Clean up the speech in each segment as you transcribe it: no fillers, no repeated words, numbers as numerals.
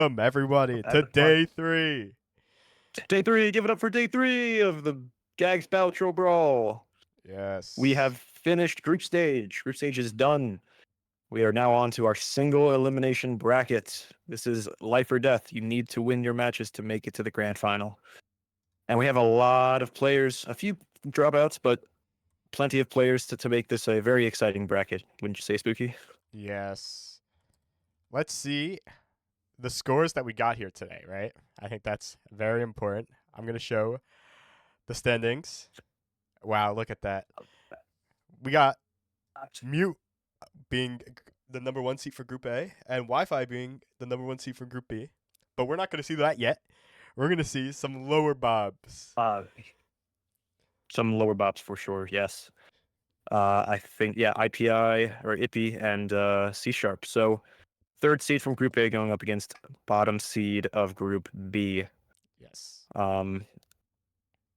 Welcome everybody to day 3. Day 3, give it up for day 3 of the GAG's Balatro Brawl. Yes. We have finished group stage. Group stage is done. We are now on to our single elimination bracket. This is life or death. You need to win your matches to make it to the grand final. And we have a lot of players, a few dropouts, but plenty of players to make this a very exciting bracket. Wouldn't you say, Spooky? Yes. Let's see the scores that we got here today, right? I think that's very important. I'm going to show the standings. Wow, look at that. We got Mute being the number 1 seat for Group A and Wi-Fi being the number 1 seat for Group B. But we're not going to see that yet. We're going to see some lower bobs. Some lower bobs for sure, yes. I think, yeah, IPI or IPI and C Sharp. So 3rd seed from Group A going up against bottom seed of Group B. Yes.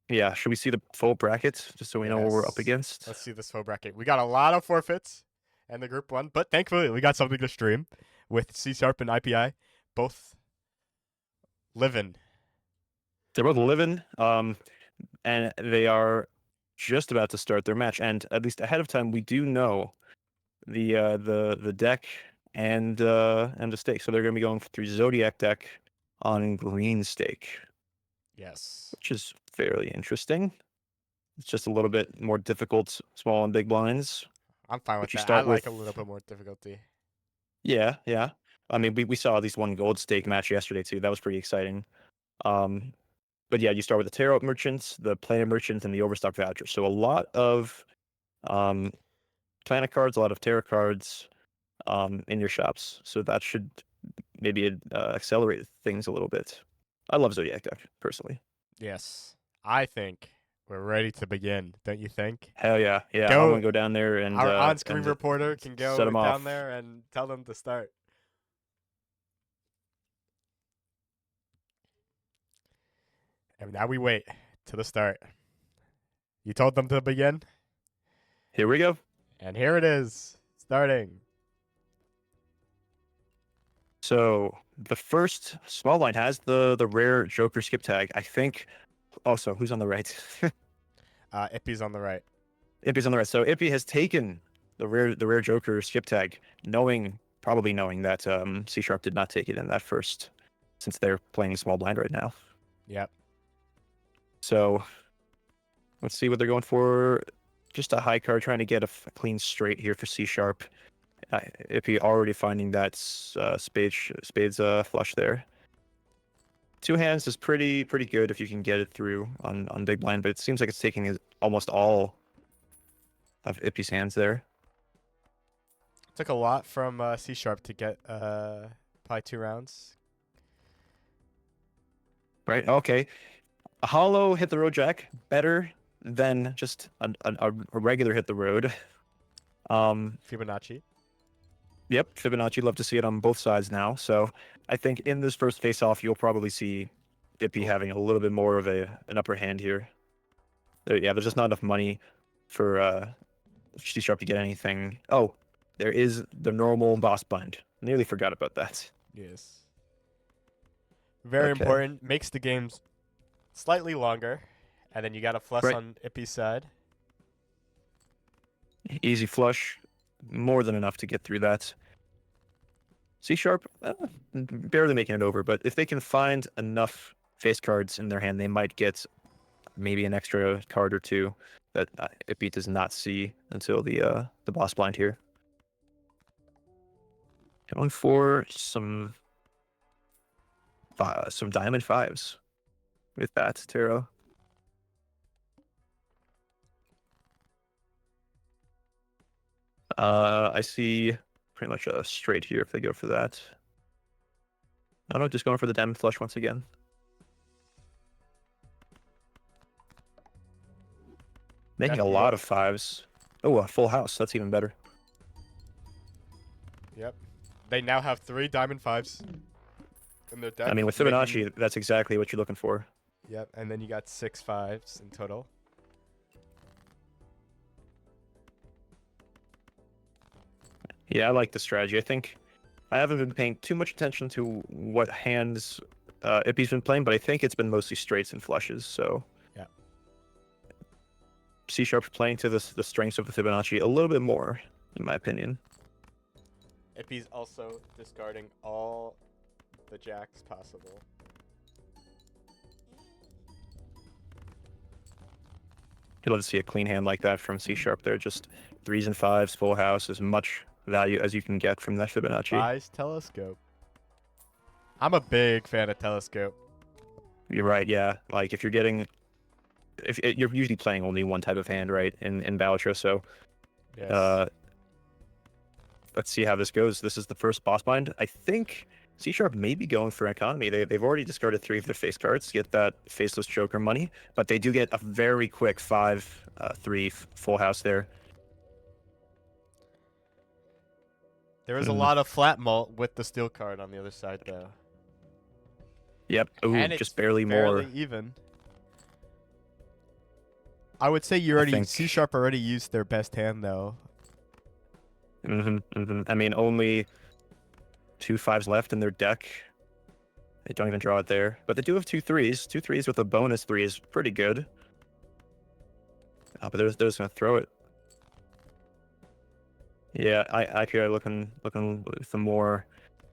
Yeah, should we see the full bracket just so we know what we're up against? Let's see this full bracket. We got a lot of forfeits in the Group 1, but thankfully we got something to stream with C Sharp and IPI, both living. They're both living, and they are just about to start their match. And at least ahead of time, we do know the deck and the stake. So they're going to be going through Zodiac deck on green stake. Yes. Which is fairly interesting. It's just a little bit more difficult, small and big blinds. I'm fine with that. I like a little bit more difficulty. Yeah, yeah. I mean, we saw at least one gold stake match yesterday too. That was pretty exciting. But yeah, you start with the tarot merchants, the planet merchants, and the overstock voucher. So a lot of planet cards, a lot of tarot cards in your shops. So that should maybe accelerate things a little bit. I love Zodiac deck personally. Yes, I think we're ready to begin. Don't you think? Hell yeah, yeah. I'm gonna go down there and our on-screen reporter can go set them down off. there and tell them to start. And now we wait to the start. You told them to begin? Here we go. And here it is, starting. So the first small blind has the rare Joker skip tag. I think. Also, who's on the right? Ippy's on the right. Ippy's on the right. So Ippy has taken the rare Joker skip tag, probably knowing that C Sharp did not take it in that first, since they're playing small blind right now. Yep. So let's see what they're going for. Just a high card, trying to get a clean straight here for C Sharp. Ippy already finding that spades flush there. 2 hands is pretty good if you can get it through on big blind, but it seems like it's taking almost all of Ippy's hands there. Took a lot from C Sharp to get probably 2 rounds. Right. Okay. A hollow hit the road jack better than just a regular hit the road. Fibonacci. Yep, Fibonacci. Love to see it on both sides now. So I think in this first face-off, you'll probably see Ippy having a little bit more of an upper hand here. There's just not enough money for C Sharp to get anything. Oh, there is the normal boss bind. Nearly forgot about that. Yes. Very important. Makes the games slightly longer. And then you got a flush on Ippy's side. Easy flush. More than enough to get through that. C Sharp, barely making it over, but if they can find enough face cards in their hand, they might get maybe an extra card or 2 that Ippy does not see until the boss blind here. Going for some diamond 5s with that tarot. I see pretty much a straight here if they go for that. I don't know, just going for the diamond flush once again. Making a lot of 5s. Oh, a full house. That's even better. Yep. They now have 3 diamond 5s in their deck. I mean, with Fibonacci, that's exactly what you're looking for. Yep, and then you got 6 5s in total. Yeah, I like the strategy. I I haven't been paying too much attention to what hands Ippy's been playing, but I think it's been mostly straights and flushes. So Yeah. C Sharp's playing to the strengths of the Fibonacci a little bit more, in my opinion. Ippy's also discarding all the jacks possible. You'd love to see a clean hand like that from C Sharp there. Just 3s and 5s, full house, as much value as you can get from that Fibonacci. Buys telescope. I'm a big fan of telescope. You're right, yeah. Like if you're getting, you're usually playing only one type of hand, right? In Balatro, so Yes. let's see how this goes. This is the first boss bind. I think C Sharp may be going for economy. They've already discarded 3 of their face cards to get that faceless Joker money, but they do get a very quick 5-3 full house there. There is a lot of flat mult with the steel card on the other side, though. Yep. Ooh, And just barely fairly more. even. I would say you already C Sharp already used their best hand, though. I mean, only 2 5s left in their deck. They don't even draw it there, but they do have 2 3s. 2 3s with a bonus 3 is pretty good. But they're just gonna throw it. Yeah, I here looking for more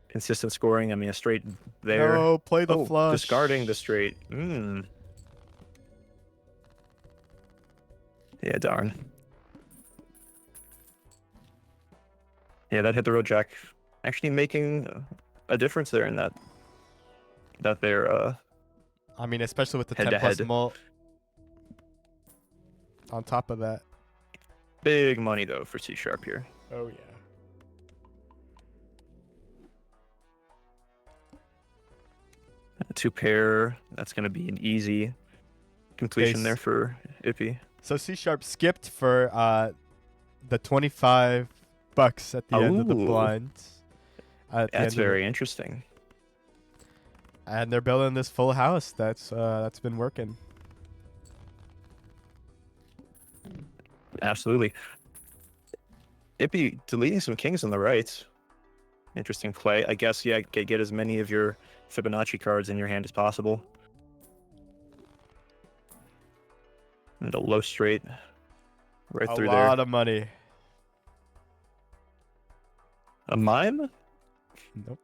consistent scoring. I mean, a straight there. No, play the flush. Discarding the straight. Yeah, darn. Yeah, that hit the road jack. Actually making a difference there in that they're I mean, especially with the head 10 to plus head. mult. On top of that. Big money though for C Sharp here. Oh yeah. A 2 pair. That's gonna be an easy completion Base. there for Ippy. So C Sharp skipped for the $25 at the end of the Ooh. blind. That's very interesting. And they're building this full house. That's been working. Absolutely. Ippy deleting some kings on the right. Interesting play. I guess, yeah, get as many of your Fibonacci cards in your hand as possible. And a low straight right through there. A lot of money. A mime? Nope.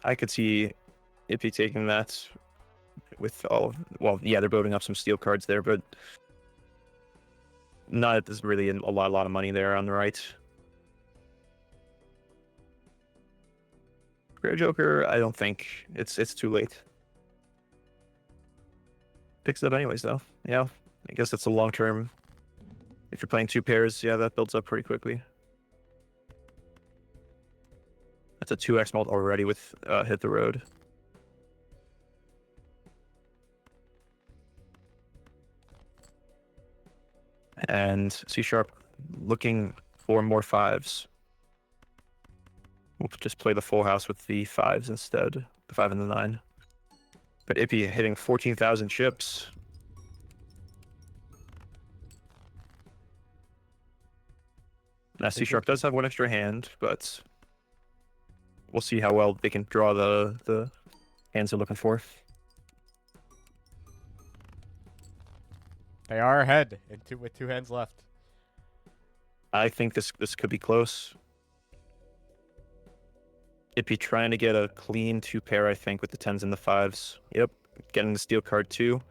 I could see Ippy taking that with all of, well, yeah, they're building up some steel cards there, but not there's really a lot of money there on the right. Rare Joker, I don't think it's too late. Picks it up anyways though. Yeah, I guess it's a long term. If you're playing 2 pairs, yeah, that builds up pretty quickly. That's a 2x mult already with hit the road. And C Sharp looking for more 5s. We'll just play the full house with the 5s instead, the 5 and the 9. But Ippy hitting 14,000 chips. Now C Sharp does have 1 extra hand, but we'll see how well they can draw the hands they're looking for. They are ahead with 2 hands left. I think this could be close. Ippy trying to get a clean 2 pair, I think, with the 10s and the 5s. Yep, getting the steel card too.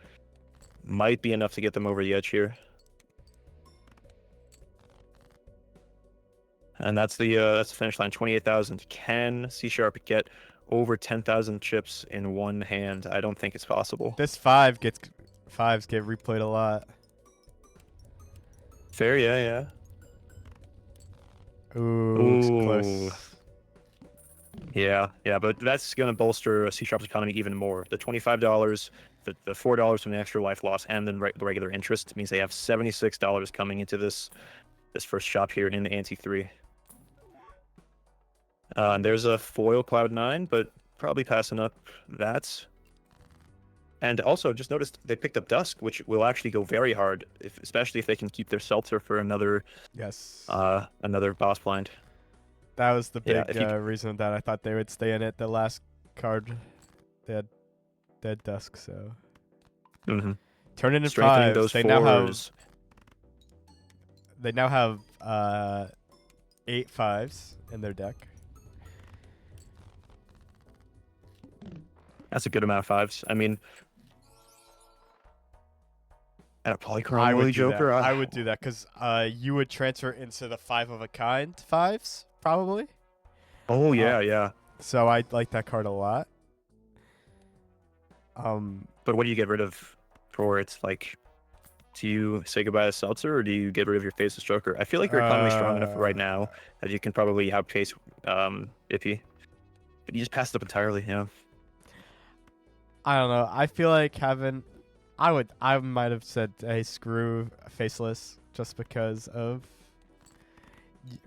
Might be enough to get them over the edge here. And that's the finish line, 28,000. Can C Sharp get over 10,000 chips in one hand? I don't think it's possible. This 5s get replayed a lot. Fair, yeah. Ooh. Close. Yeah, but that's going to bolster C Sharp's economy even more. The $25, the $4 from the extra life loss, and then the regular interest means they have $76 coming into this first shop here in Ante 3. And there's a foil Cloud9, but probably passing up that. And also, just noticed they picked up Dusk, which will actually go very hard, especially if they can keep their Seltzer for another Yes. another boss blind. That was the Yeah, big if you reason that I thought they would stay in it. The last card, they had dead dusk, so mhm. turn it in Strengthening fives. those fours. They now have 8 fives in their deck. That's a good amount of fives. I mean, and a Polychrome I would Willy do that. Joker. I would do that because you would transfer into the 5 of a kind fives probably. Oh yeah, yeah. So I like that card a lot. But what do you get rid of for it? Like, do you say goodbye to Seltzer, or do you get rid of your Faceless Joker? I feel like your economy's strong enough right now that you can probably outpace Ippy. But you just passed up entirely, yeah. I don't know. I feel like I might have said, hey, screw Faceless just because of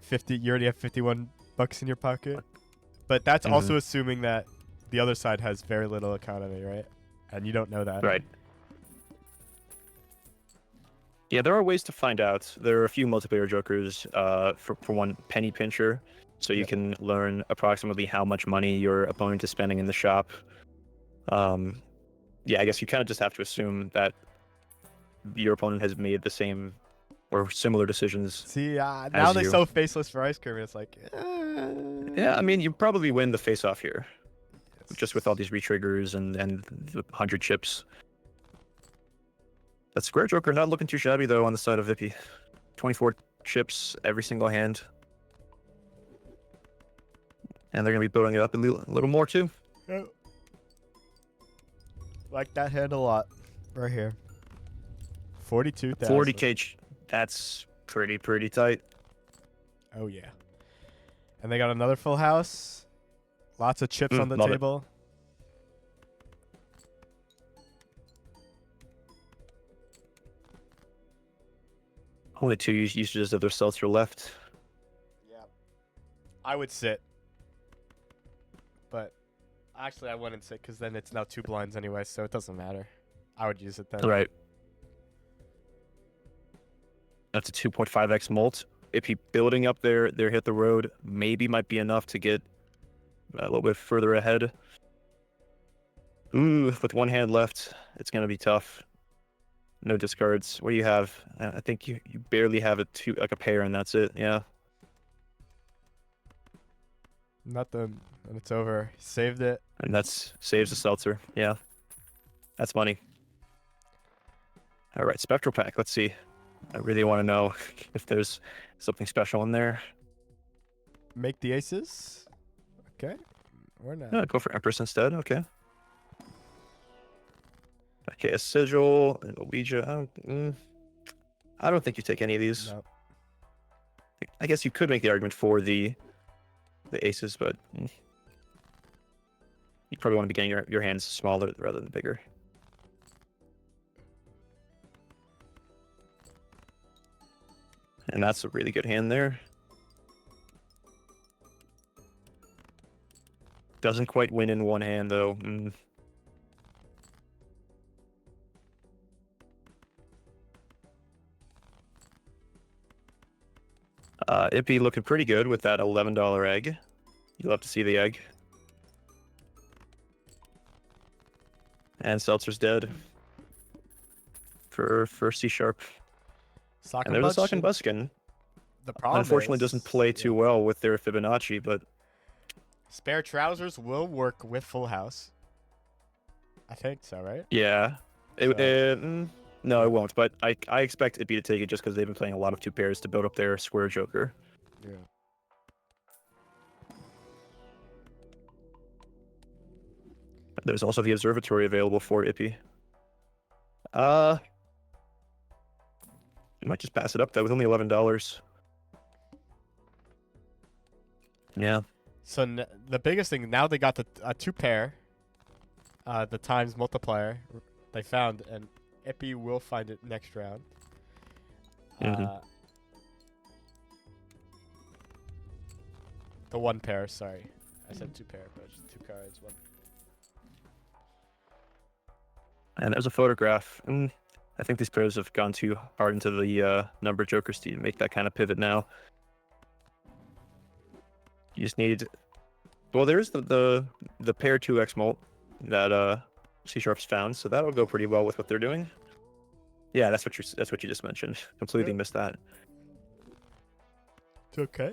50. You already have 51 bucks in your pocket. But that's also assuming that the other side has very little economy, right? And you don't know that. Right. Yeah, there are ways to find out. There are a few multiplayer jokers. For one, Penny Pincher, so you can learn approximately how much money your opponent is spending in the shop. Yeah, I guess you kind of just have to assume that your opponent has made the same or similar decisions. See, now they sell Faceless for ice cream, and it's like, yeah, I mean, you probably win the face-off here, just with all these retriggers and the 100 chips. That Square Joker not looking too shabby though on the side of Ippy. 24 chips every single hand, and they're gonna be building it up a little more too. Yep. Like that hand a lot, right here. 42,000. 40k. That's pretty tight. Oh yeah. And they got another full house. Lots of chips on the table. Only 2 usages of their seltzer left. Yeah. I would sit. But actually I wouldn't sit because then it's now 2 blinds anyway, so it doesn't matter. I would use it then. Right. That's a 2.5x molt. If he building up their hit the road, maybe might be enough to get a little bit further ahead. Ooh, with one hand left, it's gonna be tough. No discards. What do you have? I think you barely have a pair, and that's it. Yeah. Nothing, and it's over. Saved it. And that's saves the seltzer. Yeah. That's money. All right, Spectral Pack. Let's see. I really want to know if there's something special in there. Make the aces. Okay. Or not. No, go for Empress instead. Okay. Okay, a Sigil, and a Ouija. I don't think you take any of these. No. I guess you could make the argument for the aces, but you probably want to be getting your hands smaller rather than bigger. And that's a really good hand there. Doesn't quite win in one hand, though. Ippy looking pretty good with that $11 egg. You'll have to see the egg. And Seltzer's dead for C-sharp. And there's a Sock and Buskin. The problem unfortunately doesn't play too well with their Fibonacci, but spare trousers will work with full house. I think so, right? Yeah. No, it won't. But I expect Ippy to take it just because they've been playing a lot of 2 pairs to build up their Square Joker. Yeah. There's also the Observatory available for Ippy. You might just pass it up though with only $11. Yeah. So the biggest thing now, they got the 2 pair, the times multiplier they found, and Ippy will find it next round. The 1 pair, sorry, I said 2 pair, but it's 2 cards. 1. And there's a photograph. I think these pairs have gone too hard into the number jokers to make that kind of pivot now. You just need. Well, there's the pair 2x molt that C Sharp's found, so that'll go pretty well with what they're doing. Yeah, that's what you just mentioned. Completely missed that. It's okay.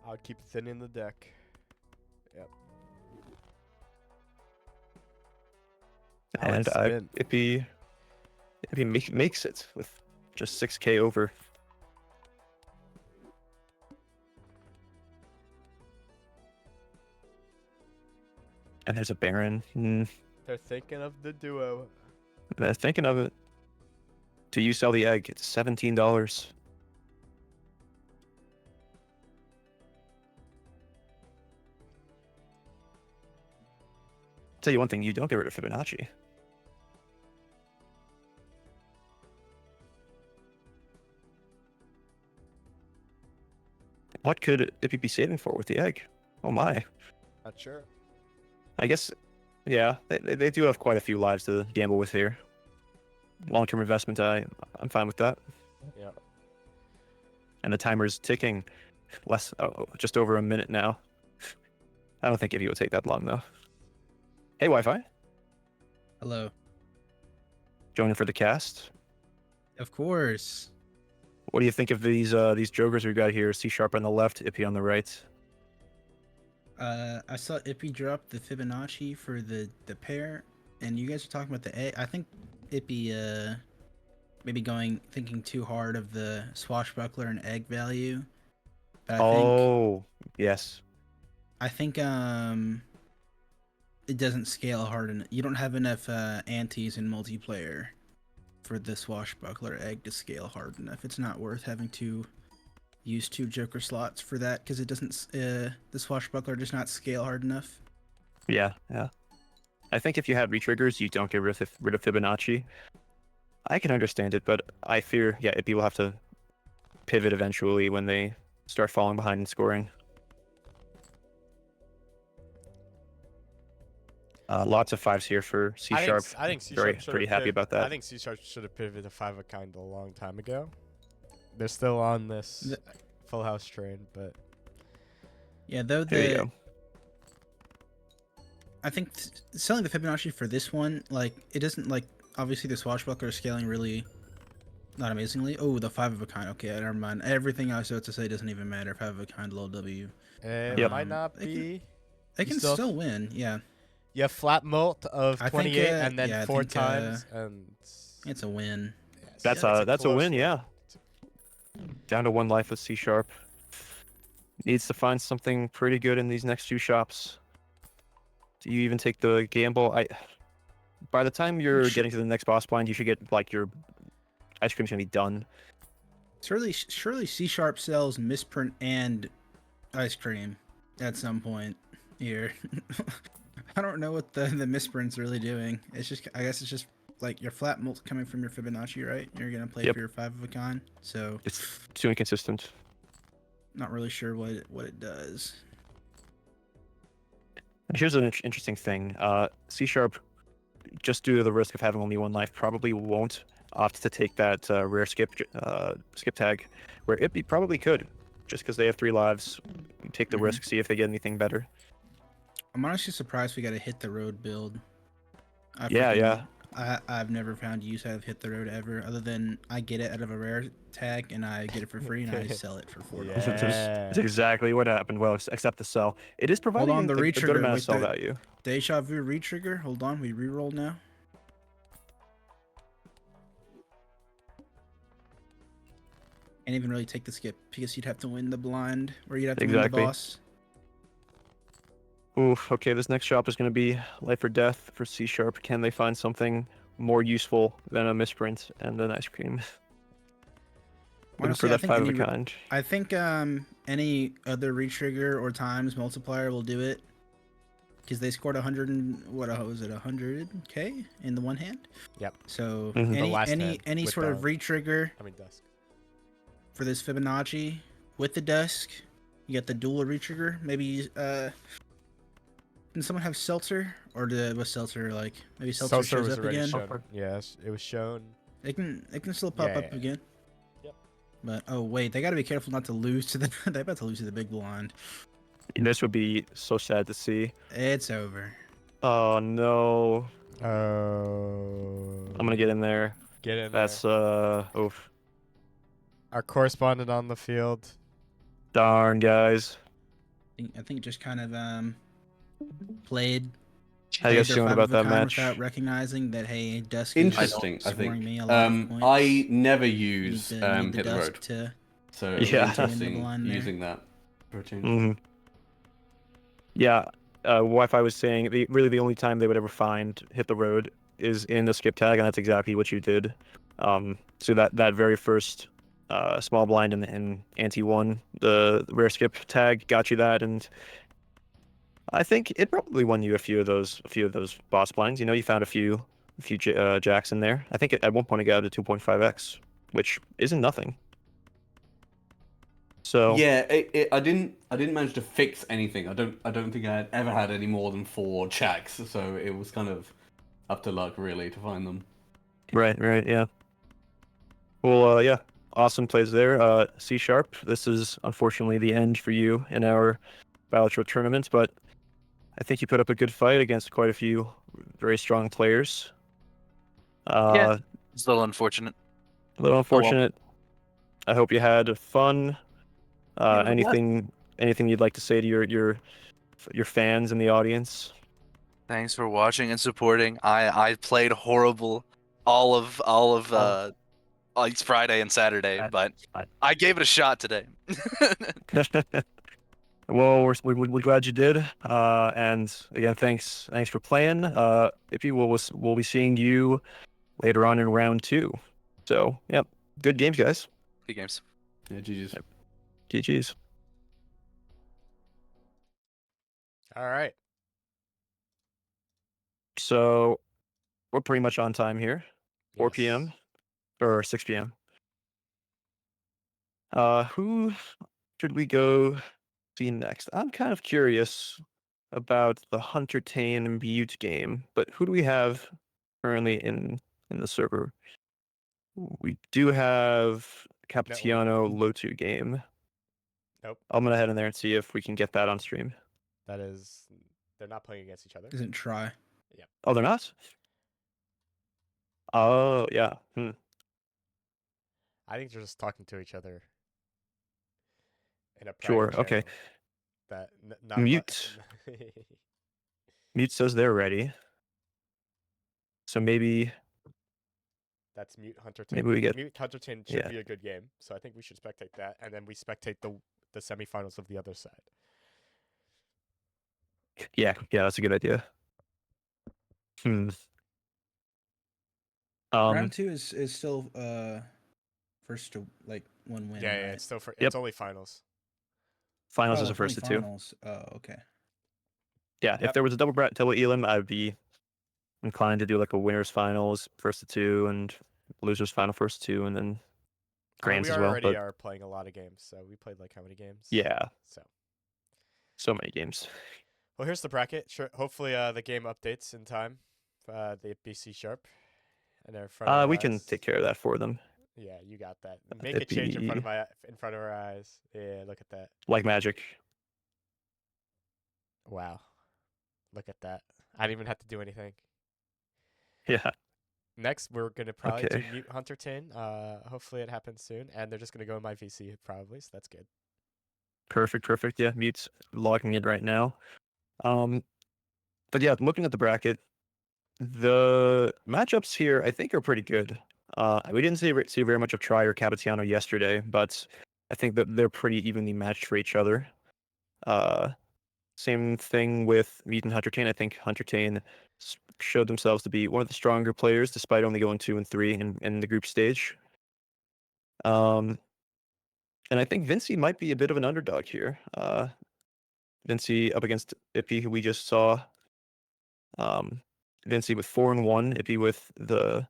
I'll keep thinning the deck. Yep. And Ippy makes it with just 6k over. And there's a Baron. They're thinking of the duo. They're thinking of it. Do you sell the egg? It's $17. Tell you one thing, you don't get rid of Fibonacci. What could Ippy be saving for with the egg? Oh my. Not sure. I guess, yeah, they do have quite a few lives to gamble with here. Long-term investment, I'm fine with that. Yeah. And the timer's ticking. Just over a minute now. I don't think Ippy will take that long though. Hey, Wi-Fi. Hello. Joining for the cast. Of course. What do you think of these jokers we got here? C Sharp on the left, Ippy on the right. I saw Ippy drop the Fibonacci for the pair, and you guys are talking about the egg. I think Ippy maybe thinking too hard of the swashbuckler and egg value. But Yes. I think it doesn't scale hard enough. You don't have enough antes in multiplayer for the swashbuckler egg to scale hard enough. It's not worth having to use 2 joker slots for that because it doesn't. The swashbuckler does not scale hard enough. Yeah. I think if you have retriggers, you don't get rid of Fibonacci. I can understand it, but I fear, Ippy will have to pivot eventually when they start falling behind in scoring. Lots of 5s here for C Sharp. I think C Sharp pretty happy about that. I think C Sharp should have pivoted to 5 of kind a long time ago. They're still on this full house train, but yeah, though there you go. I think selling the Fibonacci for this one, like, it doesn't, like, obviously the swashbuckler is scaling really not amazingly. Oh, the 5 of a kind. Okay, never mind. Everything I was about to say doesn't even matter. 5 of a kind, low W. it might not be. They can still win, yeah. You have flat molt of 28 and then 4 times, and it's a win. That's a win, yeah. Down to 1 life with C Sharp. Needs to find something pretty good in these next 2 shops. Do you even take the gamble? By the time you're getting to the next boss blind, you should get, like, your ice cream's gonna be done. Surely C Sharp sells misprint and ice cream at some point here. I don't know what the misprint's really doing. It's just, I guess it's just like your flat molt coming from your Fibonacci, right? You're gonna play for your 5 of a kind, so it's too inconsistent. Not really sure what it does. Here's an interesting thing. C Sharp, just due to the risk of having only 1 life, probably won't opt to take that rare skip tag, where Ippy probably could, just because they have 3 lives. Take the risk, see if they get anything better. I'm honestly surprised we got a hit the road build. I've never found use out of hit the road ever, other than I get it out of a rare tag and I get it for free and I sell it for $4. That's exactly what happened. Well, except the sell. It is providing a good amount of sell value. Deja vu retrigger. Hold on, we reroll now. Can't even really take the skip because you'd have to win the blind, or you'd have to win the boss. Oof, okay, this next shop is going to be life or death for C Sharp. Can they find something more useful than a misprint and an ice cream? Honestly, for that 5 of a kind. I think any other retrigger or times multiplier will do it, because they scored 100 and what was it, 100k in the one hand. Yep. So any sort of retrigger. Dusk. For this Fibonacci with the dusk, you got the dual retrigger. Maybe can someone have Seltzer, or was Seltzer like maybe Seltzer shows up again? Yes, it was shown. It can still pop up again. Yep. But oh wait, they got to be careful not to lose to the. They're about to lose to the big blind. This would be so sad to see. It's over. Oh no. Oh. I'm gonna get in there. Get in That's there. oof. Our correspondent on the field. Darn guys. I think just kind of played. How you guys their feeling five about of a that kind match? Without recognizing that, hey, Dusk is Interesting, I scoring think. me a lot of points. I never Need use the hit the Dusk road, to so it was Yeah. interesting Line there. using that for a change. Mm-hmm. Yeah. Wi-Fi was saying really the only time they would ever find hit the road is in the skip tag, and that's exactly what you did. So that very first small blind in Ante 1, the rare skip tag got you that, and I think it probably won you a few of those boss blinds. You know, you found a few jacks in there. I think at one point it got to 2.5x, which isn't nothing. So Yeah, I didn't manage to fix anything. I don't think I had ever had any more than 4 checks, so it was kind of up to luck really to find them. right, yeah. Well, yeah, awesome plays there. C#, this is unfortunately the end for you in our Balatro tournament, but I think you put up a good fight against quite a few very strong players. Yeah. It's a little unfortunate. A little well. unfortunate. I hope you had fun. Yeah, anything you'd like to say to your fans in the audience? Thanks for watching and supporting. I played horrible all of it's Friday and Saturday, but I gave it a shot today. Well, we're glad you did. And again, thanks for playing. Ippy, we'll be seeing you later on in round 2. So, yep, good games, guys. Good games. Yeah, GG's. Yep. GG's. All right. So, we're pretty much on time here. 4 p.m. or 6 p.m. Who should we go see next? I'm kind of curious about the Huntertain Mute game, but who do we have currently in the server? We do have Capitiano Lotu game. Nope. I'm gonna head in there and see if we can get that on stream. That is, they're not playing against each other. Isn't try. Oh, they're not? Oh, yeah. I think they're just talking to each other in a private Sure, okay. channel That not Mute. Mute says they're ready. So maybe That's Mute Huntertain. Maybe we get- Mute Huntertain should yeah. be a good game, so I think we should spectate that, and then we spectate the semifinals of the other side. Yeah, that's a good idea. Round 2 is still first to like 1 win. Yeah, right? it's still for Yep. it's only finals. Finals Oh, is the it's only first of 2. finals. Oh, okay. Yeah, Yep. if there was a double elim, I'd be inclined to do like a winners finals first of 2 and losers final first 2, and then grands we as well. already But are playing a lot of games, so we played like how many games? yeah, So many games. well, here's the bracket. Sure, hopefully the game updates in time. The BC Sharp, and they're in front of our We can eyes. take care of that for them. Yeah, you got that. Make a change in front of our eyes. Yeah, look at that. Like magic. Wow, look at that. I didn't even have to do anything. Yeah. Next, we're gonna probably Okay. do Mute Huntertain. Hopefully it happens soon, and they're just gonna go in my VC probably, so that's good. Perfect. Yeah, Mute's logging in right now. But yeah, looking at the bracket, the matchups here I think are pretty good. We didn't see very much of Try or Capitiano yesterday, but I think that they're pretty evenly matched for each other. Same thing with Mute and Huntertain. I think Huntertain showed themselves to be one of the stronger players, despite only going 2 and 3 in the group stage. And I think Vinci might be a bit of an underdog here. Vinci up against Ippy, who we just saw. Vinci with 4 and 1, Ippy with the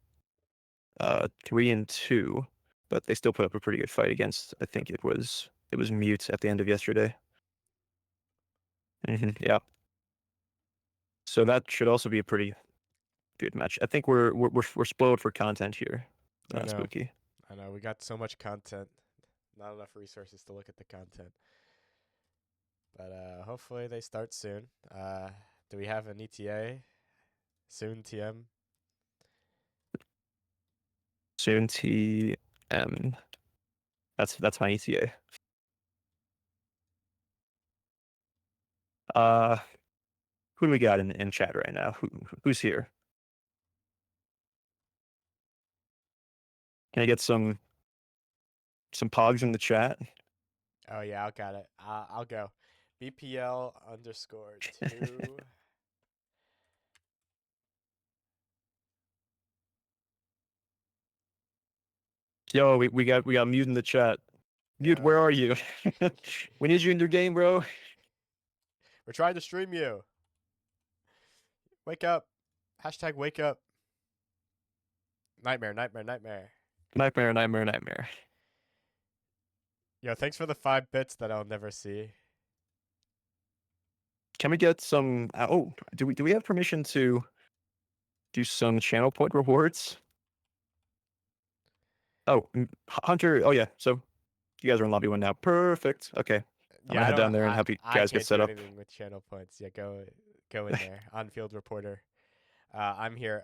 3 and 2, but they still put up a pretty good fight against. I think it was Mute at the end of yesterday. Yeah. So that should also be a pretty good match. I think we're spoiled for content here. I know. Spooky. I know we got so much content. not enough resources to look at the content. But hopefully they start soon. Do we have an ETA? Soon TM? Soon TM. That's my ETA. Who do we got in chat right now? Who's here? Can I get some pogs in the chat? Oh yeah, I got it. I'll go. BPL_2. Yo, we got Mute in the chat. Mute, where are you? We need you in your game, bro. We're trying to stream you. Wake up. Hashtag wake up. Nightmare. Nightmare. Yo, thanks for the 5 bits that I'll never see. Can we get some? Oh, do we have permission to do some channel point rewards? Oh, Hunter. Oh yeah. So you guys are in lobby 1 now. Perfect. Okay. I'm gonna head down there and help you guys get set up. I can't do anything with channel points. Yeah, go in there. On-field reporter. I'm here.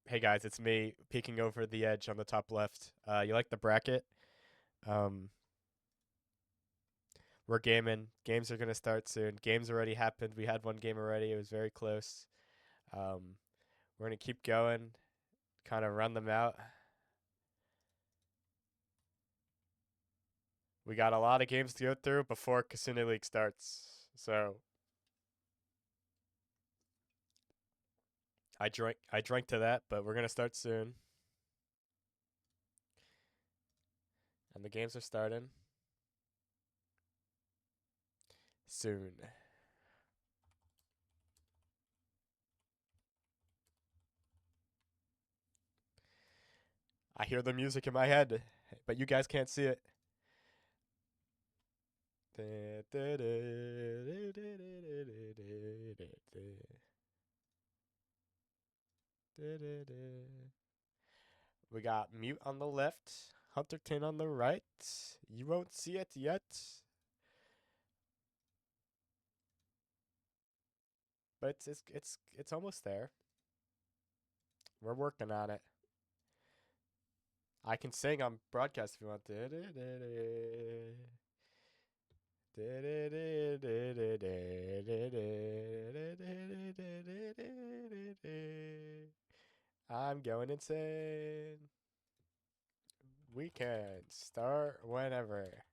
Hey guys, it's me peeking over the edge on the top left. You like the bracket? We're gaming. Games are gonna start soon. Games already happened. We had one game already. It was very close. We're gonna keep going. Kind of run them out. We got a lot of games to go through before Kasune League starts. So I drank to that, but we're gonna start soon. And the games are starting soon. I hear the music in my head, but you guys can't see it. We got Mute on the left, Huntertain on the right. You won't see it yet, but it's almost there. We're working on it. I can sing on broadcast if you want. I'm going insane. We can start whenever.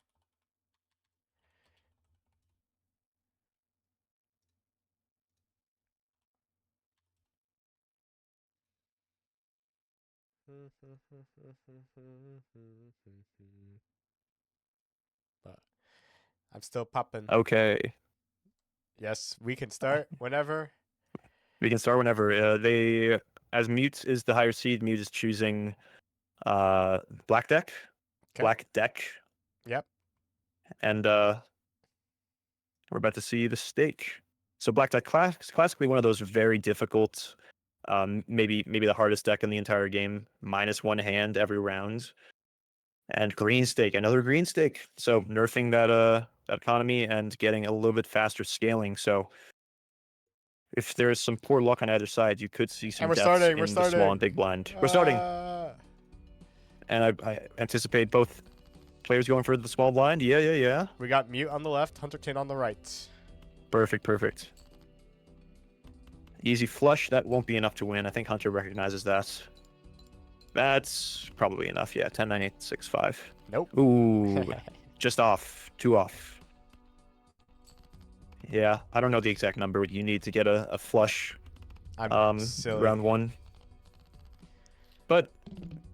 But I'm still popping. Okay. Yes, we can start whenever. We can start whenever. They, as Mute is the higher seed, Mute is choosing Black Deck. Okay. Black Deck. Yep. And we're about to see the stake. So Black Deck classically one of those very difficult, maybe the hardest deck in the entire game, -1 hand every round. And green stake, another green stake. So nerfing that economy and getting a little bit faster scaling. So if there's some poor luck on either side, you could see some we're deaths starting, in we're the small and big blind. We're starting, and I anticipate both players going for the small blind. Yeah. We got Mute on the left, Huntertain on the right. Perfect. Easy flush. That won't be enough to win. I think Hunter recognizes that. That's probably enough. Yeah, 10, 9, 8, 6, 5. Nope. Ooh, just off. 2 off. Yeah, I don't know the exact number you need to get a flush. I'm silly. Round 1. But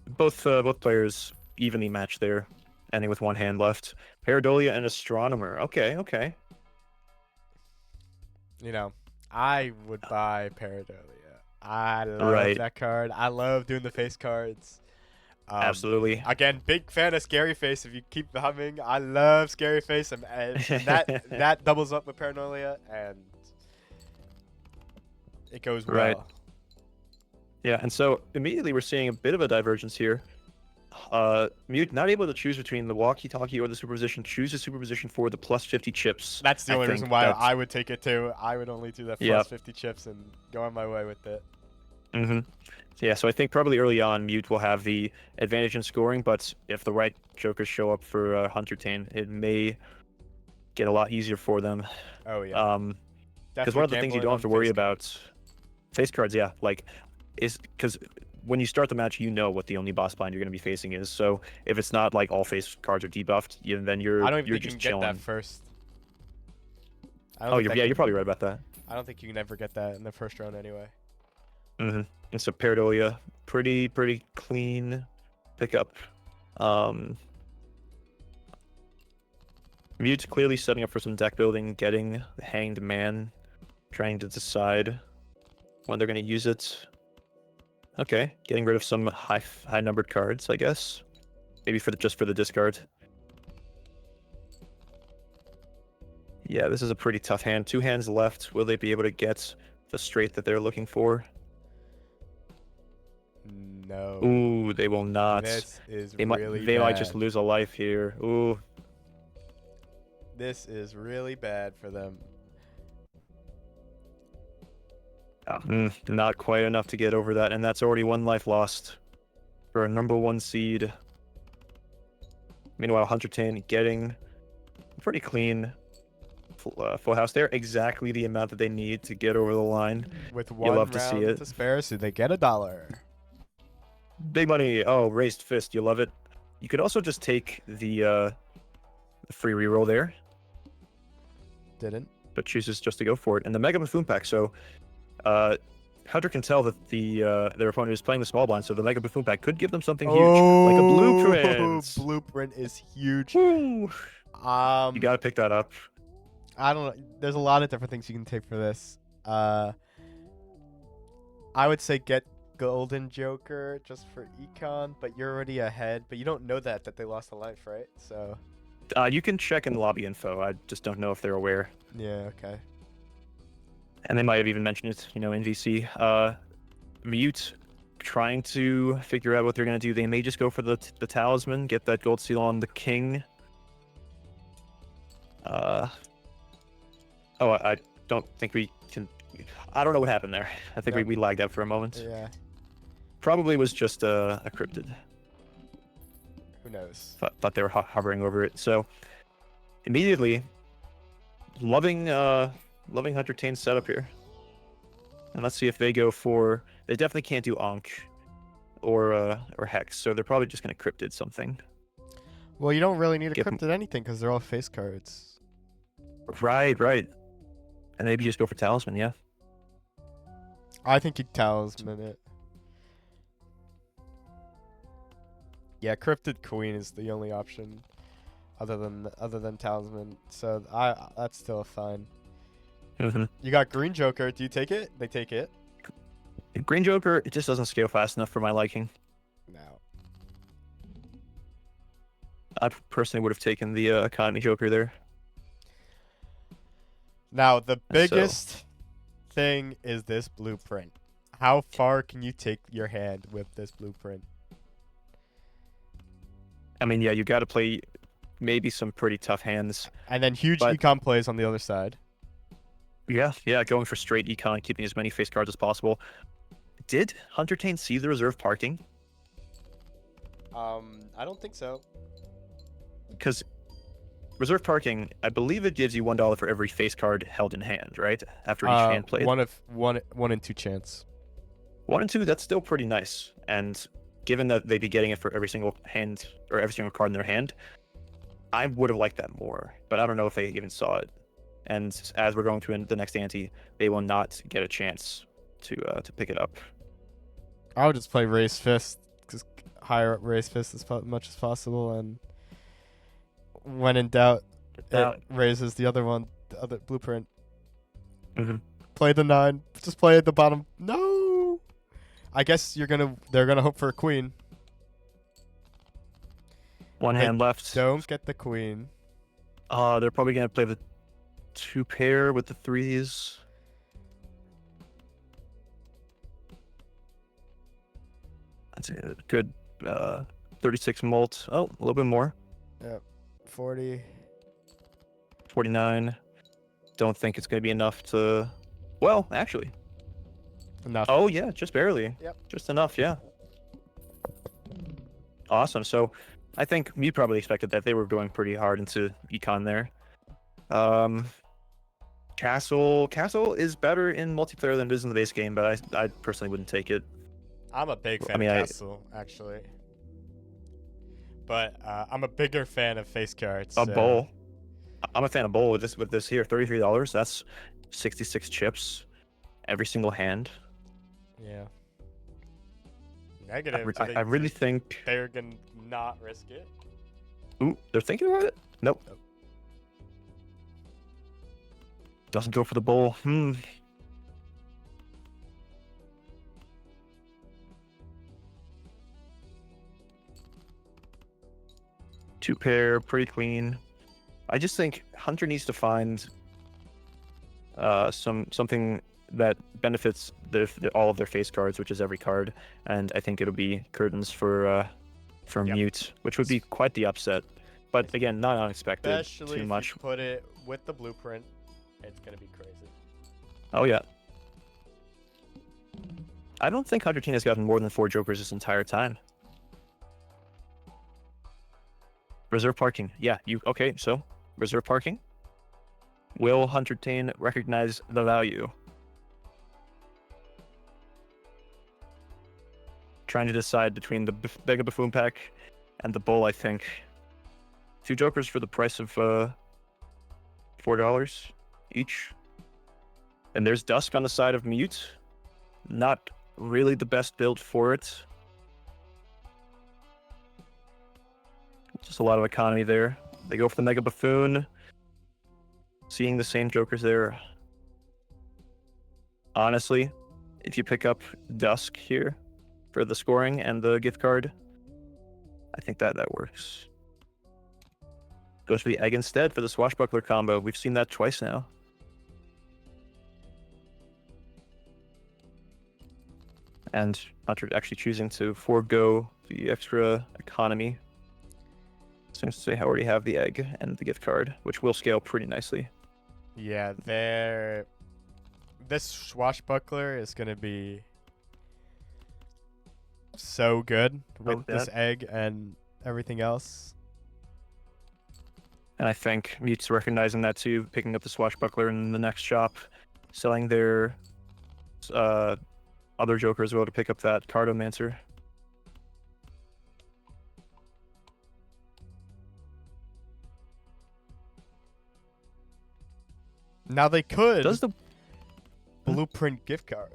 both players evenly matched there, ending with 1 hand left. Paradolia and Astronomer. Okay. You know, I would buy Paradolia. I love that card. I love doing the face cards. Absolutely. Again, big fan of Scary Face. If you keep humming, I love Scary Face, and that doubles up with Paranoia, and it goes well. Right. Yeah, and so immediately we're seeing a bit of a divergence here. Mute not able to choose between the walkie-talkie or the superposition. Choose a superposition for the plus 50 chips. That's the I only think reason why that's- I would take it too. I would only do the plus Yep. 50 chips and go on my way with it. Yeah, so I think probably early on, Mute will have the advantage in scoring, but if the right jokers show up for Huntertain, it may get a lot easier for them. Oh yeah. Because Definitely one of the things you gambling don't on have to worry face about, cards. face cards, yeah, like, is because when you start the match, you know what the only boss blind you're going to be facing is. So if it's not like all face cards are debuffed, then you're I don't even you're think you just can chilling. get that first. I don't Oh, think that you're can- probably right about that. I don't think you can ever get that in the first round anyway. And so Paradolia, pretty clean pickup. Mute's clearly setting up for some deck building, getting the Hanged Man, trying to decide when they're going to use it. Okay, getting rid of some high numbered cards, I guess. Maybe just for the discard. Yeah, this is a pretty tough hand. 2 hands left. Will they be able to get the straight that they're looking for? No. Ooh, they will not. This is They might really they bad. might just lose a life here. Ooh. This is really bad for them. Not quite enough to get over that, and that's already 1 life lost for a number 1 seed. Meanwhile, Huntertain getting pretty clean full house there. Exactly the amount that they need to get over the line. With one love to round see it. to spare, so they get $1. Big money. Oh, raised fist. You love it. You could also just take the free reroll there, Didn't. but chooses just to go for it. And the Mega Buffoon pack. So, Hunter can tell that their opponent is playing the small blind, so the Mega Buffoon pack could give them something huge, like a blueprint. Blueprint is huge. Woo! You gotta pick that up. I don't know. There's a lot of different things you can take for this. I would say get Golden Joker just for econ, but you're already ahead. But you don't know that they lost a life, right? So You can check in lobby info. I just don't know if they're aware. yeah, okay. And they might have even mentioned it, in VC. Mute trying to figure out what they're gonna do. They may just go for the talisman, get that gold seal on the king. I don't think we can. I don't know what happened there. I think Yep. we lagged out for a moment. Yeah. Probably was just a cryptid. Who knows? Thought they were hovering over it. So immediately, loving Huntertain's setup here. And let's see if they go for. They definitely can't do Ankh or Hex, so they're probably just gonna cryptid something. Well, you don't really need to Give 'em- cryptid anything because they're all face cards. Right. And maybe just go for talisman. Yeah. I think you talisman it. Yeah, cryptid queen is the only option, other than talisman. So that's still fine. You got green joker. Do you take it? They take it. Green Joker, it just doesn't scale fast enough for my liking. No. I personally would have taken the Economy Joker there. Now the biggest thing is this blueprint. How far can you take your hand with this blueprint? I mean, yeah, you got to play maybe some pretty tough hands. And then huge But- econ plays on the other side. Yeah, going for straight econ, keeping as many face cards as possible. Did Huntertain see the reserve parking? I don't think so. Because reserve parking, I believe it gives you $1 for every face card held in hand, right? After each hand played. One in 2 chance. 1 and 2, that's still pretty nice. And given that they'd be getting it for every single hand or every single card in their hand, I would have liked that more. But I don't know if they even saw it. And as we're going to the next ante, they will not get a chance to pick it up. I would just play raise fist, just higher up raise fist as much as possible, and when in doubt, it raises the other one, the other blueprint. Mhm. Play the 9. Just play at the bottom. No. I guess they're gonna hope for a queen. One hand left. Don't get the queen. They're probably gonna play the 2 pair with the 3s. That's a good 36 molt. Oh, a little bit more. Yep. 40. 49. Don't think it's going to be enough to... Well, actually. Enough. Oh, yeah, just barely. Yep. Just enough, yeah. Awesome. So I think you probably expected that they were going pretty hard into econ there. Castle is better in multiplayer than it is in the base game, but I personally wouldn't take it. I'm a big fan I mean, of Castle, actually. But I'm a bigger fan of face cards. A so- bowl. I'm a fan of bowl with this here. $33. That's 66 chips every single hand. Yeah. Negative. I really think. they're gonna not risk it. Ooh, they're thinking about it? Nope. Nope. Doesn't go for the bowl. Two pair, pretty clean. I just think Hunter needs to find something that benefits all of their face cards, which is every card, and I think it'll be curtains for Yep. mute, which would be quite the upset. But again, not unexpected. Especially Too if much. you put it with the blueprint, it's gonna be crazy. Oh yeah. I don't think Huntertain has gotten more than 4 jokers this entire time. Reserve parking. Yeah, okay, so reserve parking. Will Huntertain recognize the value? Trying to decide between the Mega Buffoon pack and the Bull, I think. 2 jokers for the price of $4 each. And there's Dusk on the side of Mute. Not really the best build for it. Just a lot of economy there. They go for the Mega Buffoon. Seeing the same jokers there. Honestly, if you pick up Dusk here for the scoring and the gift card, I think that works. Goes for the egg instead for the swashbuckler combo. We've seen that twice now. And Hunter actually choosing to forego the extra economy. Seems to say I already have the egg and the gift card, which will scale pretty nicely. Yeah, this swashbuckler is gonna be so good with this egg and everything else. And I think Mute's recognizing that too, picking up the swashbuckler in the next shop, selling their other joker as well to pick up that cardomancer. Now they could Does the blueprint gift card.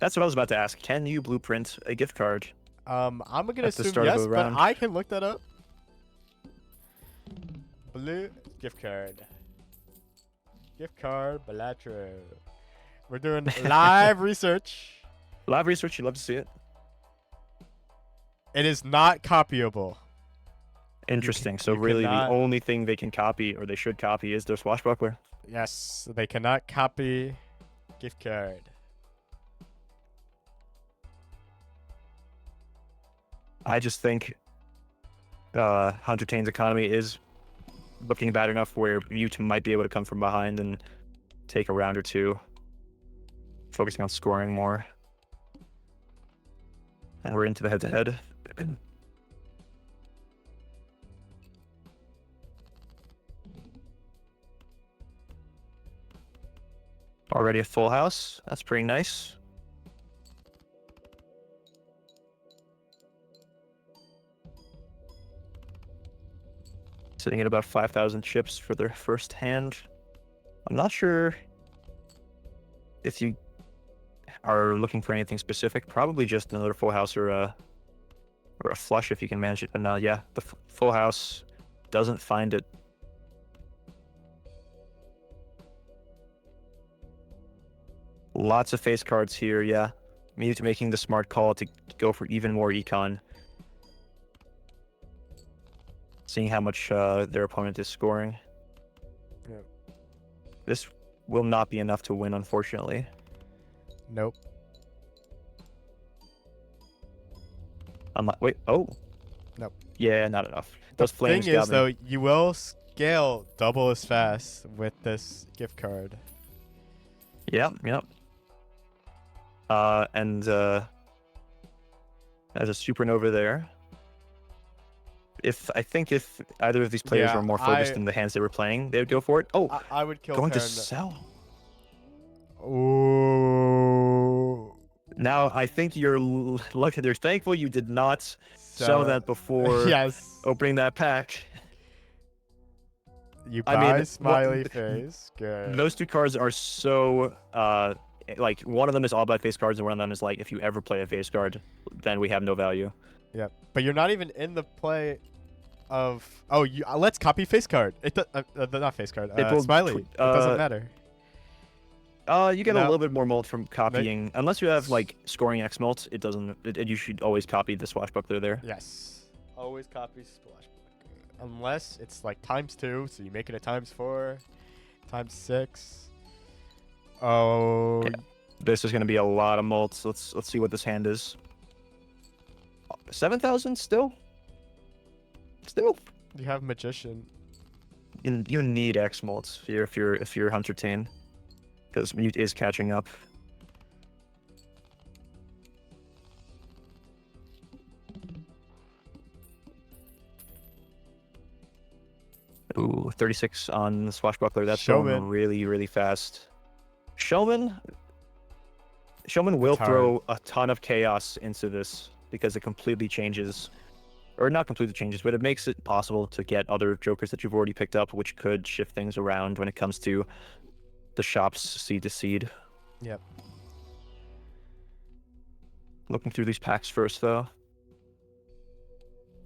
That's what I was about to ask. Can you blueprint a gift card? I'm gonna At the assume start of yes, a but round. I can look that up. Blue gift card. Gift card, Balatro. We're doing live research. Live research, you'd love to see it. It is not copyable. Interesting. So you really cannot- the only thing they can copy, or they should copy, is their swashbuckler. Yes, they cannot copy gift card. I just think Huntertain's economy is looking bad enough where Mute might be able to come from behind and take a round or two, focusing on scoring more. And we're into the head-to-head. Already a full house. That's pretty nice. Sitting at about 5,000 chips for their first hand. I'm not sure if you are looking for anything specific. Probably just another full house or a flush if you can manage it. But no, yeah, the full house doesn't find it. Lots of face cards here, yeah. Mute making the smart call to go for even more econ. Seeing how much their opponent is scoring. Yep. This will not be enough to win, unfortunately. Nope. Wait, oh. Nope. Yeah, not enough. The Those flames thing got is, me. though, you will scale double as fast with this gift card. Yep, yep. And there's a supernova there. I think if either of these players Yeah, were more focused in the hands they were playing, they would go for it. Oh, I would kill going to Paranoia. sell. Ooh. Now I think you're lucky. You're thankful you did not sell that before Yes. opening that pack. You I buy mean, smiley face. Good. Those two cards are so like one of them is all about face cards, and one of them is like if you ever play a face card, then we have no value. Yep. But you're not even in the play of. Oh, you. Let's copy face card. Not face card. Well, Smiley. It doesn't matter. You get a No. little bit more mult from copying, unless you have like scoring X mult. It doesn't. You should always copy the swashbuckler there. Yes. Always copy splash. Unless it's like ×2, so you make it a ×4, ×6. Oh. Yeah. This is going to be a lot of mults. Let's see what this hand is. 7,000 still. Still. You have magician. You need X mults if you're Huntertain, because Mute is catching up. Ooh, 36 on the swashbuckler. That's going Showman. really, really fast. Showman will It's hard. throw a ton of chaos into this because it completely changes, or not completely changes, but it makes it possible to get other jokers that you've already picked up, which could shift things around when it comes to the shops seed to seed. Yep. Looking through these packs first, though.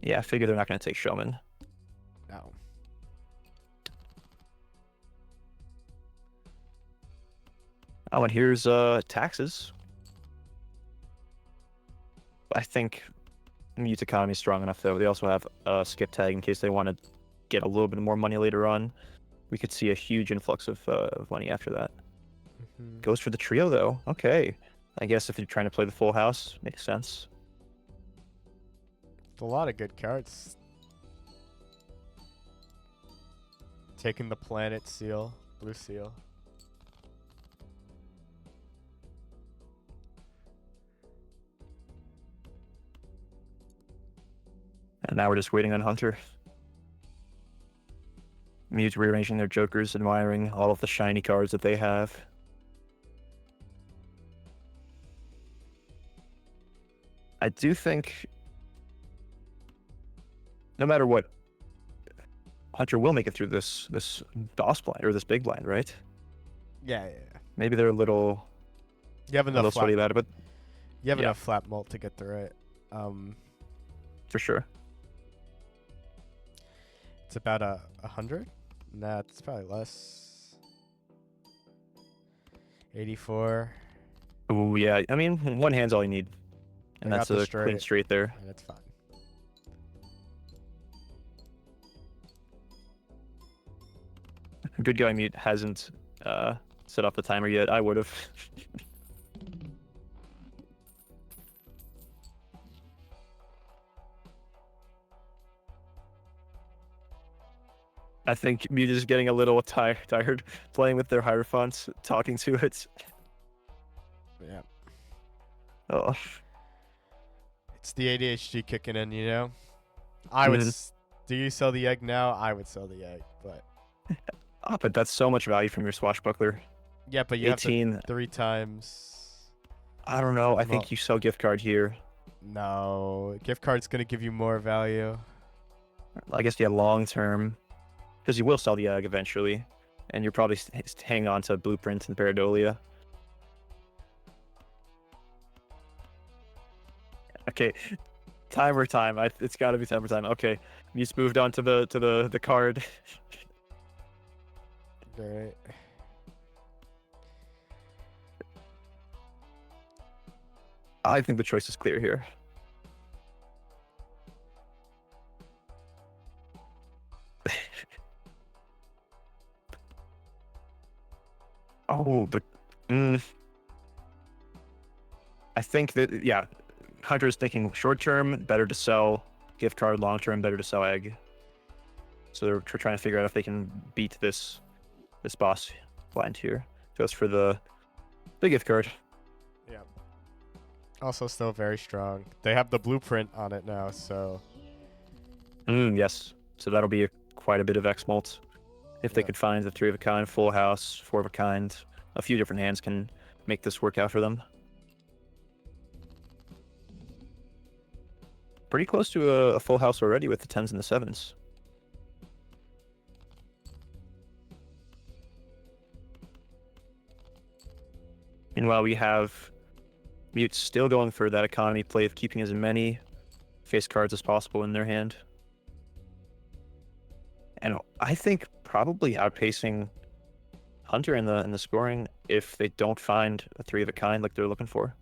Yeah, I figure they're not going to take Showman. No. Oh, and here's taxes. I think Mute's economy is strong enough, though. They also have a skip tag in case they want to get a little bit more money later on. We could see a huge influx of money after that. Mhm. Goes for the trio, though. Okay. I guess if you're trying to play the full house, makes sense. A lot of good cards. Taking the planet seal, blue seal. And now we're just waiting on Hunter. Mute's rearranging their jokers, admiring all of the shiny cards that they have. I do think, no matter what, Hunter will make it through this boss blind, or this big blind, right? Yeah. Maybe they're a little You have enough sweaty flap. about it, but You have yeah. enough flap mult to get through it. for sure. It's about 100. Nah, it's probably less. 84. Oh yeah, I mean, one hand's all you need, and I that's got the a clean straight. straight there. And it's fine. Good guy Mute hasn't set off the timer yet. I would have. I think Mute is getting a little tired playing with their hierophants, talking to it. Yeah. Oh, It's the ADHD kicking in, you know? I would. Mhm. Do you sell the egg now? I would sell the egg, but. but that's so much value from your swashbuckler. Yeah, but you have to 18. 3 times. I don't know. I Well- think you sell gift card here. No. Gift card's going to give you more value. I guess yeah, long term, because you will sell the egg eventually, and you're probably hang on to blueprints and Paradolia. Okay, timer time. It's got to be timer time. Okay, you just moved on to the card. Alright. I think the choice is clear here. Oh, but I think that yeah, Hunter is thinking short term, better to sell gift card long term, better to sell egg. So they're trying to figure out if they can beat this boss blind here. Goes for the gift card. Yeah. Also, still very strong. They have the blueprint on it now, so Yes. So that'll be quite a bit of X mult. If they Yeah. could find the 3 of a kind, full house, 4 of a kind, a few different hands can make this work out for them. Pretty close to a full house already with the 10s and the 7s. Meanwhile, we have Mute still going for that economy play of keeping as many face cards as possible in their hand. And I think probably outpacing Hunter in the scoring if they don't find a 3 of a kind like they're looking for.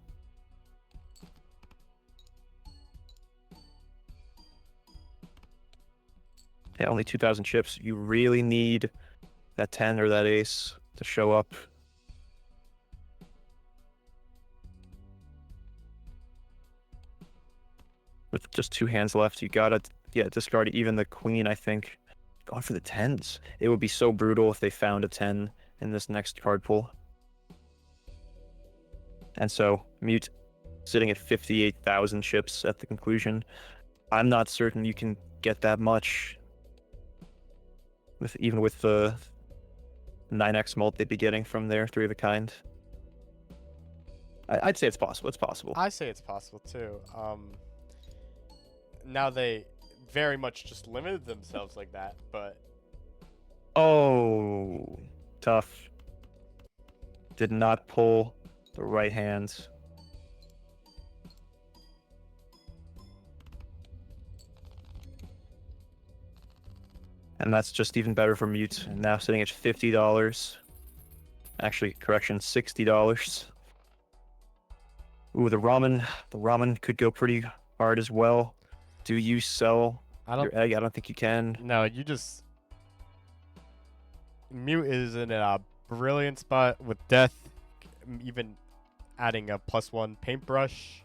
Yeah, only 2,000 chips. You really need that 10 or that ace to show up. With just 2 hands left, you gotta discard even the queen, I think. Going for the 10s. It would be so brutal if they found a 10 in this next card pool. And so, Mute sitting at 58,000 chips at the conclusion. I'm not certain you can get that much even with the 9x mult they'd be getting from their 3 of a kind. I'd say it's possible. It's possible. I say it's possible too. Now they very much just limited themselves like that, but Oh, tough. Did not pull the right hands. And that's just even better for Mute. Now sitting at $50. Actually, correction, $60. Ooh, the ramen could go pretty hard as well. Do you sell your egg? I don't think you can. No, you just Mute is in a brilliant spot with death, even adding a +1 paintbrush.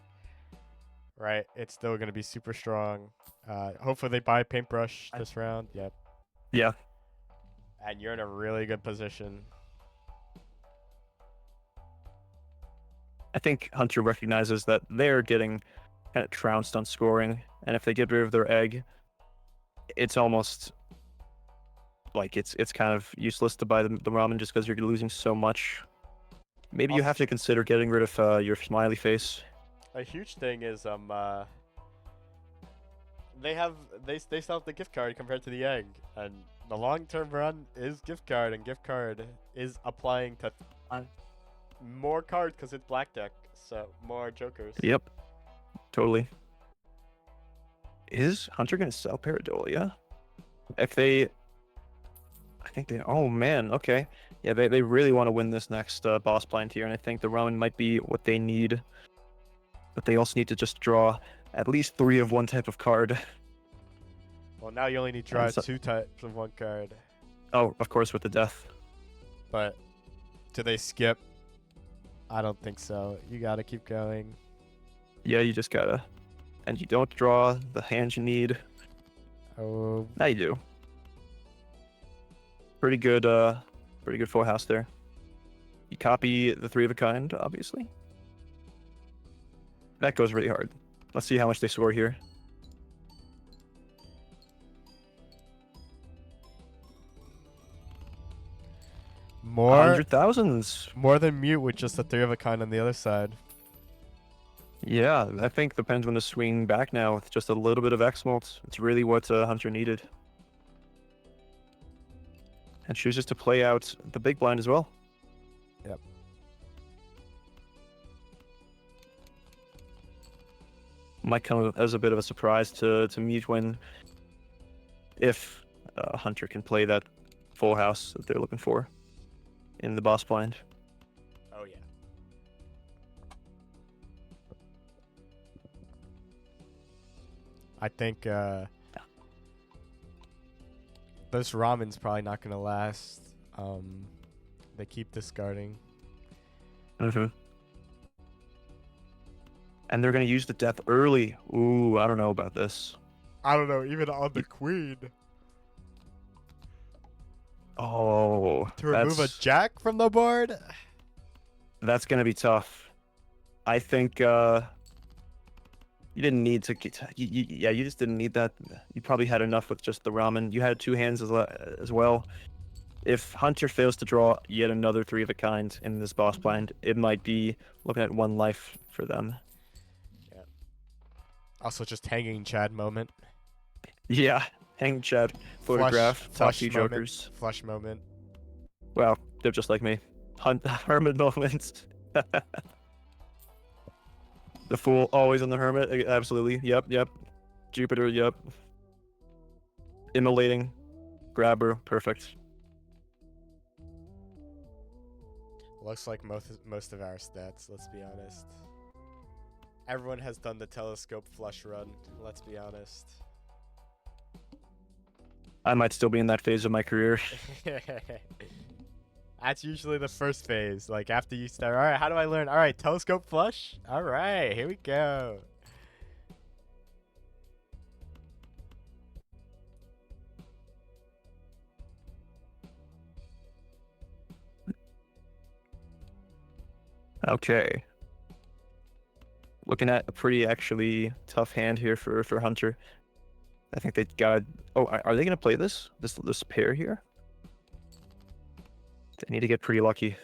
Right, it's still gonna be super strong. Hopefully they buy paintbrush this round. Yep. Yeah. And you're in a really good position. I think Hunter recognizes that they're getting kind of trounced on scoring, and if they get rid of their egg, it's almost like it's kind of useless to buy the ramen just because you're losing so much. Maybe you have to consider getting rid of your smiley face. A huge thing is they sell the gift card compared to the egg, and the long-term run is gift card, and gift card is applying to more cards because it's black deck, so more jokers. Yep, totally. Is Hunter gonna sell Paradolia? If they, I think they. Oh man, okay. Yeah, they really want to win this next boss blind here, and I think the ramen might be what they need. But they also need to just draw at least 3 of one type of card. Well, now you only need to draw so- 2 types of one card. Oh, of course, with the death. But do they skip? I don't think so. You gotta keep going. Yeah, you just gotta. And you don't draw the hand you need. Oh, Now you do. Pretty good full house there. You copy the 3 of a kind, obviously. That goes really hard. Let's see how much they score here. more 100,000s. more than Mute with just a 3 of a kind on the other side. Yeah, I think the Penn's going to swing back now with just a little bit of X-Molt. It's really what Hunter needed. And chooses to play out the big blind as well. Yep. Might come as a bit of a surprise to Mute when if Hunter can play that full house that they're looking for in the boss blind. Oh yeah. I think this ramen's probably not gonna last. They keep discarding. Mm-hmm. And they're going to use the death early. Ooh, I don't know about this. I don't know, even on the queen. Oh, To remove a that's jack from the board? gonna be tough. I think you didn't need to get. Yeah, you just didn't need that. You probably had enough with just the ramen. You had 2 hands as well. If Hunter fails to draw yet another 3 of a kind in this boss blind, it might be looking at 1 life for them. Also, just hanging Chad moment. Yeah, hang Chad, photograph, top 2 moment, jokers. Flush moment. Wow, they're just like me. Hermit moments. The fool always on the hermit. Absolutely. Yep. Jupiter. Yep. Immolating. Grabber. Perfect. Looks like most of our stats, let's be honest. Everyone has done the telescope flush run, let's be honest. I might still be in that phase of my career. That's usually the first phase, like after you start. Alright, how do I learn? Alright, telescope flush? Alright, here we go. Okay. Looking at a pretty actually tough hand here for Hunter. I think they got. Oh, are they gonna play this pair here? They need to get pretty lucky.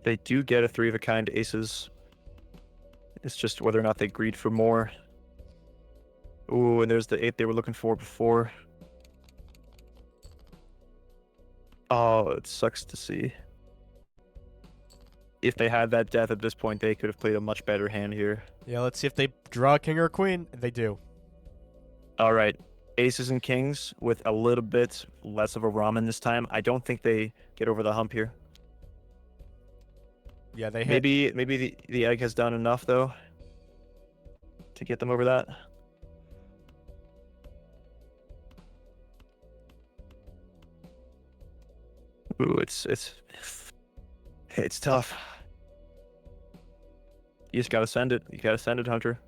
They do get a 3 of a kind aces. It's just whether or not they greed for more. Ooh, and there's the 8 they were looking for before. Oh, it sucks to see. If they had that death at this point, they could have played a much better hand here. Yeah, let's see if they draw a king or a queen. They do. All right. Aces and kings with a little bit less of a ramen this time. I don't think they get over the hump here. Yeah, they hit. Maybe the egg has done enough, though, to get them over that. Ooh, it's tough. You just gotta send it. You gotta send it, Hunter.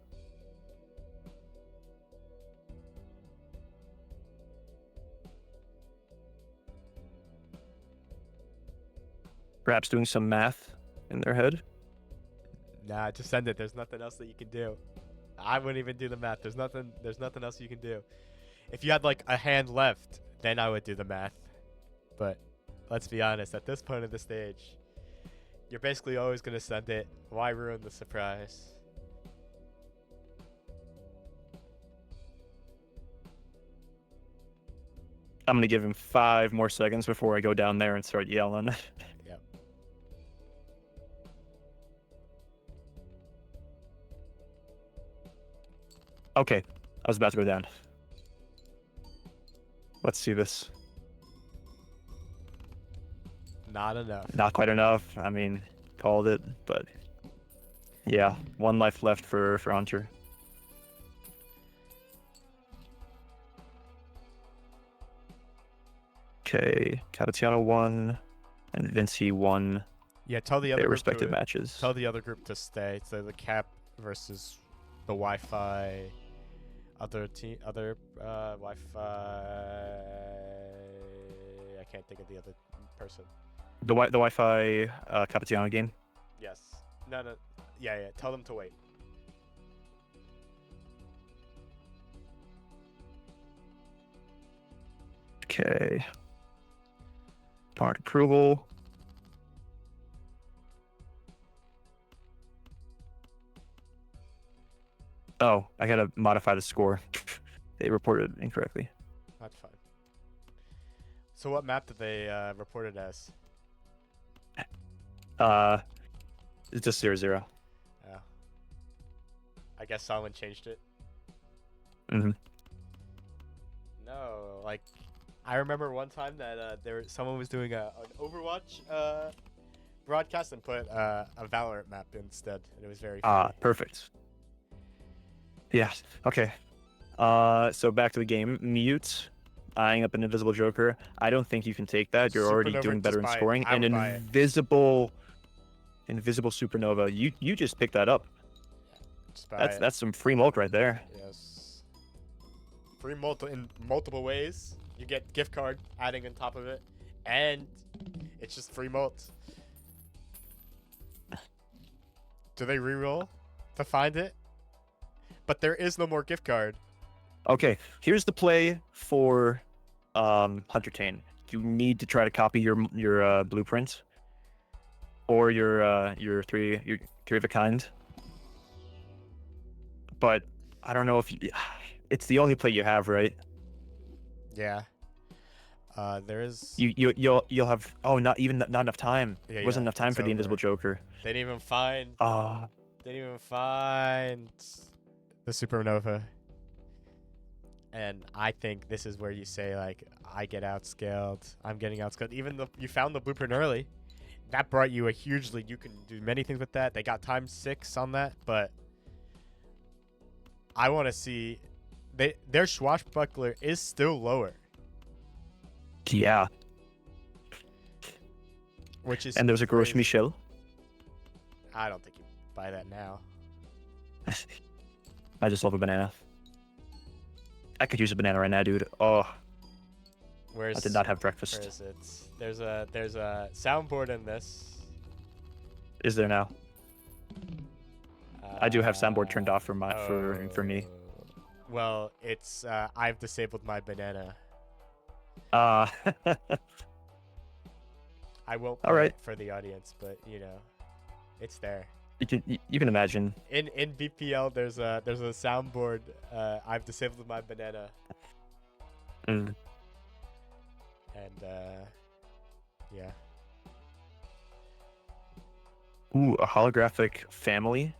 Perhaps doing some math in their head. Nah, just send it. There's nothing else that you can do. I wouldn't even do the math. There's nothing else you can do. If you had like a hand left, then I would do the math. But let's be honest, at this point of the stage, you're basically always gonna send it. Why ruin the surprise? I'm gonna give him 5 more seconds before I go down there and start yelling. Yep. Okay, I was about to go down. Let's see this. Not enough. Not quite enough. I mean, called it, but yeah, 1 life left for Hunter. Okay, Capitiano won, and Vinci won Yeah, tell the other their group respective to, matches. Tell the other group to stay. So the Cap versus the Wi-Fi. Other Wi-Fi. I can't think of the other person. The Wi-Fi Capitiano game. Yes. No. Yeah. Tell them to wait. Okay. Part approval. Oh, I gotta modify the score. They reported it incorrectly. That's fine. So what map did they report it as? It's just 0-0. Oh. I guess someone changed it. Mm-hmm. No, like I remember one time that someone was doing an Overwatch broadcast and put a Valorant map instead, and it was very funny. Perfect. Yeah. Okay. So back to the game. Mute, eyeing up an invisible joker. I don't think you can take that. You're already Supernova doing better in just buy it. scoring. I An would buy it. invisible Invisible Supernova. You just picked that up. Just buy That's some free mulch right there. Yes. Free in multiple ways. You get gift card adding on top of it, and it's just free mult. Do they reroll to find it? But there is no more gift card. Okay, here's the play for Huntertain. You need to try to copy your blueprint or your three of a kind. But I don't know if it's the only play you have, right? Yeah. There is. You'll have not enough time. Yeah, Wasn't yeah, enough time it's for the over. Invisible Joker. They didn't even find. Ah. They didn't even find the supernova. And I think this is where you say, like, I get outscaled. I'm getting outscaled. Even though you found the blueprint early, that brought you a huge lead. You can do many things with that. They got ×6 on that, but I want to see their swashbuckler is still lower. Yeah. Which is And there's a Gros crazy. Michel. I don't think you buy that now. I just love a banana. I could use a banana right now, dude. Oh, I did not have Where breakfast. is it? There's a soundboard in this. Is there now? I do have soundboard turned off for me. Well, it's I've disabled my banana. Uh I won't All play right. it for the audience, but you know, it's there. you can imagine. In BPL, there's a soundboard. I've disabled my banana, Mm. and yeah. Ooh, a holographic family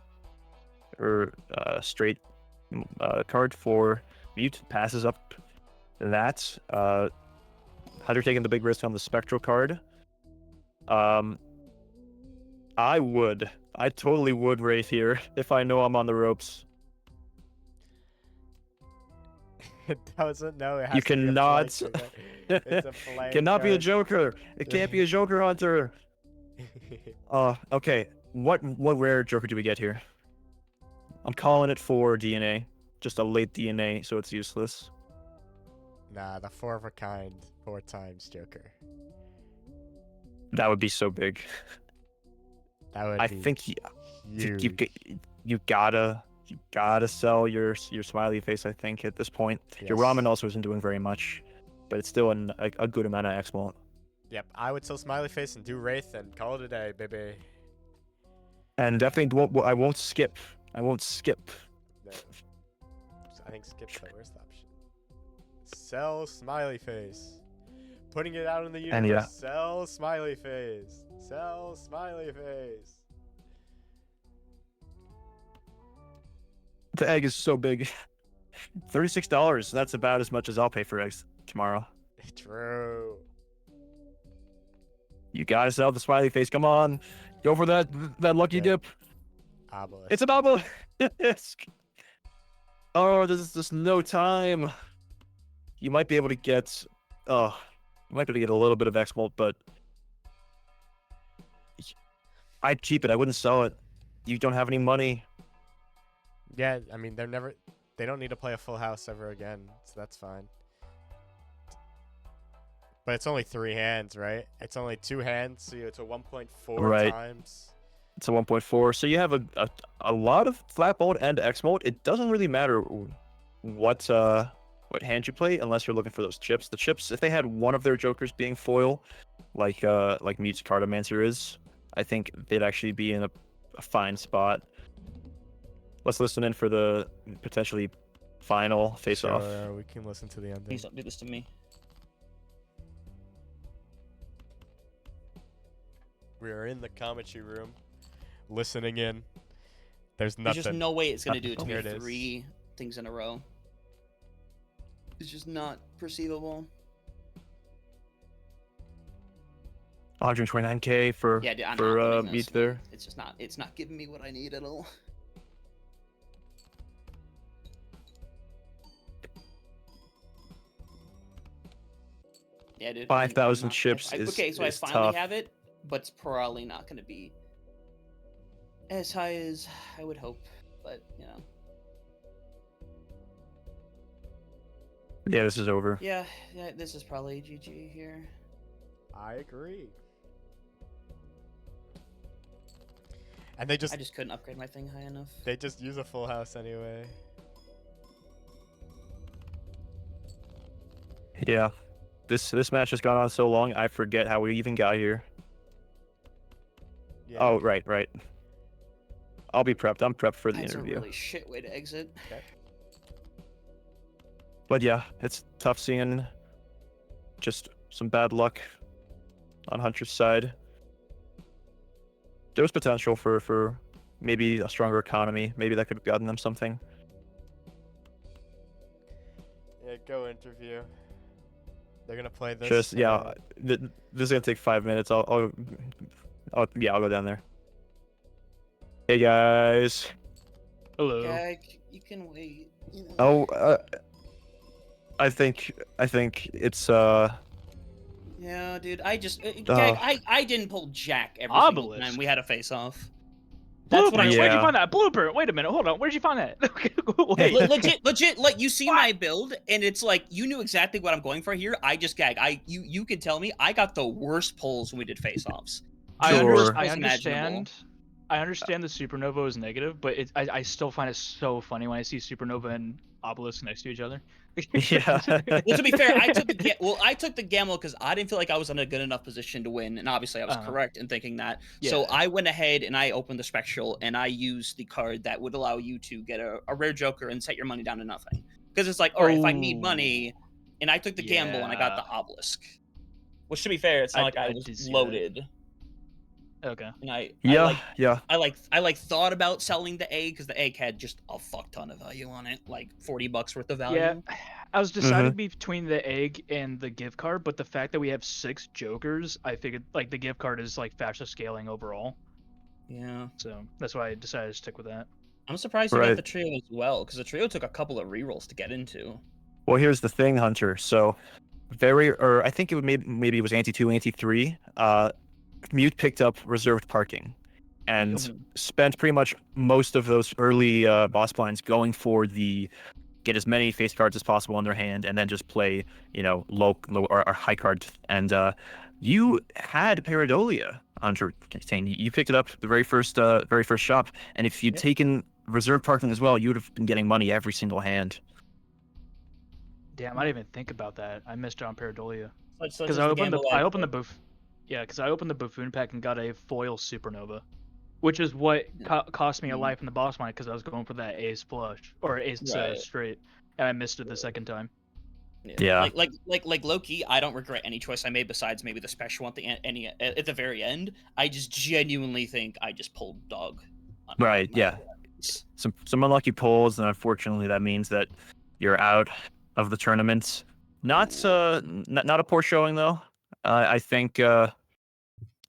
or straight card for mute passes up that. Hunter taking the big risk on the spectral card. I totally would Wraith here if I know I'm on the ropes. It doesn't know. It has You to be a cannot. blank trigger. It's a blank Cannot be a card. Joker. It can't be a Joker Hunter. Okay. What rare Joker do we get here? I'm calling it for DNA. Just a late DNA, so it's useless. Nah, the 4 of a kind 4 times Joker. That would be so big. That would I be think huge. you gotta sell your smiley face. I think at this point, your Yes. ramen also isn't doing very much, but it's still a good amount of X-Malt. Yep, I would sell Smiley Face and do Wraith and call it a day, baby. And definitely, I won't skip. I won't skip. No. I think skip's the worst option. Sell Smiley Face. Putting it out in the universe. And yeah. Sell Smiley Face. Sell Smiley Face. The egg is so big. $36. That's about as much as I'll pay for eggs tomorrow. True. You gotta sell the smiley face. Come on, go for that lucky Yeah. dip. Obelisk. It's an obelisk. Oh, there's just no time. You might be able to get. You might be able to get a little bit of X-Malt, but I'd keep it. I wouldn't sell it. You don't have any money. Yeah, I mean, they don't need to play a full house ever again, so that's fine. But it's only 3 hands, right? It's only 2 hands, so it's a 1.4 Right. times. It's a 1.4, so you have a lot of flat mode and X mode. It doesn't really matter what hand you play unless you're looking for those chips. The chips, if they had one of their jokers being foil, like Mute's Cartomancer is, I think they'd actually be in a fine spot. Let's listen in for the potentially final face-off. Sure, we can listen to the ending. Please don't do this to me. We are in the commentary room, listening in. There's There's nothing. just no way it's gonna do it to Here me it is. 3 things in a row. It's just not perceivable. 129k for Yeah, dude, I'm for not winning Mute this. there. It's just not. It's not giving me what I need at all. Yeah, dude. 5,000 I'm not- chips I, is okay. So I is finally tough. have it, but it's probably not gonna be as high as I would hope, but you know. Yeah, this is over. Yeah, this is probably GG here. I agree. And they I just couldn't upgrade my thing high enough. just use a full house anyway. Yeah. This match has gone on so long, I forget how we even got here. Yeah. Oh, right. I'll be prepped. I'm prepped for the That's interview. a really shit way to exit. Okay. But yeah, it's tough seeing just some bad luck on Hunter's side. There was potential for maybe a stronger economy. Maybe that could have gotten them something. Yeah, go interview. They're gonna play this. Just yeah, this is gonna take 5 minutes. I'll go down there. Hey guys. Hello. Gag, you can wait. You know. Oh, I think it's Yeah, dude. I just Gag, I didn't pull Jack every single Obelisk. time we had a face off. That's what I. Blueprint. Where'd you Yeah. find that blueprint? Wait a minute. Hold on. Where'd you find that? Wait. Legit. Like you see my build, and it's like you knew exactly what I'm going for here. I just Gag. You can tell me I got the worst pulls when we did face offs. I Sure. understand. I understand the supernova is negative, but I still find it so funny when I see supernova and obelisk next to each other. Yeah. Well, to be fair, I took the gamble because I didn't feel like I was in a good enough position to win, and obviously I was correct in thinking that. So Yeah. I went ahead and I opened the spectral, and I used the card that would allow you to get a rare joker and set your money down to nothing. Because it's like, all right, if I need money, and I took the gamble and I got the obelisk. Which, to be fair, it's not like I did was see that. loaded. Okay. And I thought about selling the egg because the egg had just a fuck ton of value on it, like $40 worth of value. Yeah, I was deciding between the egg and the gift card, but the fact that we have 6 jokers, I figured like the gift card is like faster scaling overall. Yeah. So that's why I decided to stick with that. I'm surprised you Right. got the trio as well, because the trio took a couple of rerolls to get into. Well, here's the thing, Hunter. So, I think it would maybe it was ante 2, ante 3. Mute picked up reserved parking, and spent pretty much most of those early boss blinds going for the get as many face cards as possible in their hand, and then just play low or high cards. And you had Paradolia, Huntertain. You picked it up the very first shop, and if you'd taken reserved parking as well, you would have been getting money every single hand. Damn, I didn't even think about that. I missed out on Paradolia. So Because I opened the buffoon pack and got a foil supernova, which is what cost me a life in the boss fight because I was going for that ace flush or ace straight, and I missed it the second time. Yeah. Like low key, I don't regret any choice I made besides maybe the special one at the very end. I just genuinely think I just pulled dog. Right. Yeah. Some unlucky pulls, and unfortunately, that means that you're out of the tournament. Not a poor showing though. I think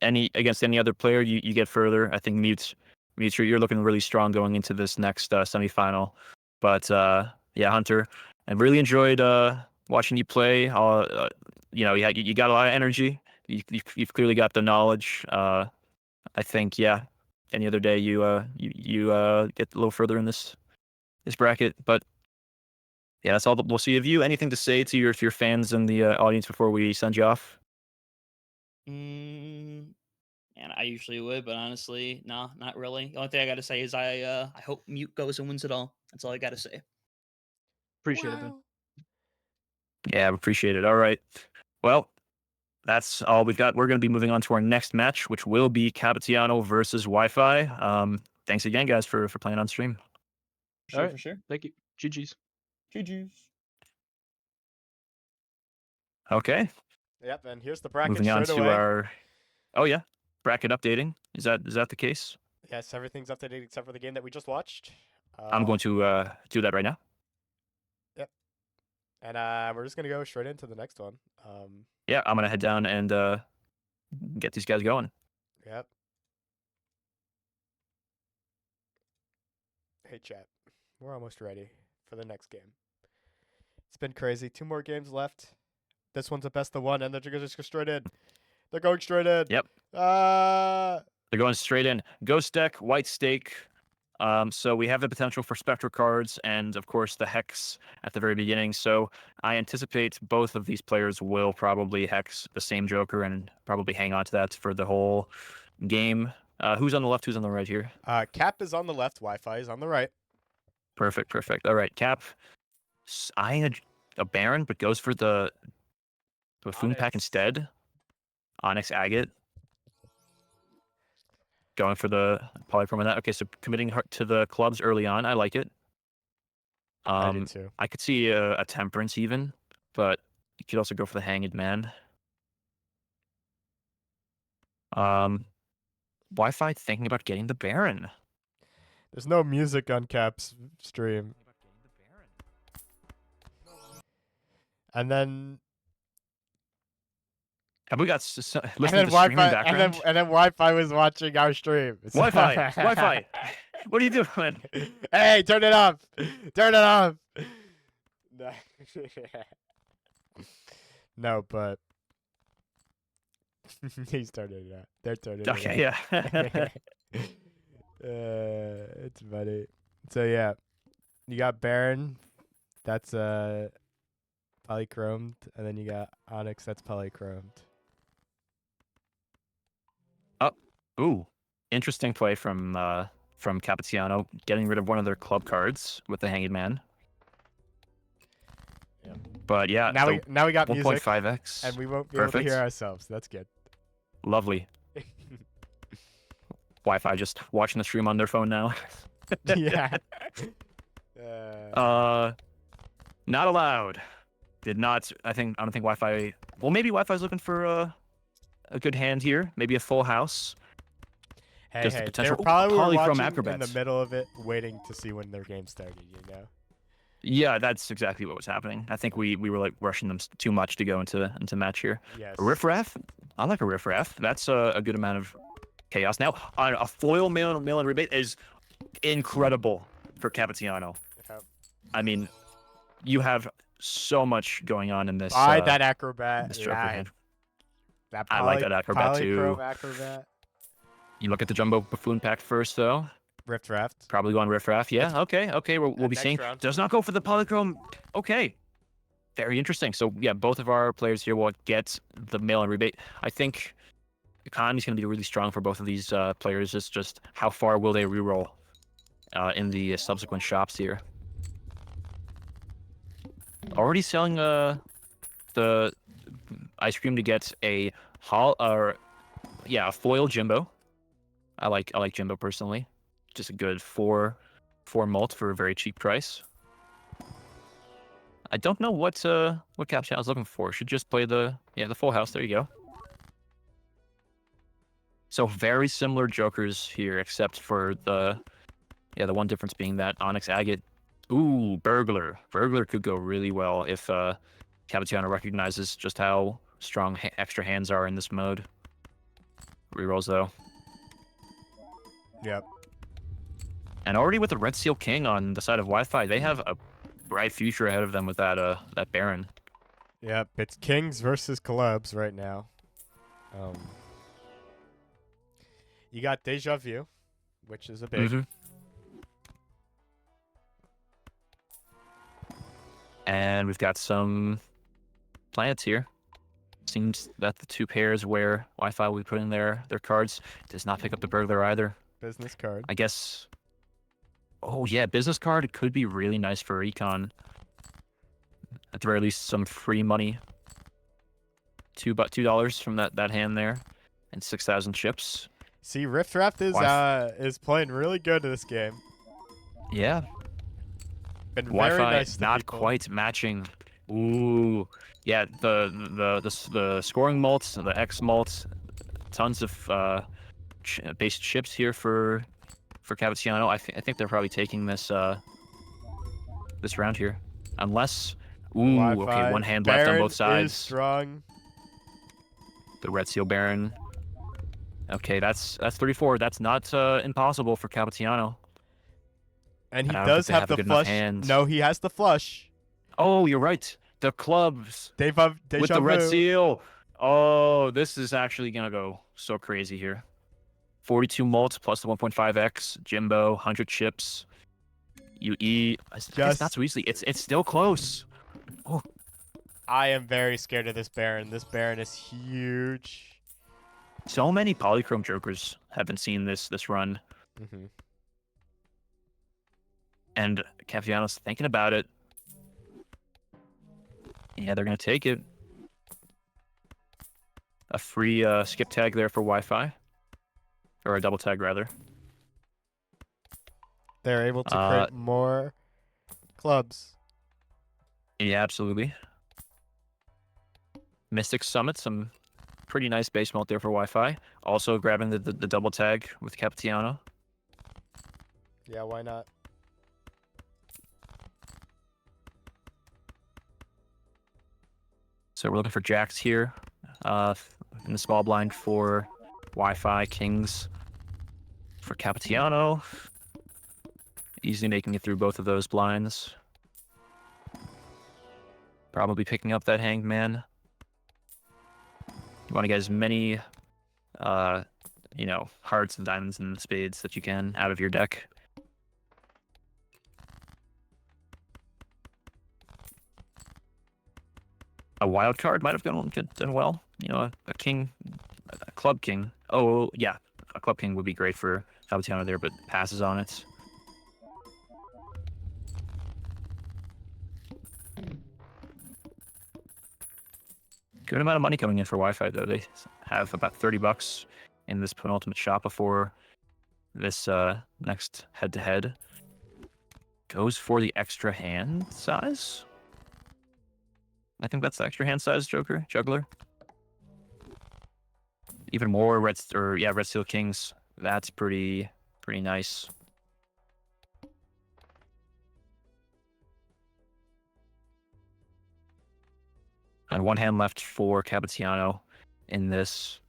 against any other player, you get further. I think Mute, you're looking really strong going into this next semifinal. But yeah, Hunter, I really enjoyed watching you play. You got a lot of energy. You've clearly got the knowledge. I think any other day you get a little further in this bracket. But yeah, that's all we'll see of you. Anything to say to your fans and the audience before we send you off? And I usually would, but honestly, no, not really. The only thing I got to say is I hope Mute goes and wins it all. That's all I got to say. Appreciate it. Yeah, appreciate it. All right. Well, that's all we've got. We're going to be moving on to our next match, which will be Capitiano versus Wi-Fi. Thanks again, guys, for playing on stream. All right. For sure. Thank you. GG's. GG's. Okay. Yep, and here's the bracket Moving on straight to away. our bracket updating. Is that the case? Yes, everything's updated except for the game that we just watched. I'm going to do that right now. Yep. And we're just gonna go straight into the next one. Yeah, I'm gonna head down and get these guys going. Yep. Hey chat, we're almost ready for the next game. It's been crazy. 2 more games left. This one's a best of 1, and they're just go straight in. They're going straight in. Yep. They're going straight in. Ghost deck, white stake. So we have the potential for spectral cards and, of course, the hex at the very beginning. So I anticipate both of these players will probably hex the same Joker and probably hang on to that for the whole game. Who's on the left? Who's on the right here? Cap is on the left. Wi-Fi is on the right. Perfect, perfect. All right, Cap eyeing a Baron, but goes for the Buffoon pack instead. Onyx Agate. Going for the Polychrome on that. Okay, so committing to the clubs early on. I like it. I did too. I could see a Temperance even, but you could also go for the Hanged Man. Wi-Fi thinking about getting the Baron. There's no music on Cap's stream. And then Have we got listening to stream in Wi-Fi, background? and then Wi-Fi was watching our stream. Wi-Fi, Wi-Fi. What are you doing? Hey, turn it off. Turn it off. No, no, but he's turning it off. They're turning it off. Okay, yeah. It's funny. So yeah, you got Baron. That's polychromed, and then you got Onyx. That's polychromed. Ooh, interesting play from Capitiano, getting rid of one of their club cards with the Hanged Man. Yeah. But yeah, Now we got music, 1.5x, and we won't be able to Perfect. hear ourselves. So that's good. Lovely. Wi-Fi just watching the stream on their phone now. Yeah. Not allowed. Did not. I don't think Wi-Fi. Well, maybe Wi-Fi's looking for a good hand here. Maybe a full house. Hey, Just the hey, they potential- were probably were Polychrome watching in Acrobats. the middle of it, waiting to see when their game started. You know. Yeah, that's exactly what was happening. I think we were like rushing them too much to go into match here. Yes. A riffraff? I like a riffraff. That's a good amount of chaos. Now, a foil mail-in rebate is incredible for Capitiano. Yep. I mean, you have so much going on in this. Buy that acrobat. this Joker Yeah. hand. That I like that acrobat too. Polychrome acrobat. You look at the Jumbo Buffoon pack first, though. Rift Raft. Probably going riffraff. Yeah, okay. We'll be next seeing. round. Does not go for the Polychrome. Okay. Very interesting. So, yeah, both of our players here will get the mail-in rebate. I think economy's going to be really strong for both of these players. It's just how far will they reroll in the subsequent shops here. Already selling the ice cream to get a foil Jimbo. I like Jimbo personally. Just a good four malt for a very cheap price. I don't know what Capitiano is looking for. Should just play the full house. There you go. So very similar Jokers here, except for the one difference being that Onyx Agate. Ooh, Burglar. Burglar could go really well if Capitiano recognizes just how strong extra hands are in this mode. Rerolls though. Yep. And already with the Red Seal King on the side of Wi-Fi, they have a bright future ahead of them with that Baron. Yep. It's Kings versus Clubs right now. You got Deja Vu, which is a big. Mhm. And we've got some planets here. Seems that the two pairs where Wi-Fi will be putting their cards does not pick up the Burglar either. Business card. I guess. Oh yeah, business card could be really nice for Econ. At the very least, some free money. $2 from that hand there, and 6,000 chips. See, Rift Raft is playing really good in this game. Yeah. Been Wi-Fi very nice to not people. quite matching. Ooh, yeah. The scoring malts, the X malts, tons of base chips here for Capitiano. I think they're probably taking this this round here, unless. Ooh, Wi-Fi. okay. One hand left on Baron both sides. Is strong. The Red Seal Baron. Okay, that's 34. That's not impossible for Capitiano. And he I don't does think they have have a the good enough flush. hand. No, he has the flush. Oh, you're right. The clubs Deja with the Red Vu. Seal. Oh, this is actually gonna go so crazy here. 42 mults plus the 1.5x, Jimbo, 100 chips. UE. It's not so easy. It's still close. Oh, I am very scared of this Baron. This Baron is huge. so many polychrome jokers have been seeing this run, Mm-hmm. and Capitiano's thinking about it. Yeah, they're gonna take it. A free skip tag there for Wi-Fi, or a double tag rather. They're able to create more clubs. Yeah, absolutely. Mystic Summit, some pretty nice base mult there for Wi-Fi. Also grabbing the double tag with Capitiano. Yeah, why not? So we're looking for jacks here. In the small blind for Wi-Fi, kings for Capitiano. Easily making it through both of those blinds. Probably picking up that hanged man. You want to get as many, hearts and diamonds and spades that you can out of your deck. A wild card might have done well. A king, a club king. Oh, yeah. A club king would be great for Capitiano there, but passes on it. Good amount of money coming in for Wi-Fi, though. They have about $30 in this penultimate shop before this next head-to-head. Goes for the extra hand size. I think that's the extra hand size juggler. Even more red steel kings. That's pretty nice. And one hand left for Capitiano in this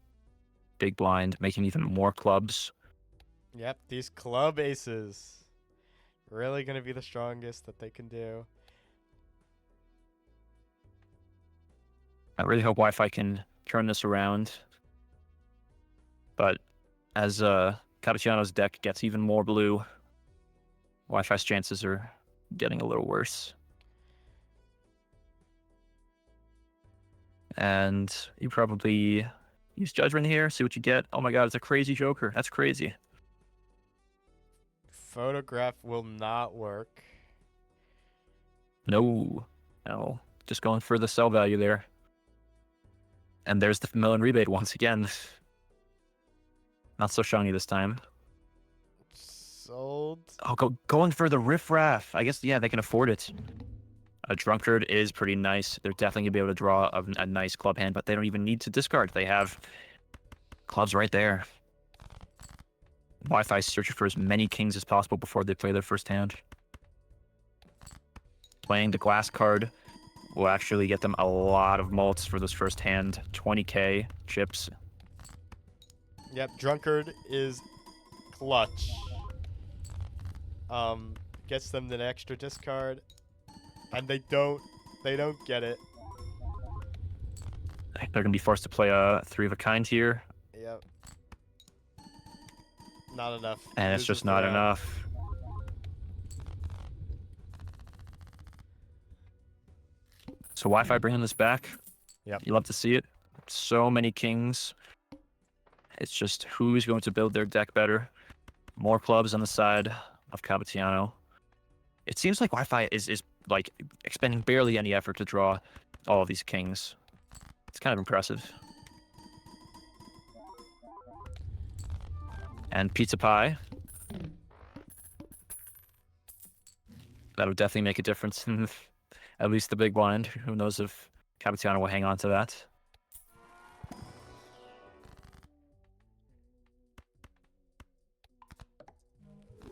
big blind, making even more clubs. Yep, these club aces. Really going to be the strongest that they can do. I really hope Wi-Fi can turn this around. But as Capitiano's deck gets even more blue, Wi-Fi's chances are getting a little worse. And you probably use Judgment here, see what you get. Oh my god, it's a crazy joker. That's crazy. Photograph will not work. No. Just going for the sell value there. And there's the melon rebate once again. Not so shiny this time. Sold. Oh, going for the riffraff. I guess, yeah, they can afford it. A drunkard is pretty nice. They're definitely going to be able to draw a nice club hand, but they don't even need to discard. They have clubs right there. Wi-Fi searching for as many kings as possible before they play their first hand. Playing the glass card will actually get them a lot of mults for this first hand. 20k chips. Yep, drunkard is clutch. Gets them the extra discard, and they don't get it. They're gonna be forced to play a 3 of a kind here. Yep. Not enough. And it's just not enough. So Wi-Fi bringing this back. Yep. You love to see it. So many kings. It's just who's going to build their deck better. More clubs on the side of Capitiano. It seems like Wi-Fi is like expending barely any effort to draw all of these kings. It's kind of impressive. And Pizza Pie. That would definitely make a difference in at least the big blind. Who knows if Capitiano will hang on to that.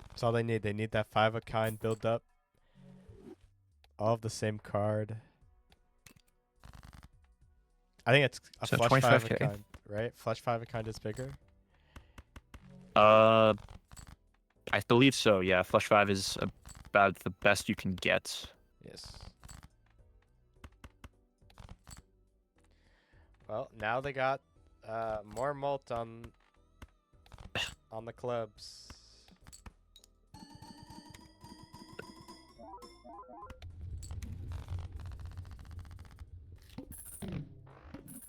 That's all they need. They need that 5 of kind build up. All of the same card. I think it's a So flush 5 of 25K. kind, right? Flush 5 of kind is bigger. I believe so. Yeah, Flush 5 is about the best you can get. Yes. Well, now they got more mult on on the clubs.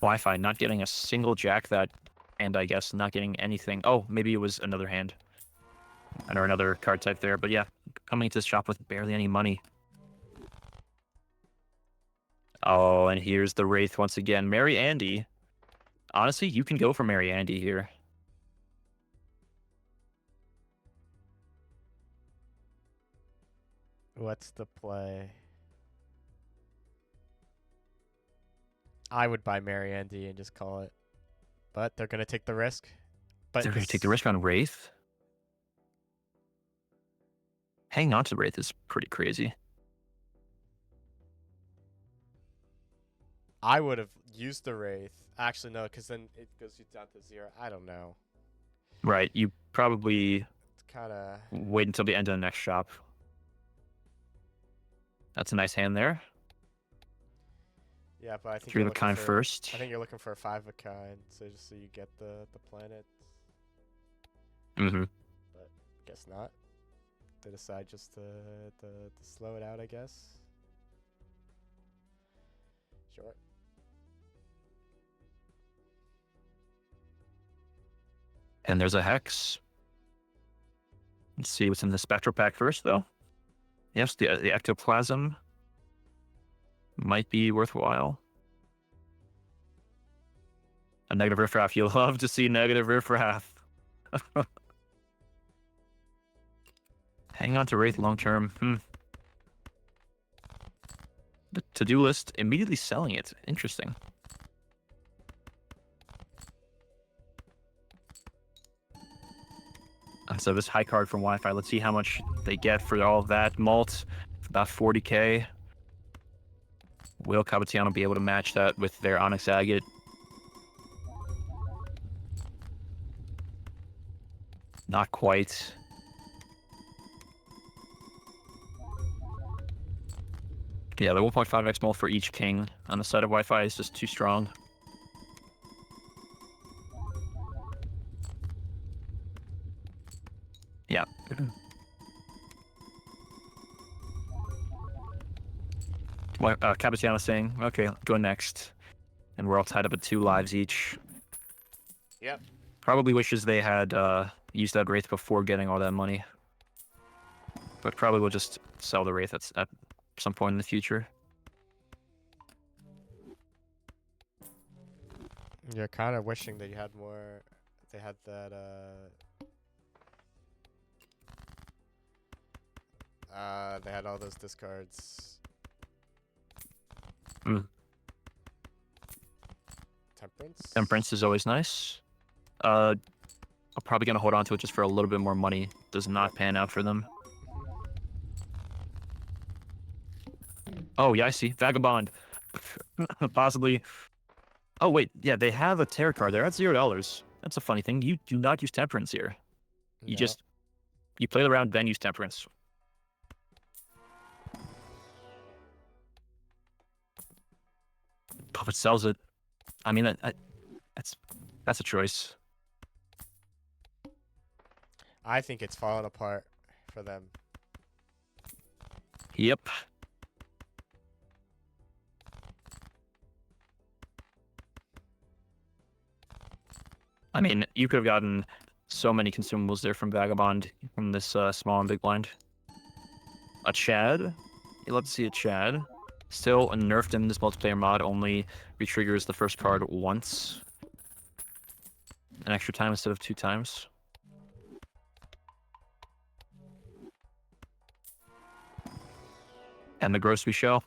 Wi-Fi not getting a single jack that, and I guess not getting anything. Oh, maybe it was another hand. Or another card type there. But yeah, coming into this shop with barely any money. Oh, and here's the Wraith once again. Mary Andy. Honestly, you can go for Mary Andy here. What's the play? I would buy Mary Andy and just call it. But they're going to take the risk. But They're going to take the risk on Wraith? Hanging on to Wraith is pretty crazy. I would have used the Wraith. Actually, no, because then it goes you down to 0. I don't know. Right, you probably It's kind of... wait until the end of the next shop. That's a nice hand there. Yeah, but I think 3 you're of a looking kind for, first. I think you're looking for a 5 of a kind, so just so you get the planet. Mm-hmm. But guess not. They decide just to slow it out, I guess. Sure. And there's a Hex. Let's see what's in the Spectral Pack first, though. Yes, the Ectoplasm might be worthwhile. A negative riffraff. You'll love to see negative riffraff. Hang on to Wraith long term. The to-do list, immediately selling it. Interesting. So this high card from Wi-Fi, let's see how much they get for all of that. Malt, about 40k. Will CAPITIANO be able to match that with their Onyx Agate? Not quite. Yeah, the 1.5x mult for each king on the side of Wi-Fi is just too strong. Yeah. CAPITIANO saying, okay, go next. And we're all tied up at 2 lives each. Yep. Probably wishes they had used that Wraith before getting all that money. But probably will just sell the Wraith at some point in the future. You're kind of wishing that you had more. They had that. They had all those discards. Temperance. Temperance is always nice. I'm probably gonna hold on to it just for a little bit more money. Does not pan out for them. Oh yeah, I see. Vagabond. Possibly. Oh wait, yeah, they have a tarot card. They're at $0. That's a funny thing. You do not use Temperance here. You just play the round, then use Temperance. Puppet sells it. I mean, that's a choice. I think it's falling apart for them. Yep. I mean, you could have gotten so many consumables there from Vagabond from this small and big blind. A Chad. You love to see a Chad. Still nerfed in this multiplayer mod, only retriggers the first card once. An extra time instead of 2 times. And the grocery shell.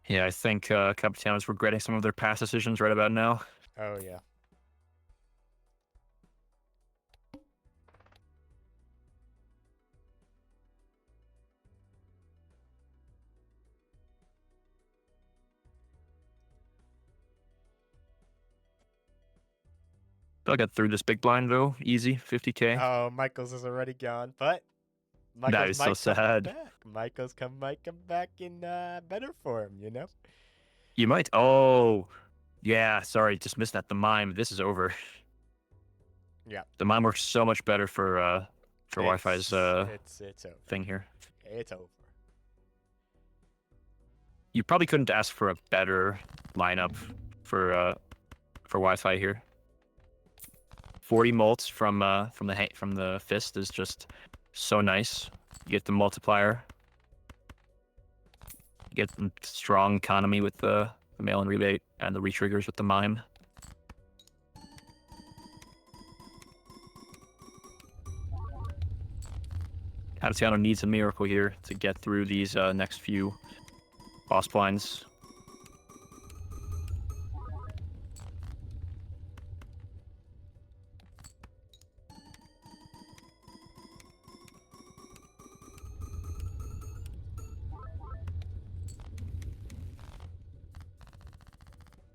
Yeah, I think CAPITIANO is regretting some of their past decisions right about now. Oh yeah. I'll get through this big blind though, easy, 50k. Oh, Michaels is already gone, but That is so sad. Back. Michael's might come back in better form, you know? You might. Oh, yeah. Sorry, just missed that. The mime. This is over. Yeah. The mime works so much better for Wi-Fi's it's over. thing here. It's over. You probably couldn't ask for a better lineup for Wi-Fi here. 40 mults from the fist is just so nice. You get the multiplier. You get strong economy with the mail-in rebate and the retriggers with the mime. CAPITIANO needs a miracle here to get through these next few boss blinds.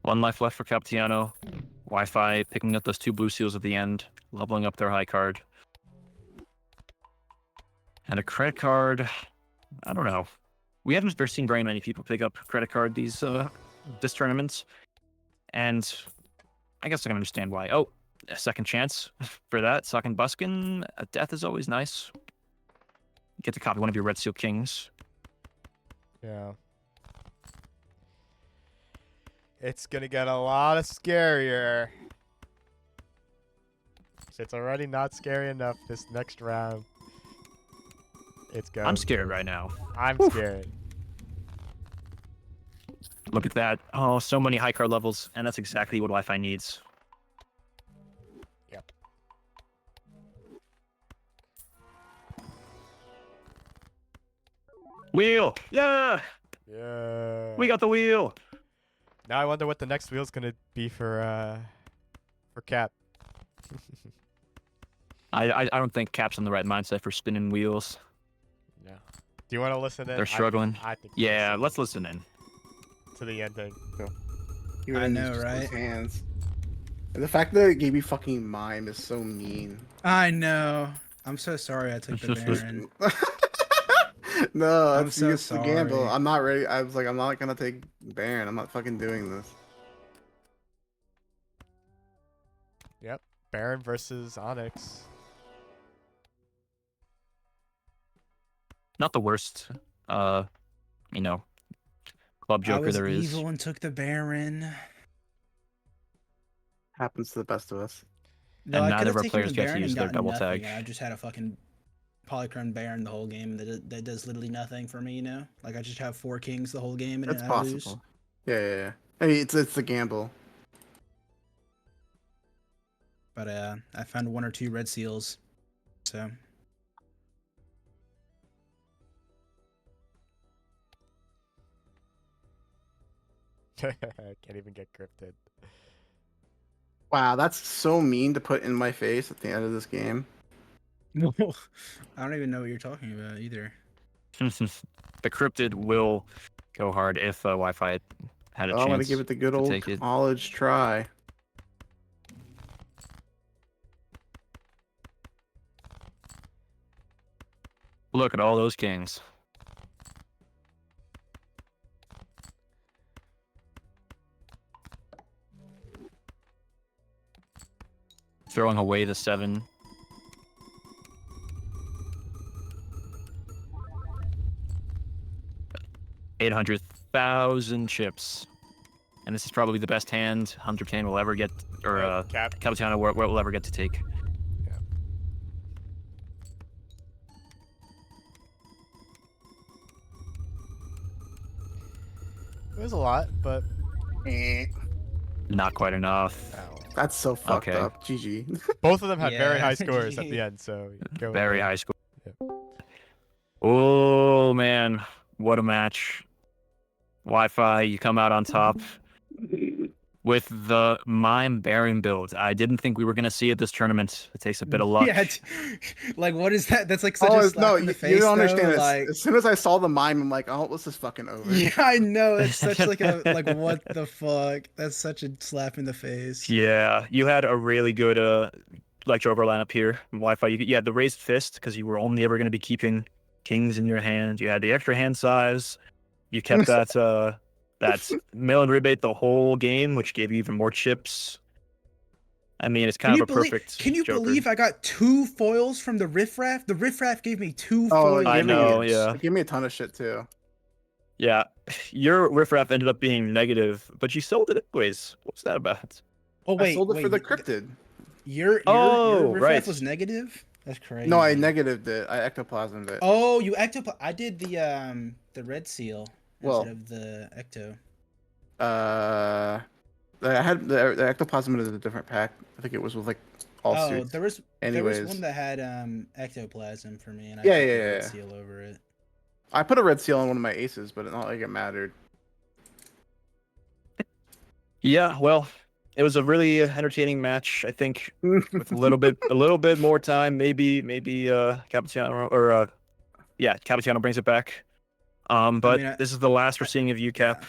One life left for CAPITIANO. Wi-Fi picking up those 2 blue seals at the end, leveling up their high card. And a credit card. I don't know. We haven't seen very many people pick up credit card this tournament, and I guess I can understand why. Oh, a second chance for that. Sucking Buskin. A death is always nice. You get to copy one of your Red Seal Kings. Yeah. It's gonna get a lot of scarier. It's already not scary enough this next round. It's going. I'm scared right now. I'm scared. Look at that. Oh, so many high card levels, and that's exactly what Wi-Fi needs. Yep. Wheel! Yeah! Yeah. We got the wheel! Now I wonder what the next wheel's gonna be for Cap. I don't think Cap's in the right mindset for spinning wheels. No. Do you want to listen in? They're struggling. I think. Yeah, let's listen in. To the ending. I know, right? Hands. And the fact that it gave me fucking mime is so mean. I know. I'm so sorry I took the Baron. No, I'm it's so the gamble. sorry. I'm not ready. I was like, I'm not gonna take Baron. I'm not fucking doing this. Yep. Baron versus Onyx. Not the worst, club I joker was there is. evil and took the Baron. Happens to the best of us. No, And I neither could've of our taken players the get to Baron use and their gotten double nothing, tag. and I just had a fucking Polychrome Baron the whole game that does literally nothing for me, you know? Like I just have 4 kings the whole game and It's I possible. lose. Yeah. I mean, it's the gamble. But I found 1 or 2 red seals. So Can't even get cryptid. Wow, that's so mean to put in my face at the end of this game. I don't even know what you're talking about either. The cryptid will go hard if Wi-Fi had a Oh, chance. I'm gonna give it the good old take it. college try. Look at all those kings. Throwing away the 7. $800,000 chips. And this is probably the best hand Huntertain will ever get, or Cap. CAPITIANO will ever get to take. It was a lot, but Not quite enough. That's so fucked Okay. up. GG. both of them had very Yeah. high scores at the end, so go Very with it. high score. Yeah. Oh man, what a match! Wi-Fi, you come out on top with the mime Baron build. I didn't think we were gonna see it this tournament. It takes a bit of luck. Yeah, like what is that? That's like such Oh a slap no, in the you face. don't understand though, this. Like, As soon as I saw the mime, I'm like, oh, this is fucking over. yeah, I know. It's such like a like what the fuck? That's such a slap in the face. Yeah, you had a really good liked your overall lineup here. Wi-Fi, you had the raised fist because you were only ever going to be keeping kings in your hand. You had the extra hand size. You kept that melon rebate the whole game, which gave you even more chips. I mean, it's kind of a perfect Can you Joker. believe I got 2 foils from the riffraff? The riffraff gave me 2 Oh, foils. I know, yeah. It gave me a ton of shit too. Yeah, your riffraff ended up being negative, but you sold it anyways. What's that about? Oh wait, I sold it wait, for the cryptid. Your riffraff right. was negative? That's crazy. No, I negatived it. I ectoplasmed it. Oh, you I did the red seal Well, instead of the ecto. I had the ectoplasm is a different pack. I think it was with like all suits. There was Anyways, one that had ectoplasm for me, and I Yeah, put yeah, the red yeah. seal over it. I put a red seal on one of my aces, but it's not like it mattered. Yeah, well, it was a really entertaining match. I think with a little bit more time, maybe Capitiano or Capitiano brings it back. But this is the last we're seeing of you, Cap.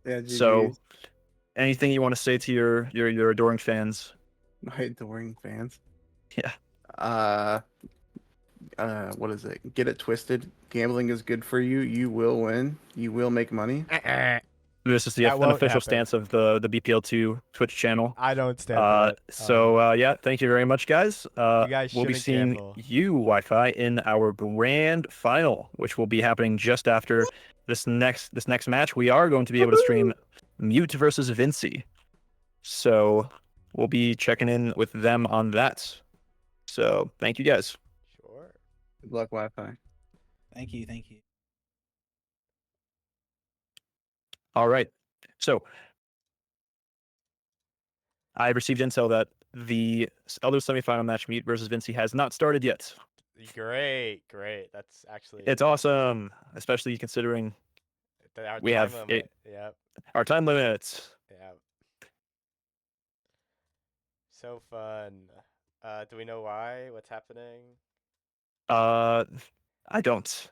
Yeah, So, anything you want to say to your adoring fans? my adoring fans. Yeah. What is it? Get it twisted. Gambling is good for you. You will win. You will make money. This is the That won't unofficial happen. stance of the BPL2 Twitch channel. I don't stand for that. So thank you very much, guys. You guys We'll be shouldn't seeing gamble. you, Wi-Fi, in our grand final, which will be happening just after this next match. We are going to be able to stream Mute versus Vinci. So we'll be checking in with them on that. So thank you, guys. Sure. Good luck, Wi-Fi. Thank you. All right. So I received intel that the other semifinal match, Mute versus Vinci, has not started yet. Great. That's actually It's awesome, especially considering our we time have limit. Yep. our time limits. Yeah. So fun. Do we know why? What's happening? I don't.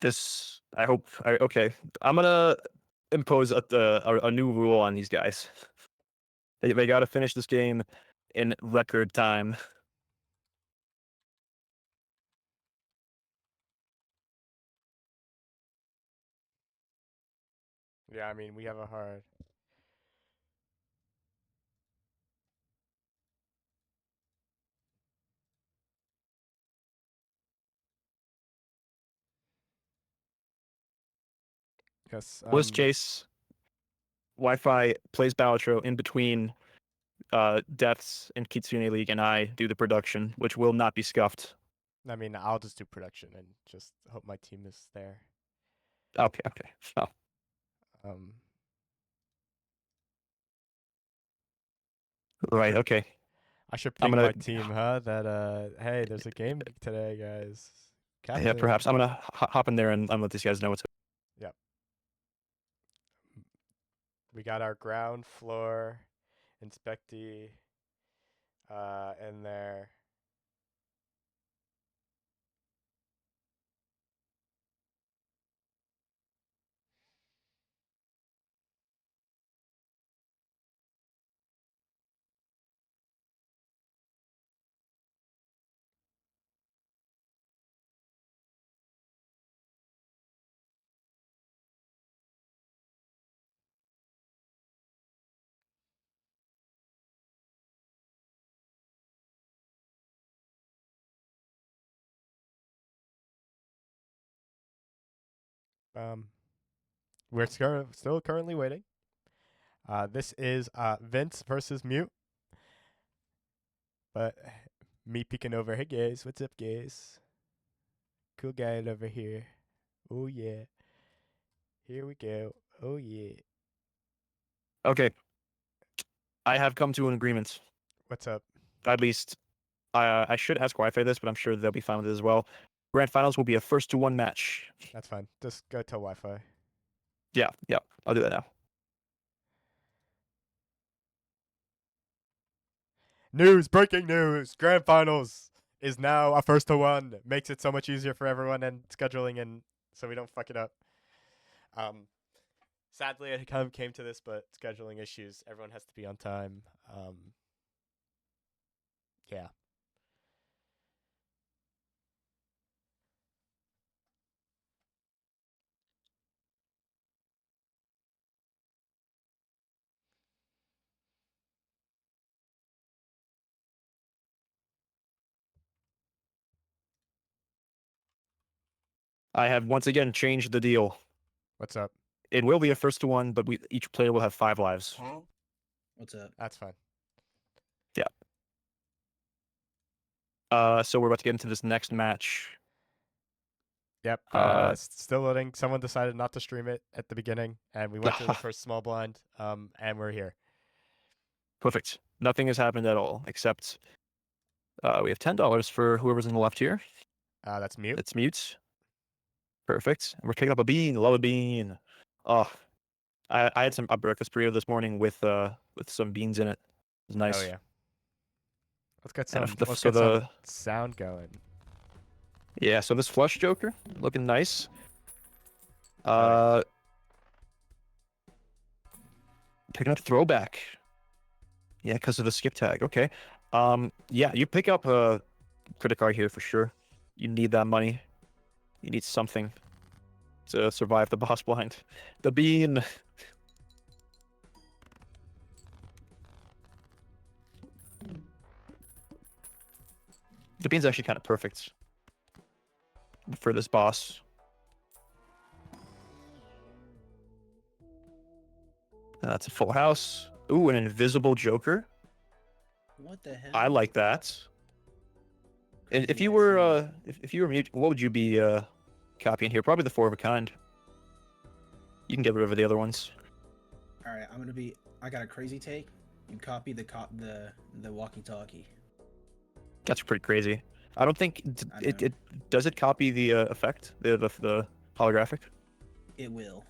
Okay. I'm gonna impose a new rule on these guys. They got to finish this game in record time. Yeah, I mean, we have a hard. Yes. Worst case, Wi-Fi plays Balatro in between deaths in Kitsune League, and I do the production, which will not be scuffed. I mean, I'll just do production and just hope my team is there. Okay. Oh. Right. Okay. I should ping my team, huh? That hey, there's a game today, guys. Yeah, perhaps I'm gonna hop in there and let these guys know what's. Yep. We got our ground floor inspectee in there. We're still currently waiting. This is Vince versus Mute. But me peeking over. Hey guys, what's up, guys? Cool guy over here. Oh yeah. Here we go. Oh yeah. Okay. I have come to an agreement. What's up? At least I should ask Wi-Fi this, but I'm sure they'll be fine with it as well. Grand finals will be a 1-to-1 match. That's fine. Just go tell Wi-Fi. Yeah. I'll do that now. Breaking news. Grand finals is now a 1-to-1. Makes it so much easier for everyone and scheduling, and so we don't fuck it up. Sadly, it kind of came to this, but scheduling issues. Everyone has to be on time. Yeah. I have once again changed the deal. What's up? It will be a first to one, but each player will have 5 lives. What's up? That's fine. So we're about to get into this next match. Yep. Still loading. Someone decided not to stream it at the beginning, and we went to the first small blind. And we're here. Perfect. Nothing has happened at all except we have $10 for whoever's in the left here. That's mute. It's mute. Perfect. And we're picking up a bean. Love a bean. Oh, I had a breakfast burrito this morning with some beans in it. It was nice. Oh yeah. Let's get And some. the- Let's so get some the- sound going. Yeah. So this flush joker looking nice. Oh, Picking up throwback. Yeah, because of the skip tag. Okay. Yeah, you pick up a credit card here for sure. You need that money. You need something to survive the boss blind. The bean. The bean's actually kind of perfect for this boss. That's a full house. Ooh, an invisible joker. What the hell? I like that. And if you Yeah, were if you were mute, what would you be copying here? Probably the 4 of a kind. You can get rid of the other ones. All right, I got a crazy take. You copy the walkie-talkie. That's pretty crazy. I don't think I it know. does it copy the effect, the holographic. It will.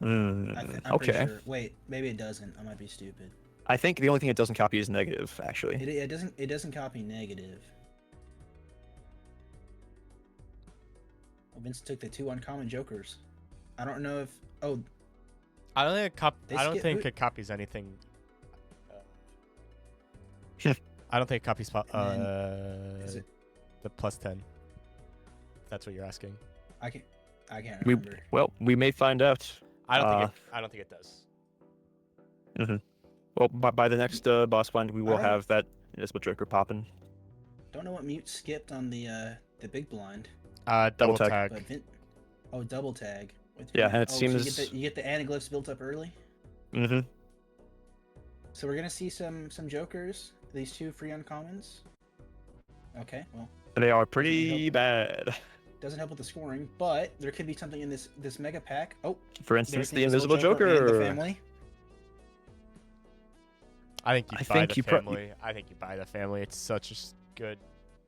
Mm, I'm pretty okay. sure. Wait, maybe it doesn't. I might be stupid. I think the only thing it doesn't copy is negative, actually. It doesn't. It doesn't copy negative. Well, Vince took the 2 uncommon jokers. I don't know if. Oh, I don't think They I don't skip- think it copies anything. I don't think it copies is it? the +10. That's what you're asking. I can't remember. We may find out. I don't think it does. Well, by the next boss find, we will don't- have that invisible joker popping. Don't know what mute skipped on the big blind. Double tag. tag. Double tag. Yeah, and it so seems- you get the anaglyphs built up early. Mm-hmm. So we're gonna see some jokers. These 2 free uncommons. Okay, well, They are pretty bad. doesn't help with the scoring, but there could be something in this mega pack. Oh, For there's instance, the invisible and joker. the family. I think you I buy think the you family. I think you buy the family. It's such a good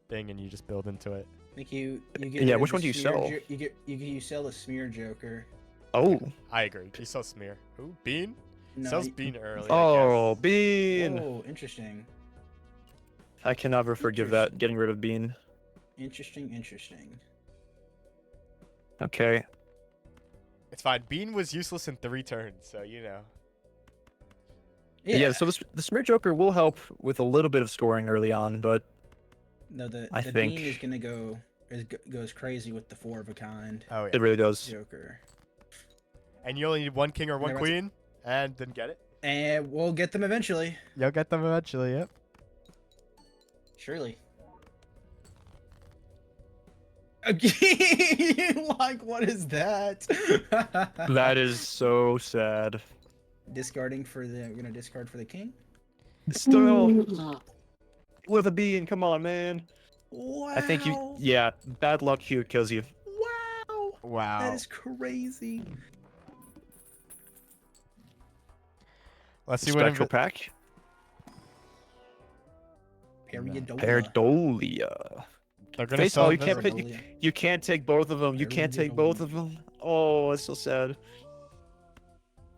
thing, and you just build into it. I think you get. Yeah, rid of which the one do you smear sell? You sell the smear joker. Oh. I agree. You sell smear. Ooh, bean. No, Sells you- bean early. Oh, I guess. bean. Oh, interesting. I can never forgive that. Getting rid of bean. Interesting. Okay. It's fine. Bean was useless in 3 turns, so you know. Yeah. So the smear joker will help with a little bit of scoring early on, but No, the I bean think- is gonna goes crazy with the 4 of a kind Oh yeah. it really does. joker, And you only need 1 king or 1 Never- queen, and didn't get it. and we'll get them eventually. You'll get them eventually. Yep. Surely. Like, what is that? That is so sad. Discarding for the. We're gonna discard for the king. Still with a bean. Come on, man. Wow. I think you. Yeah. Bad luck here kills you. Wow. Wow. That is crazy. Let's see what. Spectral pack. Periodola. Paradolia. They're gonna Face sell all, you can't invisible. pick. You can't take both of them. You can't take both of them. Oh, it's so sad.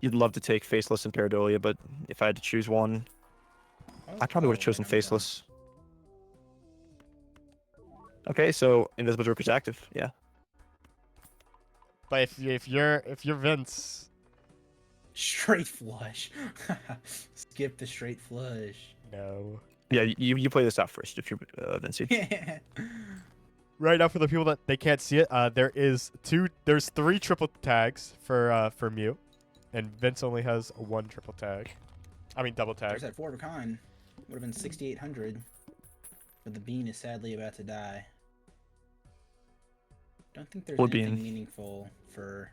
You'd love to take Faceless and Paradolia, but if I had to choose one, I probably would have chosen Faceless. Okay, so Invisible Joker's active. Yeah. But if you're Vince, Straight flush. Skip the straight flush. No. Yeah, you play this out first if you're Vincey. Right now, for the people that they can't see it, there's 3 triple tags for Mute, and Vince only has 1 triple tag. I mean double tag. There's that 4 of a kind. Would have been 6,800, but the bean is sadly about to die. Don't think there's What anything bean? meaningful for.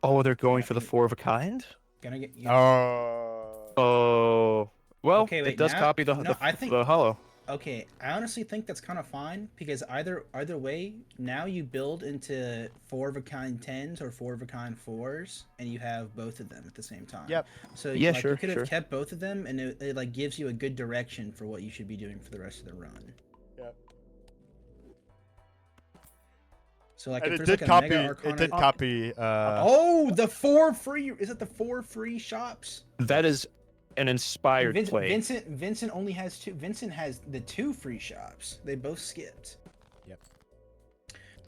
Oh, they're going Yeah, for the 4 of a kind. Gonna get. Oh. Oh, well, Okay, it wait, does now- copy the no, I think- the hollow. Okay, I honestly think that's kind of fine because either way, now you build into 4 of a kind 10s or 4 of a kind 4s, and you have both of them at the same time. Yep. So Yeah, like, sure, you could have sure. kept both of them, and it like gives you a good direction for what you should be doing for the rest of the run. Yep. So like, And if it there's did like a copy. Mega Arcana, It did copy. oh, the 4 free. Is it the 4 free shops? That is an inspired play. Vincent only has 2. Vincent has the 2 free shops. They both skipped. Yep.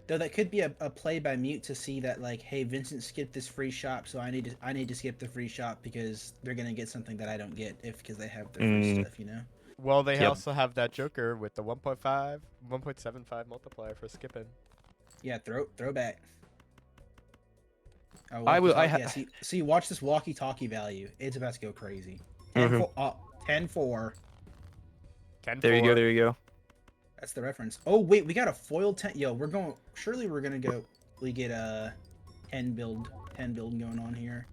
Though that could be a play by Mute to see that, like, hey, Vincent skipped this free shop, so I need to skip the free shop because they're gonna get something that I don't get because they have their free stuff, you know. Well, they Yep. also have that Joker with the 1.75 multiplier for skipping. Yeah, throwback. Oh, I will- I yeah, see, watch this walkie-talkie value. It's about to go crazy. Mhm. 10-4. 10 There you go. There you go. That's the reference. Oh wait, we got a foil 10. Yo, surely we're gonna go. We get a 10 build going on here.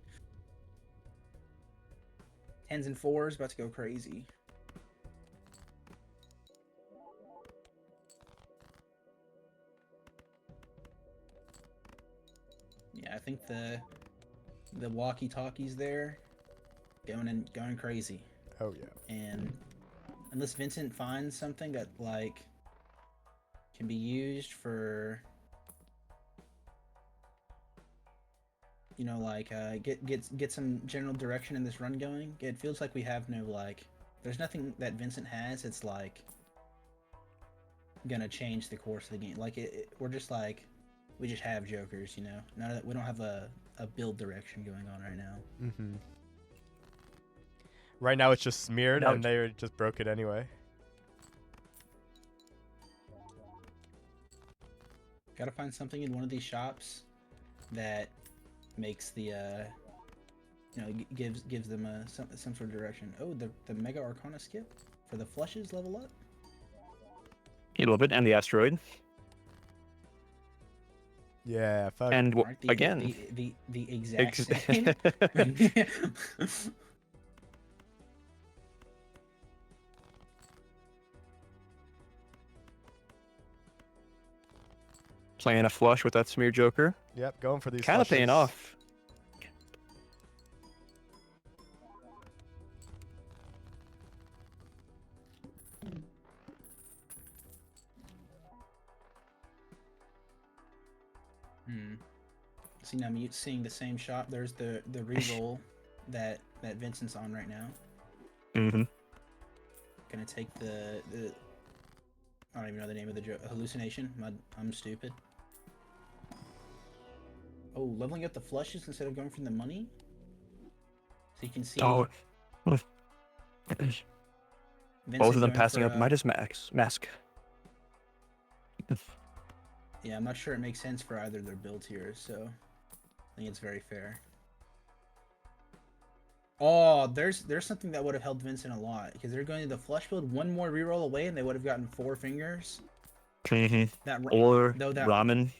10s and 4s about to go crazy. Yeah, I think the walkie-talkies there going crazy. Oh yeah. And unless Vincent finds something that like can be used for, you know, like get some general direction in this run going. It feels like we have no like. There's nothing that Vincent has. It's like gonna change the course of the game. Like we're just like we just have jokers, you know. None of that. We don't have a build direction going on right now. Mm-hmm. Right now it's just smeared, Now and they just broke it anyway. Gotta find something in one of these shops that makes the you know, gives them some sort of direction. Oh, the Mega Arcana skip for the flushes level up. A little bit, and the asteroid, Yeah. Fuck. and Aren't again, the exact same. playing a flush with that smear joker, Yep. Going for these. kind of paying flushes. off. See, now I'm seeing the same shop. There's the reroll that Vincent's on right now. Mm-hmm. Gonna take the I don't even know the name of the hallucination. I'm stupid. Oh, leveling up the flushes instead of going for the money. So you can see. Oh, both Vincent of them going passing for, up Midas mask. Yeah, I'm not sure it makes sense for either of their builds here, so I think it's very fair. Oh, there's something that would have helped Vincent a lot because they're going to the flush build, one more reroll away, and they would have gotten 4 fingers. Mm-hmm. That Or though that ramen.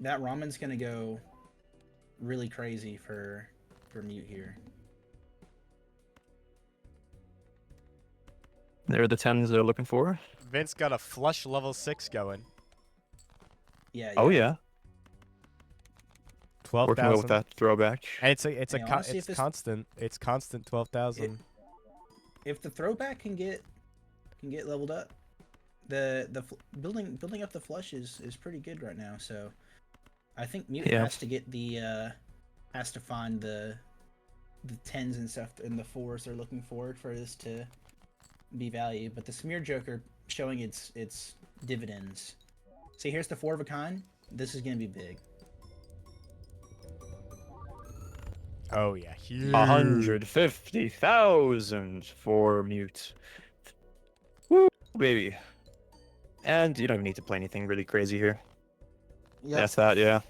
that ramen's gonna go really crazy for Mute here. They're the 10s they're looking for. Vince got a flush level 6 going. Yeah. Oh yeah, 12,000. working well with that throwback. And it's Hey, honestly, if this- constant. It's constant 12,000. If the throwback can get leveled up, building up the flush is pretty good right now. So I think Mute Yeah. has to get has to find the 10s and stuff and the 4s they're looking for this to be valued. But the Smear Joker showing its dividends. See, here's the 4 of a kind. This is gonna be big. Oh yeah, huge. 150,000 for mute. Woo, baby. And you don't even need to play anything really crazy here. Yep. That's that, yeah.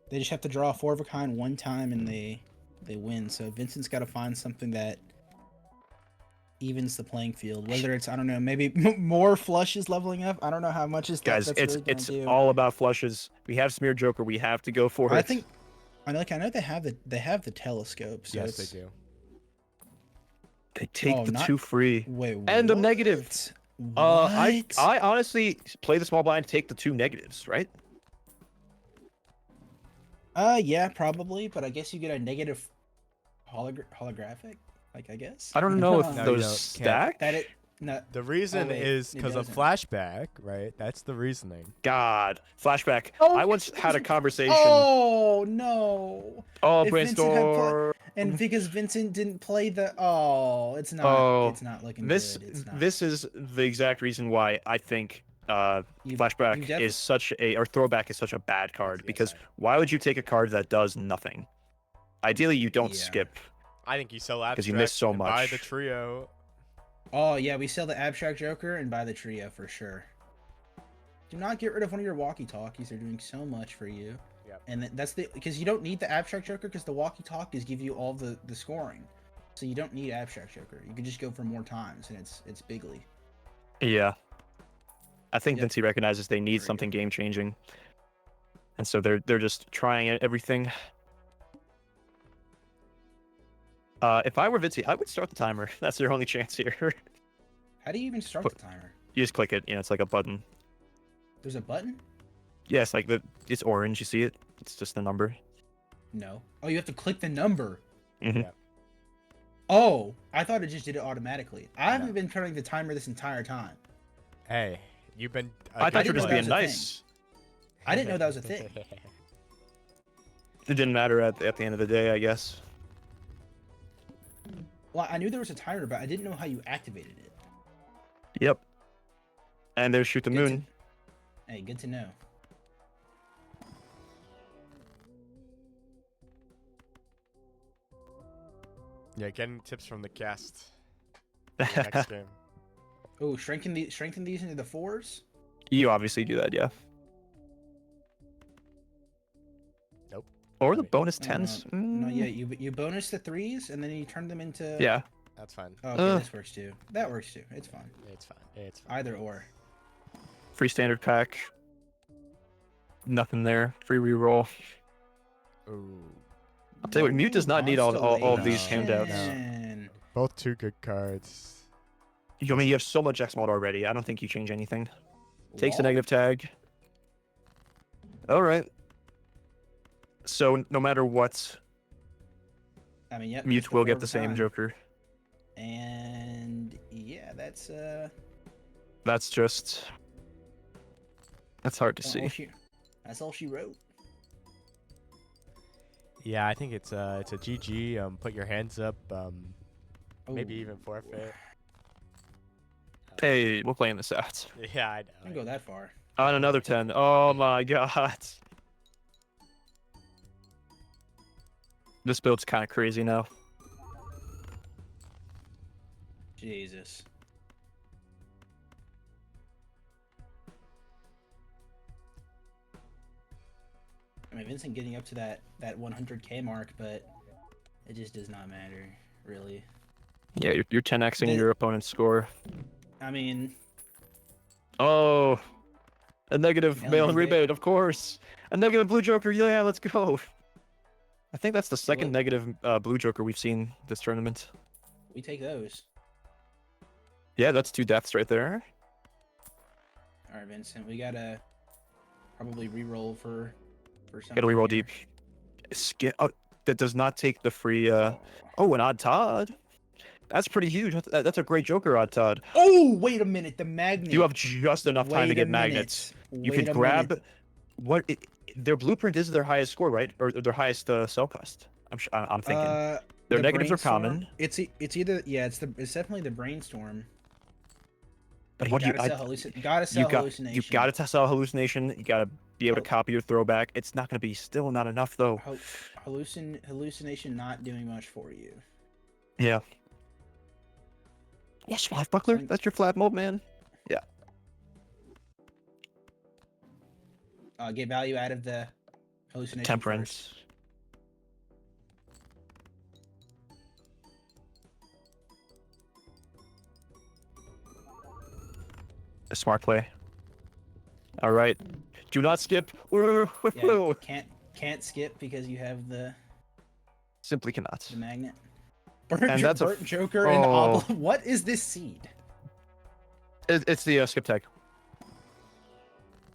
They just have to draw a 4 of a kind one time and they win. So Vincent's got to find something that evens the playing field. Whether it's, I don't know, maybe more flushes leveling up. I don't know how much is that. Guys, that's it's really gonna do. all about flushes. We have Smear Joker. We have to go for it. I think I know they have the telescope. So Yes, it's, they do. They take Oh, the not- 2 free. Wait, And a negative. What? I honestly play the small blind, take the 2 negatives, right? Yeah, probably, but I guess you get a negative holographic, like, I guess. I don't know if No, you those don't. stack. that it no. The reason wait, is it because of doesn't. flashback, right? That's the reasoning. God, flashback. Oh, I once had a conversation. Oh no! Oh, if Vincent had brainstorm. And because Vincent didn't play the it's not looking This good. It's not. this is the exact reason why I think You- flashback you def- is such a or throwback is such a bad card Yes, because I- why would you take a card that does nothing? Ideally, you don't Yeah. skip. I think you sell abstract 'Cause you miss so and buy much. the trio. Oh yeah, we sell the abstract Joker and buy the trio for sure. Do not get rid of one of your walkie-talkies. They're doing so much for you. Yep. And that's because you don't need the abstract Joker because the walkie-talkies give you all the scoring, so you don't need abstract Joker. You can just go for more times, and it's bigly. Yeah. I think Yep. Vinci recognizes they need There you something game changing. And so they're just trying everything. If I were Vinci, I would start the timer. That's their only chance here. How do you even start But- the timer? You just click it, it's like a button. There's a button? Yes, like it's orange, you see it? It's just the number. No. Oh, you have to click the number. Mhm. Yeah. Oh, I thought it just did it automatically. I haven't No. been turning the timer this entire time. Hey, you've been. I thought you were didn't just know being that was a nice. I didn't know that was a thing. It didn't matter at the end of the day, I guess. Well, I knew there was a timer, but I didn't know how you activated it. Yep. And there's Shoot the Good to- Moon. Hey, good to know. Yeah, getting tips from the cast. For the next game. Oh, strengthen these into the 4s. You obviously do that, yeah. Nope. Or the Wait. bonus 10s. No, yeah, you bonus the 3s and then you turn them into. Yeah. That's fine. Oh, okay, this works too. That works too. It's fine. It's fine. It's fine. Either or. Free standard pack. Nothing there. Free reroll. Ooh. I'll tell you what, Mute does not need all of these handouts. Constellation. Both 2 good cards. I mean, you have so much X mod already. I don't think you change anything. Takes the Lol. negative tag. All right. So no matter what, I mean, yep. Mute it's will 4 get of the a same kind. Joker. And yeah, that's That's just. That's hard to see. That's all she wrote. Yeah, I think it's a GG. Put your hands up. Maybe Ooh. even forfeit. Hey, we're playing this out. Yeah, I know. I don't go that far. On another 10. Oh my god. This build's kind of crazy now. Jesus. I mean, Vincent getting up to that 100K mark, but it just does not matter, really. Yeah, you're 10xing The- your opponent's score. I mean, Oh, a negative Mail mail and rebate. rebate, of course. A negative blue joker, yeah, let's go. I think that's the second Look. negative blue joker we've seen this tournament. we take those. Yeah, that's 2 deaths right there. All right, Vincent, we gotta probably re-roll for something. Gotta reroll here. deep. Oh, that does not take the free. Oh, an odd Todd. That's pretty huge. That's a great joker, odd Todd. Oh, wait a minute, the magnet. You have just enough time to Wait get a magnets. minute. You Wait could a grab minute. what their blueprint is their highest score, right? Or their highest cell cost. I'm thinking their the negatives are brainstorm, common. It's either it's definitely the brainstorm. But But what you do gotta sell, gotta sell you hallucination. gotta sell hallucination. You be able to copy your throwback. It's not going to be still not enough though. Hallucination not doing much for you. Yeah. Yes, Buckler. That's your flat mode, man. Yeah. Get value out of the hallucination. Temperance. First. A smart play. All right. Do not skip. Yeah, can't skip because you have the Simply cannot. the magnet. And that's a Burnt Joker and Obelisk. What is this seed? It's the skip tag.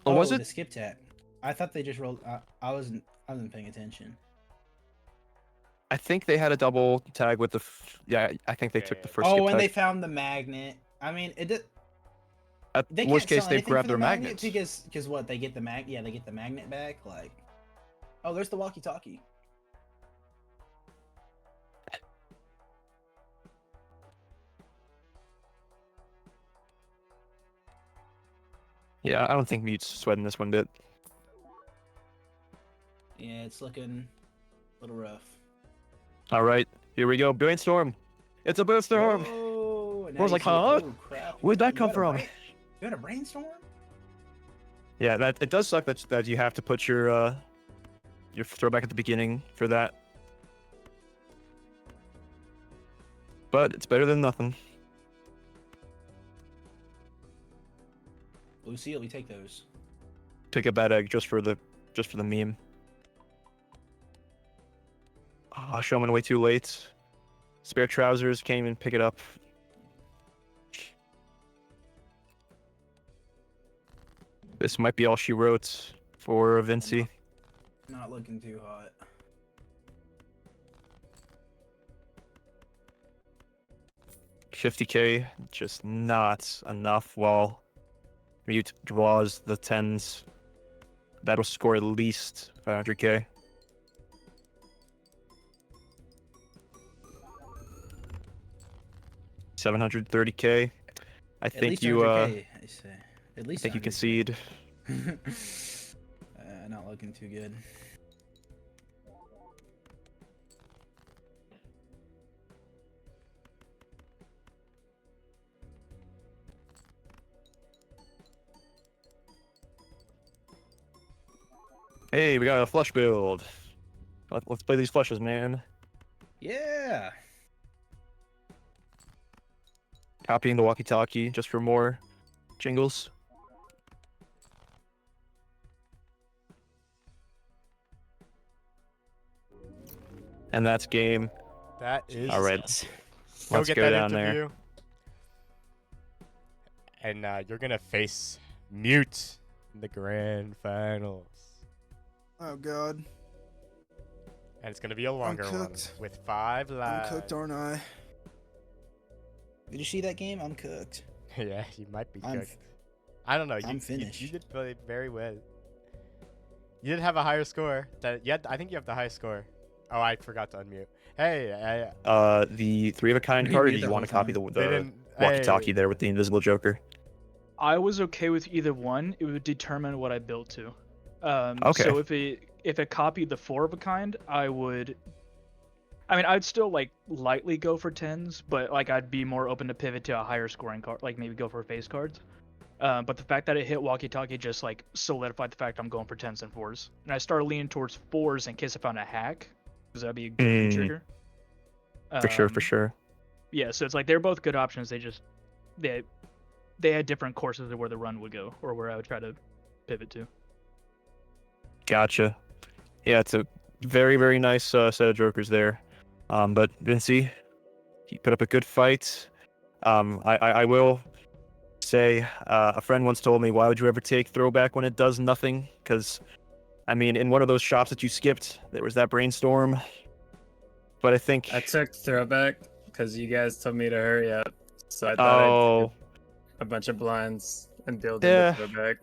Oh, was it the skip tag? I thought they just rolled. I wasn't paying attention. I think they had a double tag with the. Yeah, I think they took the first. Oh, skip when tag. they found the magnet. I mean, it did. At They worst can't case, sell they anything grab for their the magnet magnets. because what they get the Yeah, they get the magnet back. Like, oh, there's the walkie-talkie. Yeah, I don't think Mute's sweating this one bit. Yeah, it's looking a little rough. All right, here we go. Brainstorm. It's a brainstorm. Oh, I was like, huh? Oh, crap. Where'd that You come had a from? You had a brainstorm? Yeah, that it does suck that you have to put your throwback at the beginning for that. But it's better than nothing. Blue seal, we take those. Pick a bad egg just for the meme. Oh, showman way too late. Spare trousers, can't even pick it up. This might be all she wrote for Vinci. Not looking too hot. $50K, just not enough. While Mute draws the 10s, that'll score at least 500K. $730K. I think you I say. At least I think you 100K. concede. Not looking too good. Hey, we got a flush build. Let's play these flushes, man. Yeah. Copying the walkie-talkie just for more jingles. And that's game. That is. All right. Go Let's get go that down interview. And you're gonna face Mute in the grand finals. Oh god. And it's gonna be a longer one cooked. with 5 lives. I'm cooked, aren't I? Did you see that game? I'm cooked. Yeah, you might be I'm cooked. I don't know. I'm finished. You did play very well. You did have a higher score. I think you have the highest score. Oh, I forgot to unmute. Hey, The 3-of-a-kind He card, or made do the you want to whole copy the they didn't. walkie-talkie there with the invisible Joker? I was okay with either one. It would determine what I built to. Okay. So if it copied the 4-of-a-kind, I'd still like lightly go for 10s, but like I'd be more open to pivot to a higher scoring card, like maybe go for face cards. But the fact that it hit walkie-talkie just like solidified the fact I'm going for 10s and 4s. And I started leaning towards 4s in case I found a hack, because that'd be a good trigger. For sure. Yeah, so it's like they're both good options. They had different courses of where the run would go, or where I would try to pivot to. Gotcha. Yeah, it's a very, very nice set of jokers there. But Vinci, he put up a good fight. I will say, a friend once told me, why would you ever take throwback when it does nothing? Because, I mean, in one of those shops that you skipped, there was that brainstorm. But I think... I took throwback because you guys told me to hurry up. So I thought I'd a bunch of blinds and build into throwback.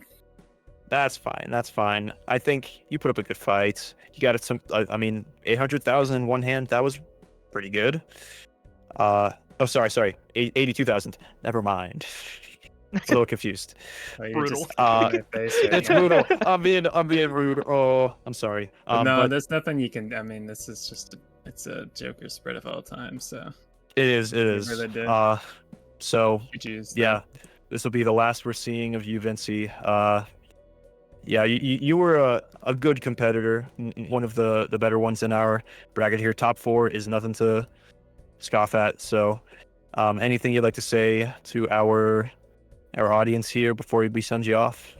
That's fine. That's fine. I think you put up a good fight. You got it some. I mean, 800,000 in one hand. That was pretty good. Oh, sorry. 82,000. Never mind. a little confused. Oh, you're Brutal. just in my face right It's now. brutal. I'm being rude. Oh, I'm sorry. But no, but there's nothing you can. I mean, this is just it's a Joker spread of all time. So it is. It is. Whatever they did. So GG's. yeah, this will be the last we're seeing of you, Vincey. Yeah, you were a good competitor, one of the better ones in our bracket here. Top 4 is nothing to scoff at. So, anything you'd like to say to our audience here before we send you off?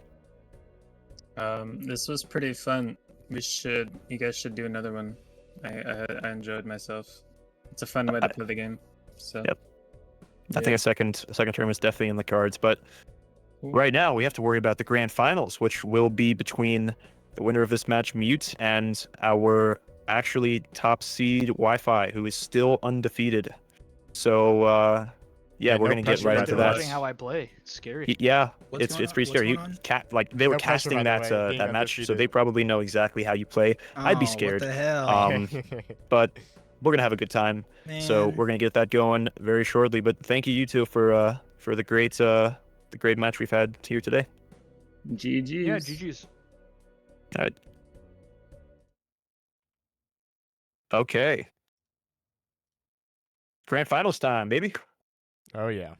This was pretty fun. You guys should do another one. I enjoyed myself. It's a fun way to play the game. So Yep. I think a second term is definitely in the cards, but right now we have to worry about the grand finals, which will be between the winner of this match, Mute, and our actually top seed Wi-Fi, who is still undefeated. So yeah, we're no gonna get pressure, right by into the way. that. Watching how I play, it's scary. Yeah, What's it's going pretty on? scary. What's You like they were No pressure, casting by the that way, being that match, so undefeated. they probably know exactly how you play. I'd be Oh, scared. What the hell? But we're gonna have a good time. So Man. we're gonna get that going very shortly. But thank you two for the great match we've had here today. GG's. Yeah, GG's. All right. Okay. Grand finals time, baby. Oh yeah.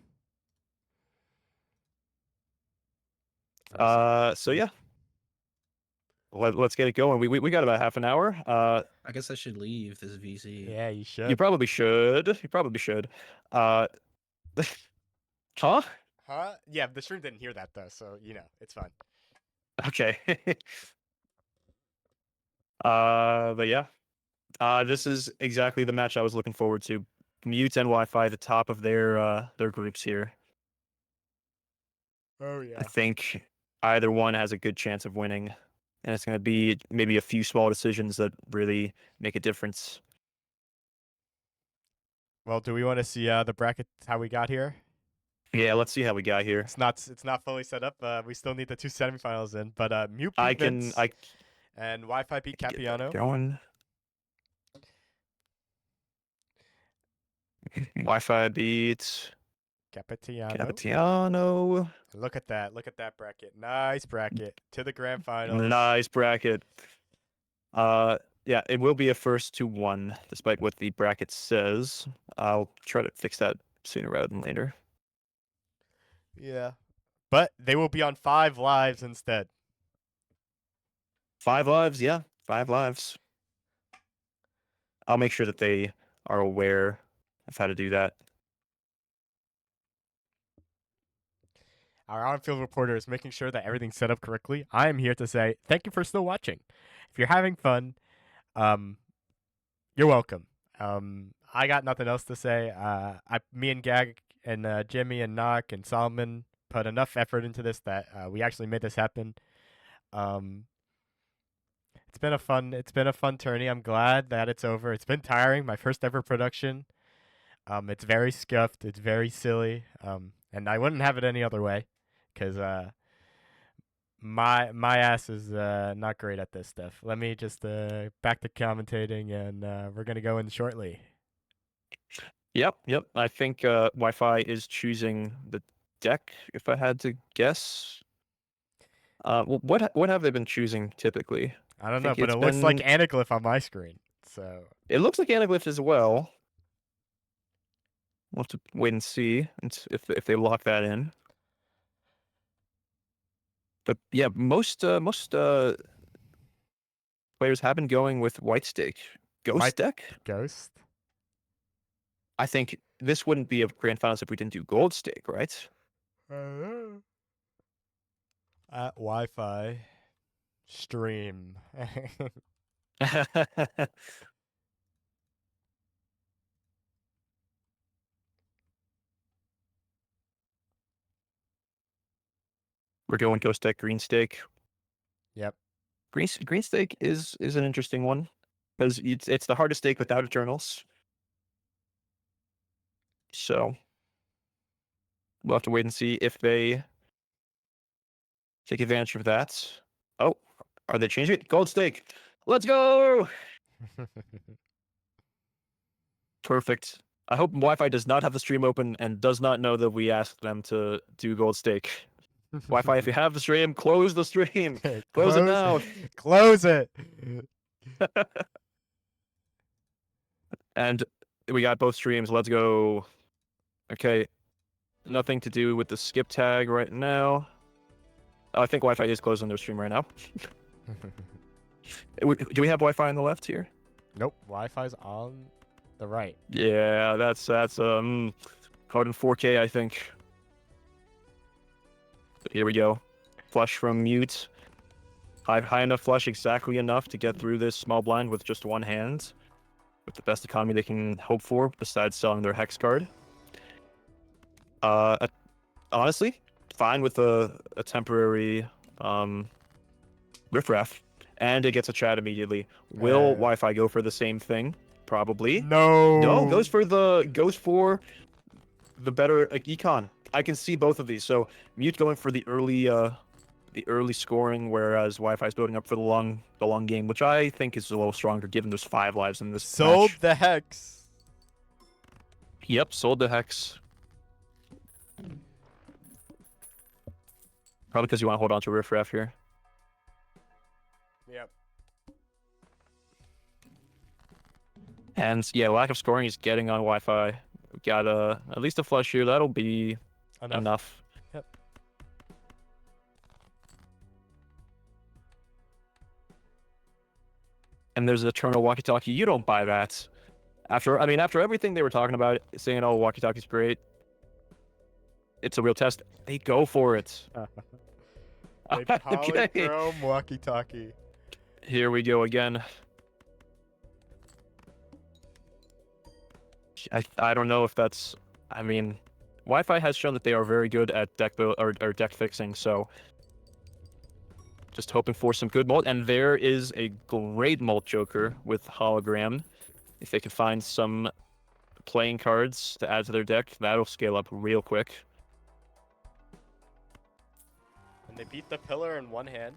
So yeah. Let's get it going. We got about half an hour. I guess I should leave this VC. Yeah, you should. You probably should. You probably should. Huh? Huh? Yeah, the stream didn't hear that though, so it's fine. Okay. But yeah. This is exactly the match I was looking forward to. Mute and Wi-Fi, the top of their groups here. Oh yeah. I think either one has a good chance of winning, and it's going to be maybe a few small decisions that really make a difference. Well, do we want to see the bracket how we got here? Yeah, let's see how we got here. It's not fully set up. We still need the 2 semifinals in, but Mute beat Vints and Wi-Fi beat Capiano. Going. Wi-Fi beats Capitiano. Look at that bracket. Nice bracket to the grand finals. Nice bracket. Yeah, it will be a first to 1, despite what the bracket says. I'll try to fix that sooner rather than later. Yeah, but they will be on 5 lives instead. 5 lives, yeah, 5 lives. I'll make sure that they are aware of how to do that. Our on-field reporter is making sure that everything's set up correctly. I am here to say thank you for still watching. If you're having fun, you're welcome. I got nothing else to say. Me and GAG and Jimmy and Knock and Solomon put enough effort into this that we actually made this happen. It's been a fun tourney. I'm glad that it's over. It's been tiring. My first ever production. It's very scuffed. It's very silly. And I wouldn't have it any other way, because my ass is not great at this stuff. Let me just back to commentating, and we're gonna go in shortly. Yep. I think Wi-Fi is choosing the deck, if I had to guess. What have they been choosing typically? I don't know, but it looks like Anaglyph on my screen. So it looks like Anaglyph as well. We'll have to wait and see if they lock that in. But yeah, most players have been going with White Stake. Ghost deck? Ghost? I think this wouldn't be a grand finals if we didn't do Gold Stake, right? At Wi-Fi stream. We're going Ghost deck, Green Stake. Yep. Green Stake is an interesting one, because it's the hardest stake without Eternals. So we'll have to wait and see if they take advantage of that. Oh, are they changing it? Gold Stake. Let's go! Perfect. I hope Wi-Fi does not have the stream open and does not know that we asked them to do gold stake. Wi-Fi, if you have the stream, close the stream. Close it now. Close it. And we got both streams. Let's go. Okay. Nothing to do with the skip tag right now. Oh, I think Wi-Fi is closed on their stream right now. Do we have Wi-Fi on the left here? Nope. Wi-Fi's on the right. Yeah, that's caught in 4K, I think. Here we go. Flush from mute. High enough flush, exactly enough to get through this small blind with just one hand. With the best economy they can hope for, besides selling their hex card. Honestly, fine with a temporary riffraff, and it gets a chat immediately. Will Wi-Fi go for the same thing? Probably. No. Goes for the better econ. I can see both of these. So mute going for the early scoring, whereas Wi-Fi is building up for the long game, which I think is a little stronger given there's 5 lives in this Sold match. the hex. Yep, sold the hex. Probably because you want to hold on to riffraff here. Yep. And yeah, lack of scoring is getting on Wi-Fi. We got at least a flush here. That'll be enough. Yep. And there's an eternal walkie-talkie. You don't buy that. After everything they were talking about, saying, "Oh, walkie-talkie's great," it's a real test. They go for it. A polychrome walkie-talkie. Here we go again. I don't know if that's. I mean, Wi-Fi has shown that they are very good at deck build or deck fixing. So, just hoping for some good mult. And there is a great mult joker with hologram. If they can find some playing cards to add to their deck, that'll scale up real quick. And they beat the pillar in one hand.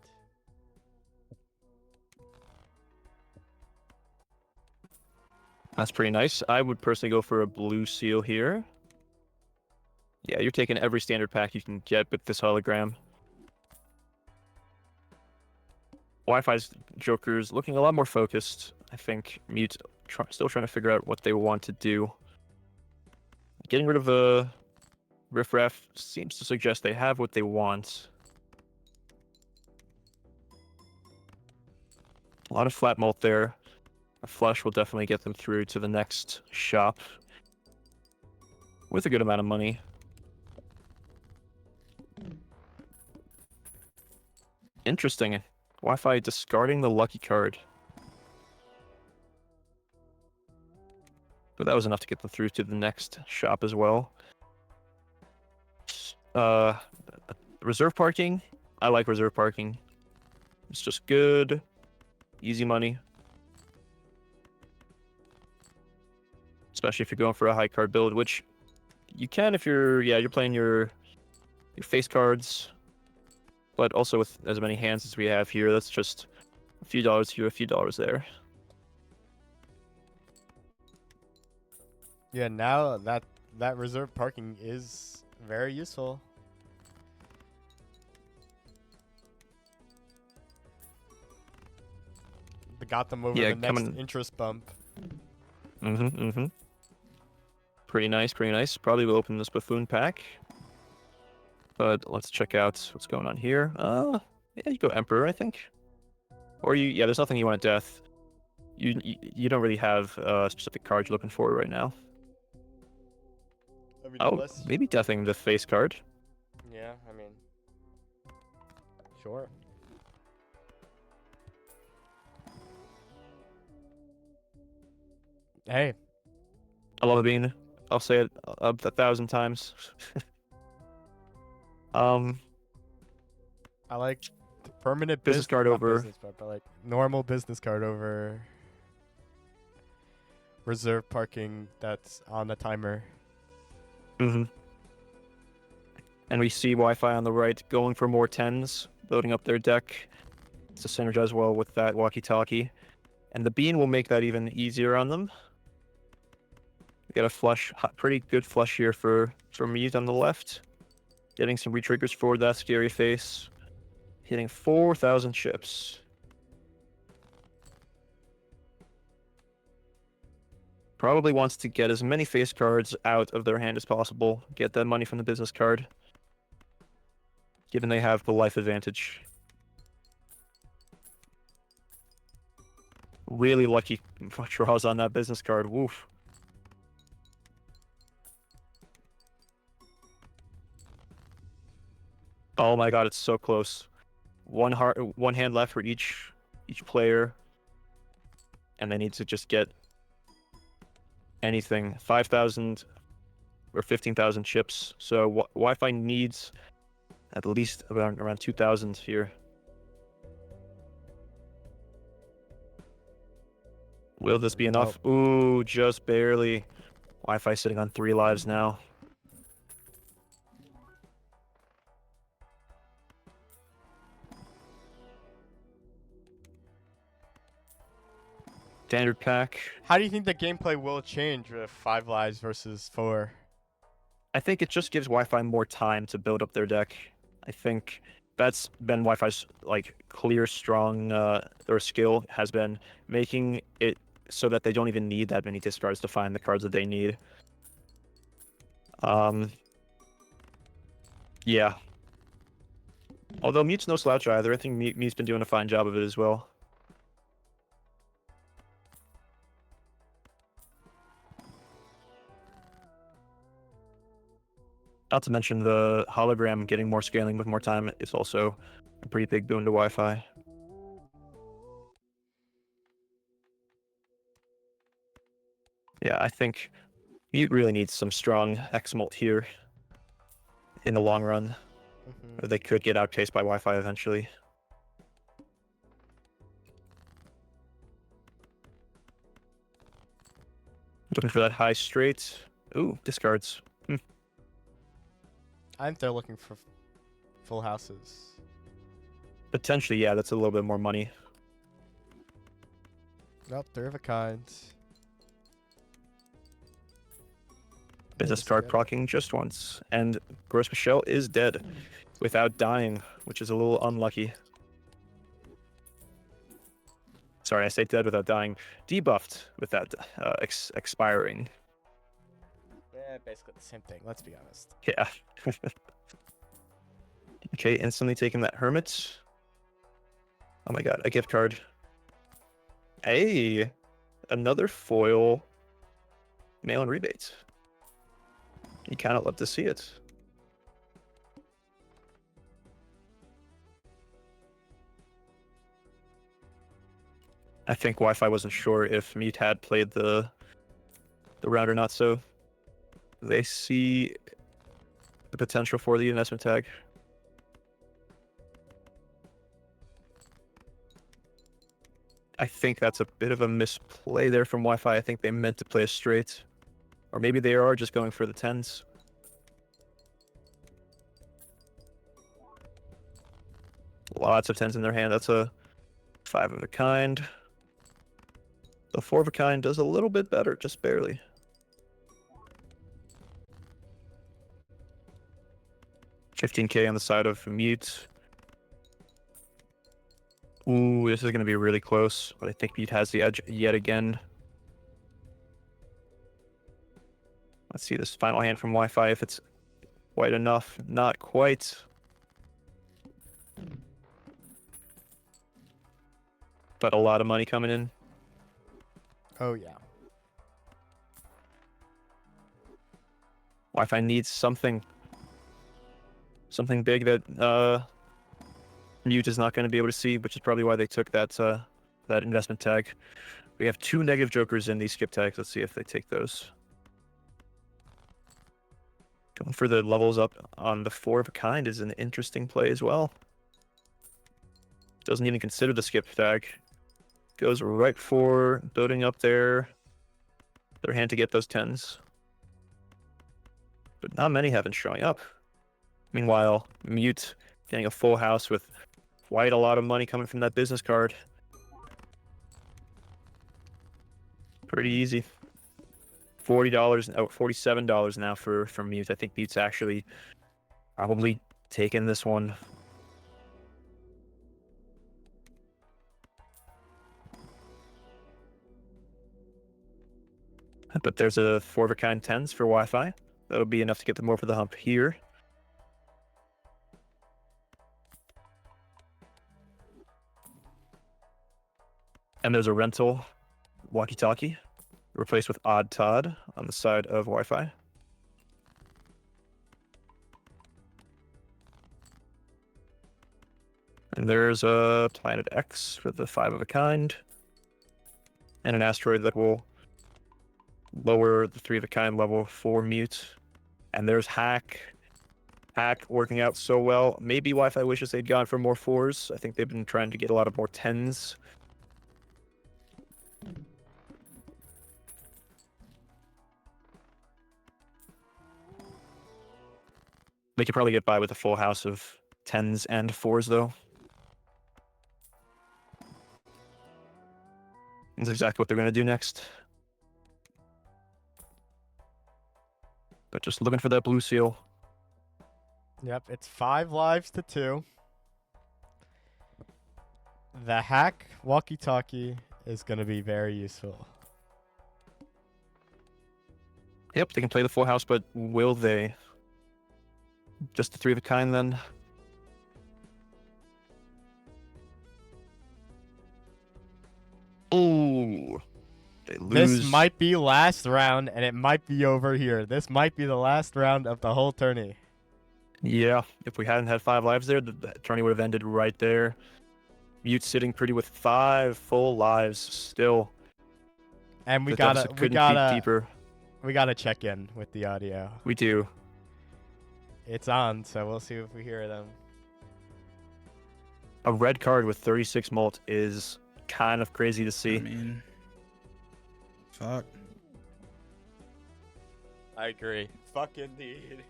That's pretty nice. I would personally go for a blue seal here. Yeah, you're taking every standard pack you can get with this hologram. Wi-Fi's Joker's looking a lot more focused. I think Mute still trying to figure out what they want to do. Getting rid of the riffraff seems to suggest they have what they want. A lot of flat mult there. A flush will definitely get them through to the next shop with a good amount of money. Interesting. Wi-Fi discarding the lucky card. But that was enough to get them through to the next shop as well. Reserve parking. I like reserve parking. It's just good. Easy money. Especially if you're going for a high card build, which you can if you're playing your face cards. But also with as many hands as we have here, that's just a few dollars here, a few dollars there. Yeah, now that reserve parking is very useful. They got them over the next interest bump. Pretty nice, pretty nice. Probably will open this buffoon pack. But let's check out what's going on here. Yeah, you go Emperor, I think. Or there's nothing you want at death. You don't really have a specific card you're looking for right now. I mean, maybe deathing the face card. Yeah, I mean, sure. Hey. I love it being. I'll say it 1,000 times. I like permanent business card over. But like normal business card over reserve parking that's on the timer. And we see Wi-Fi on the right going for more 10s, loading up their deck to synergize well with that walkie-talkie. And the bean will make that even easier on them. get a flush, pretty good flush here for Mute on the left. Getting some retriggers for that scary face. Hitting 4,000 chips. Probably wants to get as many face cards out of their hand as possible. Get that money from the business card. Given they have the life advantage. Really lucky draws on that business card. Woof. Oh my god, it's so close. One hand left for each player. And they need to just get anything. 5,000 or 15,000 chips. So Wi-Fi needs at least around 2,000 here. Will this be enough? Ooh, just barely. Wi-Fi sitting on 3 lives now. Standard pack. How do you think the gameplay will change with 5 lives versus 4? I think it just gives Wi-Fi more time to build up their deck. I think that's been Wi-Fi's like clear, strong their skill has been making it so that they don't even need that many discards to find the cards that they need. Yeah. Although Mute's no slouch either, I think Mute's been doing a fine job of it as well. Not to mention the hologram getting more scaling with more time is also a pretty big boon to Wi-Fi. Yeah, I think Mute really needs some strong X-Molt here in the long run. Or they could get outpaced by Wi-Fi eventually. Looking for that high straight. Ooh, discards. I think they're looking for full houses. Potentially, yeah, that's a little bit more money. Nope, they're of a kind. Business card proccing just once. And Gross Michelle is dead without dying, which is a little unlucky. Sorry, I say dead without dying. Debuffed without expiring. Yeah, basically the same thing, let's be honest. Yeah. Okay, instantly taking that Hermit. Oh my god, a gift card. Hey, another foil mail-in rebate. You kind of love to see it. I think Wi-Fi wasn't sure if Mute had played the round or not, so they see the potential for the investment tag. I think that's a bit of a misplay there from Wi-Fi. I think they meant to play a straight. Or maybe they are just going for the 10s. Lots of 10s in their hand. That's a 5 of a kind. The 4 of a kind does a little bit better, just barely. $15K on the side of Mute. Ooh, this is going to be really close, but I think Mute has the edge yet again. Let's see this final hand from Wi-Fi, if it's quite enough. Not quite. But a lot of money coming in. Oh, yeah. Wi-Fi needs something big that Mute is not going to be able to see, which is probably why they took that that investment tag. We have 2 negative jokers in these skip tags. Let's see if they take those. Going for the levels up on the 4 of a kind is an interesting play as well. Doesn't even consider the skip tag. Goes right for building up their hand to get those 10s. But not many have been showing up. Meanwhile, Mute getting a full house with quite a lot of money coming from that business card. Pretty easy. $40, oh, $47 now for Mute. I think Mute's actually probably taking this one. But there's a 4-of-a-kind 10s for Wi-Fi. That'll be enough to get them over the hump here. And there's a rental walkie-talkie replaced with Odd Todd on the side of Wi-Fi. And there's a Planet X for the 5-of-a-kind. And an asteroid that will lower the 3-of-a-kind level for Mute. And there's Hack. Hack working out so well. Maybe Wi-Fi wishes they'd gone for more 4s. I think they've been trying to get a lot of more 10s. They could probably get by with a full house of 10s and 4s, though. That's exactly what they're going to do next. But just looking for that blue seal. Yep, it's 5 lives to 2. The Hack walkie-talkie is going to be very useful. Yep, they can play the full house, but will they? Just the 3-of-a-kind then? Ooh. They lose. This might be last round, and it might be over here. This might be the last round of the whole tourney. Yeah, if we hadn't had 5 lives there, the tourney would have ended right there. Mute sitting pretty with 5 full lives still. And we The gotta deficit couldn't keep deeper. we gotta check in with the audio. We do. It's on, so we'll see if we hear them. A red card with 36 mult is kind of crazy to see. I mean, fuck. I agree. Fuck indeed.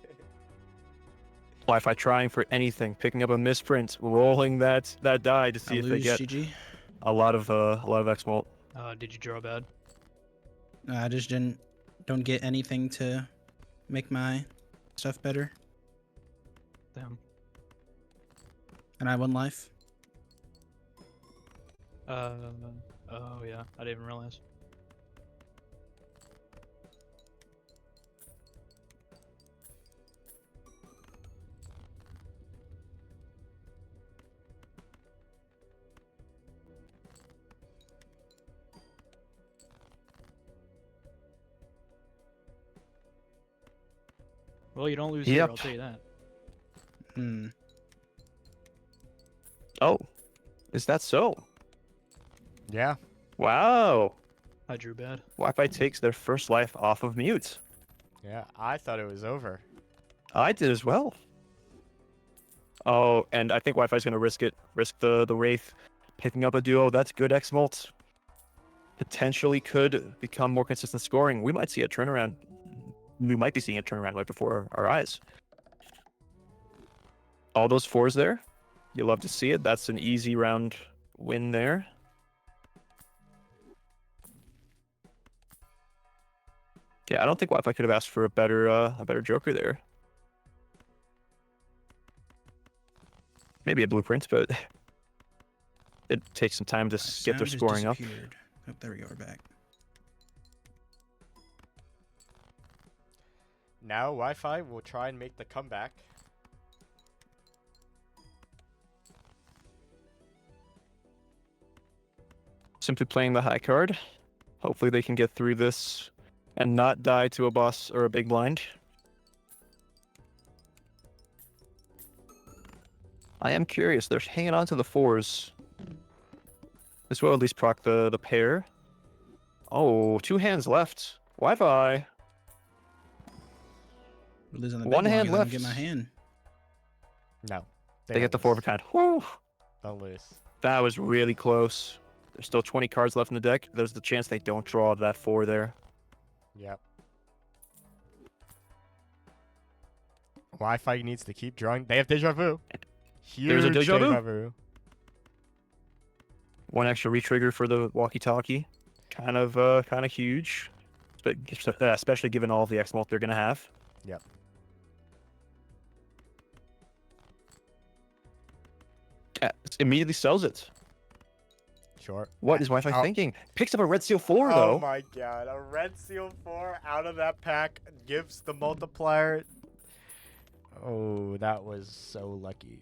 Wi-Fi trying for anything, picking up a misprint, rolling that die to see if they get GG. a lot of X mult. Did you draw bad? I just don't get anything to make my stuff better, Damn. and I won life. Oh yeah, I didn't even realize. Well, you don't lose here, I'll tell you that. Hmm. Oh, is that so? Yeah. Wow. I drew bad. Wi-Fi takes their first life off of Mute. Yeah, I thought it was over. I did as well. Oh, and I think Wi-Fi's going to risk it. Risk the Wraith picking up a duo. That's good X-Mult. Potentially could become more consistent scoring. We might see a turnaround. We might be seeing a turnaround right before our eyes. All those 4s there. You love to see it. That's an easy round win there. Yeah, I don't think Wi-Fi could have asked for a better Joker there. Maybe a blueprint, but it takes some time to get their scoring up. Oh, there we go. We're back. Now Wi-Fi will try and make the comeback. Simply playing the high card. Hopefully they can get through this and not die to a boss or a big blind. I am curious. They're hanging on to the 4s. This will at least proc the pair. Oh, 2 hands left. Wi-Fi. We're losing the One big hand one, left. Get my hand. No. They get the 4-of-a-kind. Whew. Don't lose. That was really close. There's still 20 cards left in the deck. There's the chance they don't draw that 4 there. Yep. Wi-Fi needs to keep drawing. They have deja vu. Huge There's a deja vu. vu. 1 extra retrigger for the walkie-talkie. Kind of huge. especially given all of the X-Mult they're going to have. Yep. Yeah, immediately sells it. Sure. What is Wi-Fi Oh. thinking? Picks up a Red Seal 4, Oh though. my god, a Red Seal 4 out of that pack gives the multiplier. Oh, that was so lucky.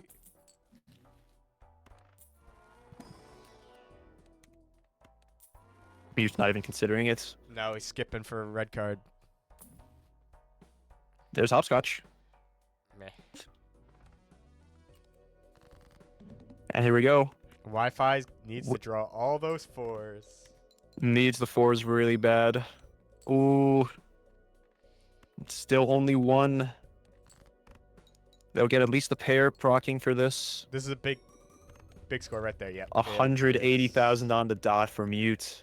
He's not even considering it. No, he's skipping for a red card. There's Hopscotch. Meh. And here we go. Wi-Fi needs to draw all those 4s. Needs the 4s really bad. Ooh. Still only one. They'll get at least the pair procking for this. This is a big score right there. Yeah. 180,000 on the dot for Mute.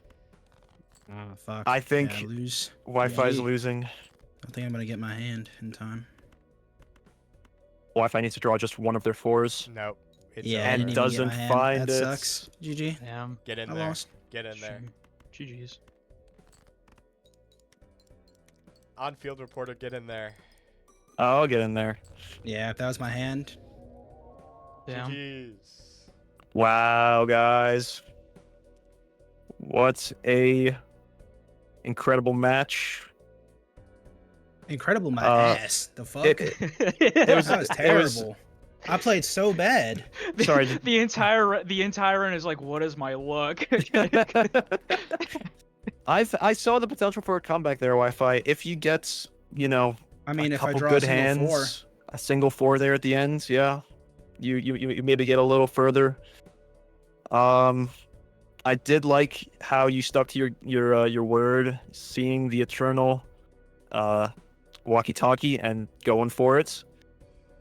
Oh, fuck. I think Yeah, lose. Wi-Fi's GG. losing. I think I'm gonna get my hand in time. Wi-Fi needs to draw just one of their 4s. Nope. It's Yeah, I and didn't even get doesn't my hand. find That it. sucks. GG. Damn. Get in I there. lost. Get in there. GG's. On-field reporter, get in there. I'll get in there. Yeah, if that was my hand. Damn. GG's. Wow, guys. What a incredible match. Incredible, my Uh, ass. The fuck? was- that was terrible. I played so bad. Sorry. The entire run is like, what is my luck? I saw the potential for a comeback there, Wi-Fi. If you get, you know, I mean, a if I couple draw good a single hands, four, a single 4 there at the end, yeah, you maybe get a little further. I did like how you stuck to your word, seeing the eternal walkie-talkie and going for it,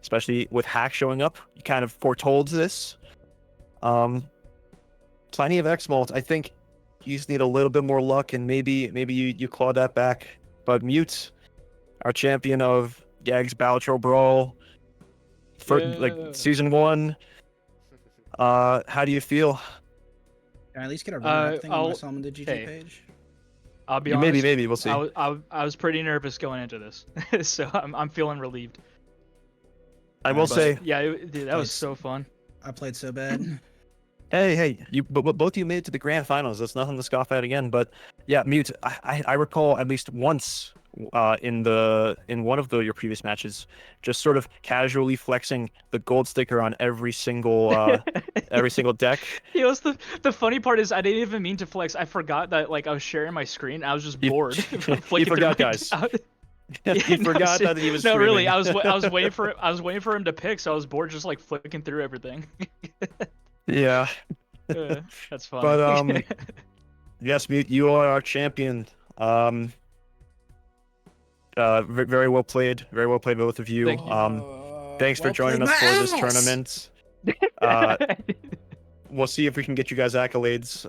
especially with Hack showing up. You kind of foretold this. Plenty of X-Mult. I think you just need a little bit more luck, and maybe you claw that back. But Mute, our champion of GAG's Balatro Brawl, for like Yeah. season 1. How do you feel? can I at least get a runner-up thing on my I'll- Summon the GG hey. page? I'll be You honest. maybe we'll see. I was pretty nervous going into this, so I'm feeling relieved. I will But- say, Yeah, dude, that was Nice. so fun. I played so bad. hey, you both of you made it to the grand finals. That's nothing to scoff at again. But yeah, Mute. I recall at least once in one of your previous matches, just sort of casually flexing the gold sticker on every single deck. You know, the funny part is I didn't even mean to flex. I forgot that like I was sharing my screen. I was just You- bored. you Flicking through forgot, my- guys. Yeah, You no, forgot ser- that he was No, really, streaming. I was waiting for it. I was waiting for him to pick, so I was bored, just like flicking through everything. Yeah. That's fun. But yes, Mute, you are our champion. Very well played. Very well played, both of you. Thank you. Thanks for well joining played, us my for this ass! tournament. We'll see if we can get you guys accolades.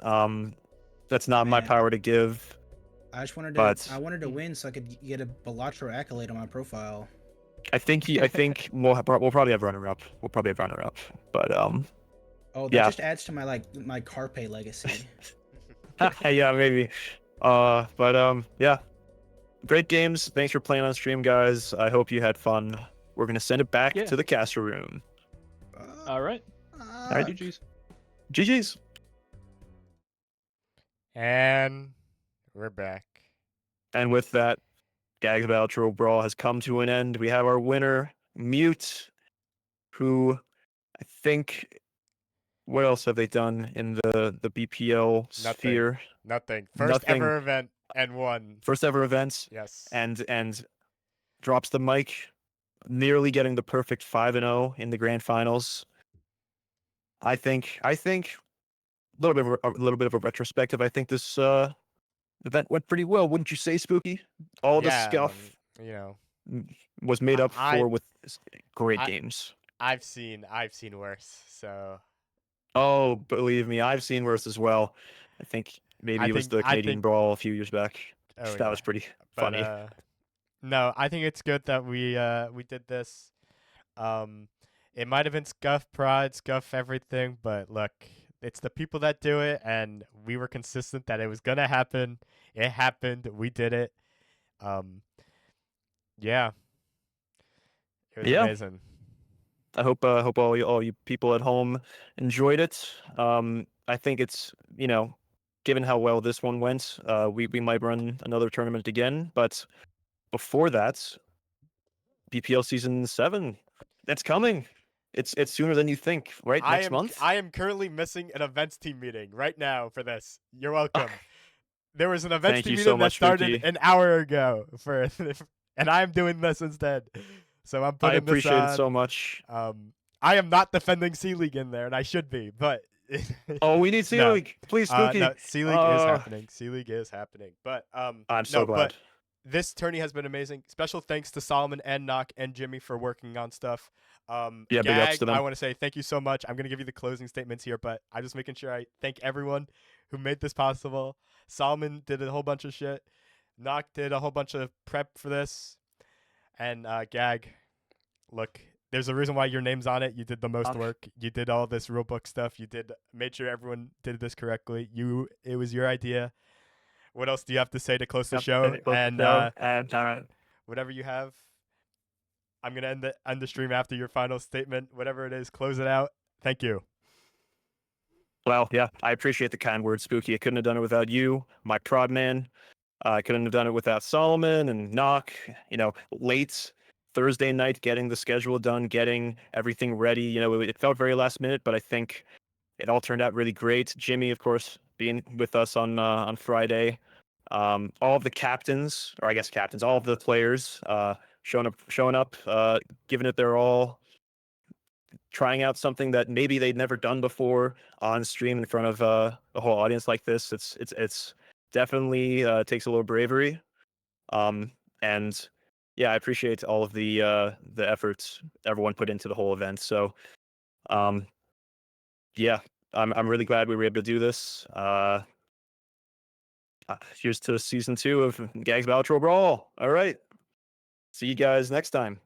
That's not my Man. power to give. I just wanted But- I wanted to win so I could get a Balatro accolade on my profile. I think we'll probably have runner up. We'll probably have runner up. But Oh, that Yeah. just adds to my Carpe legacy. yeah, maybe. Yeah. Great games. Thanks for playing on stream, guys. I hope you had fun. We're gonna send it back Yeah. to the caster room. All right. All right. GG's. GG's. And we're back. And with that, GAG's Balatro Brawl has come to an end. We have our winner, Mute, who I think. What else have they done in the BPL Nothing. sphere? Nothing. First Nothing. ever event and won. First ever events, Yes. and drops the mic, nearly getting the perfect 5-0 in the grand finals. I think a little bit of a retrospective. I think this event went pretty well, wouldn't you say, Spooky? All the Yeah, scuff you know, was made up I- for with great I- games. I've seen worse. So Oh, believe me, I've seen worse as well. I think maybe I it was think- the I Canadian think- Brawl a few years back. oh, That yeah. was pretty But, funny. no, I think it's good that we did this. It might have been scuff pride, scuff everything, but look, it's the people that do it, and we were consistent that it was gonna happen. It happened. We did it. Yeah, it was Yeah. amazing. I hope all you people at home enjoyed it. I think it's, given how well this one went, we might run another tournament again. But before that, BPL season 7, that's coming. It's sooner than you think, right? Next month. I am currently missing an events team meeting right now for this. You're welcome. There was an events Thank team you meeting so that much, started Spooky. an hour ago and I'm doing this instead. So I'm I putting this appreciate on. it so much. I am not defending C League in there, and I should be, but Oh, we need no. C-League. Please, Spooky. No, C League is happening. C League is happening. But I'm no, so glad. but this tourney has been amazing. Special thanks to Solomon and Knock and Jimmy for working on stuff. Yeah, big ups GAG, to them. I want to say thank you so much. I'm gonna give you the closing statements here, but I'm just making sure I thank everyone who made this possible. Solomon did a whole bunch of shit. Knock did a whole bunch of prep for this, and GAG, look, there's a reason why your name's on it. You did the most work. You did all this rulebook stuff. You made sure everyone did this correctly. It was your idea. What else do you have to say to close the show? And whatever you have, I'm gonna end the stream after your final statement. Whatever it is, close it out. Thank you. Well, yeah, I appreciate the kind words, Spooky. I couldn't have done it without you, my prod man. I couldn't have done it without Solomon and Knock. Late Thursday night, getting the schedule done, getting everything ready. It felt very last minute, but I think it all turned out really great. Jimmy, of course, being with us on Friday. All of the captains, or I guess captains, all of the players showing up, giving it their all, trying out something that maybe they'd never done before on stream in front of a whole audience like this. It's definitely takes a little bravery. And yeah, I appreciate all of the efforts everyone put into the whole event. So yeah, I'm really glad we were able to do this. Here's to season 2 of GAG's Balatro Brawl. All right. See you guys next time.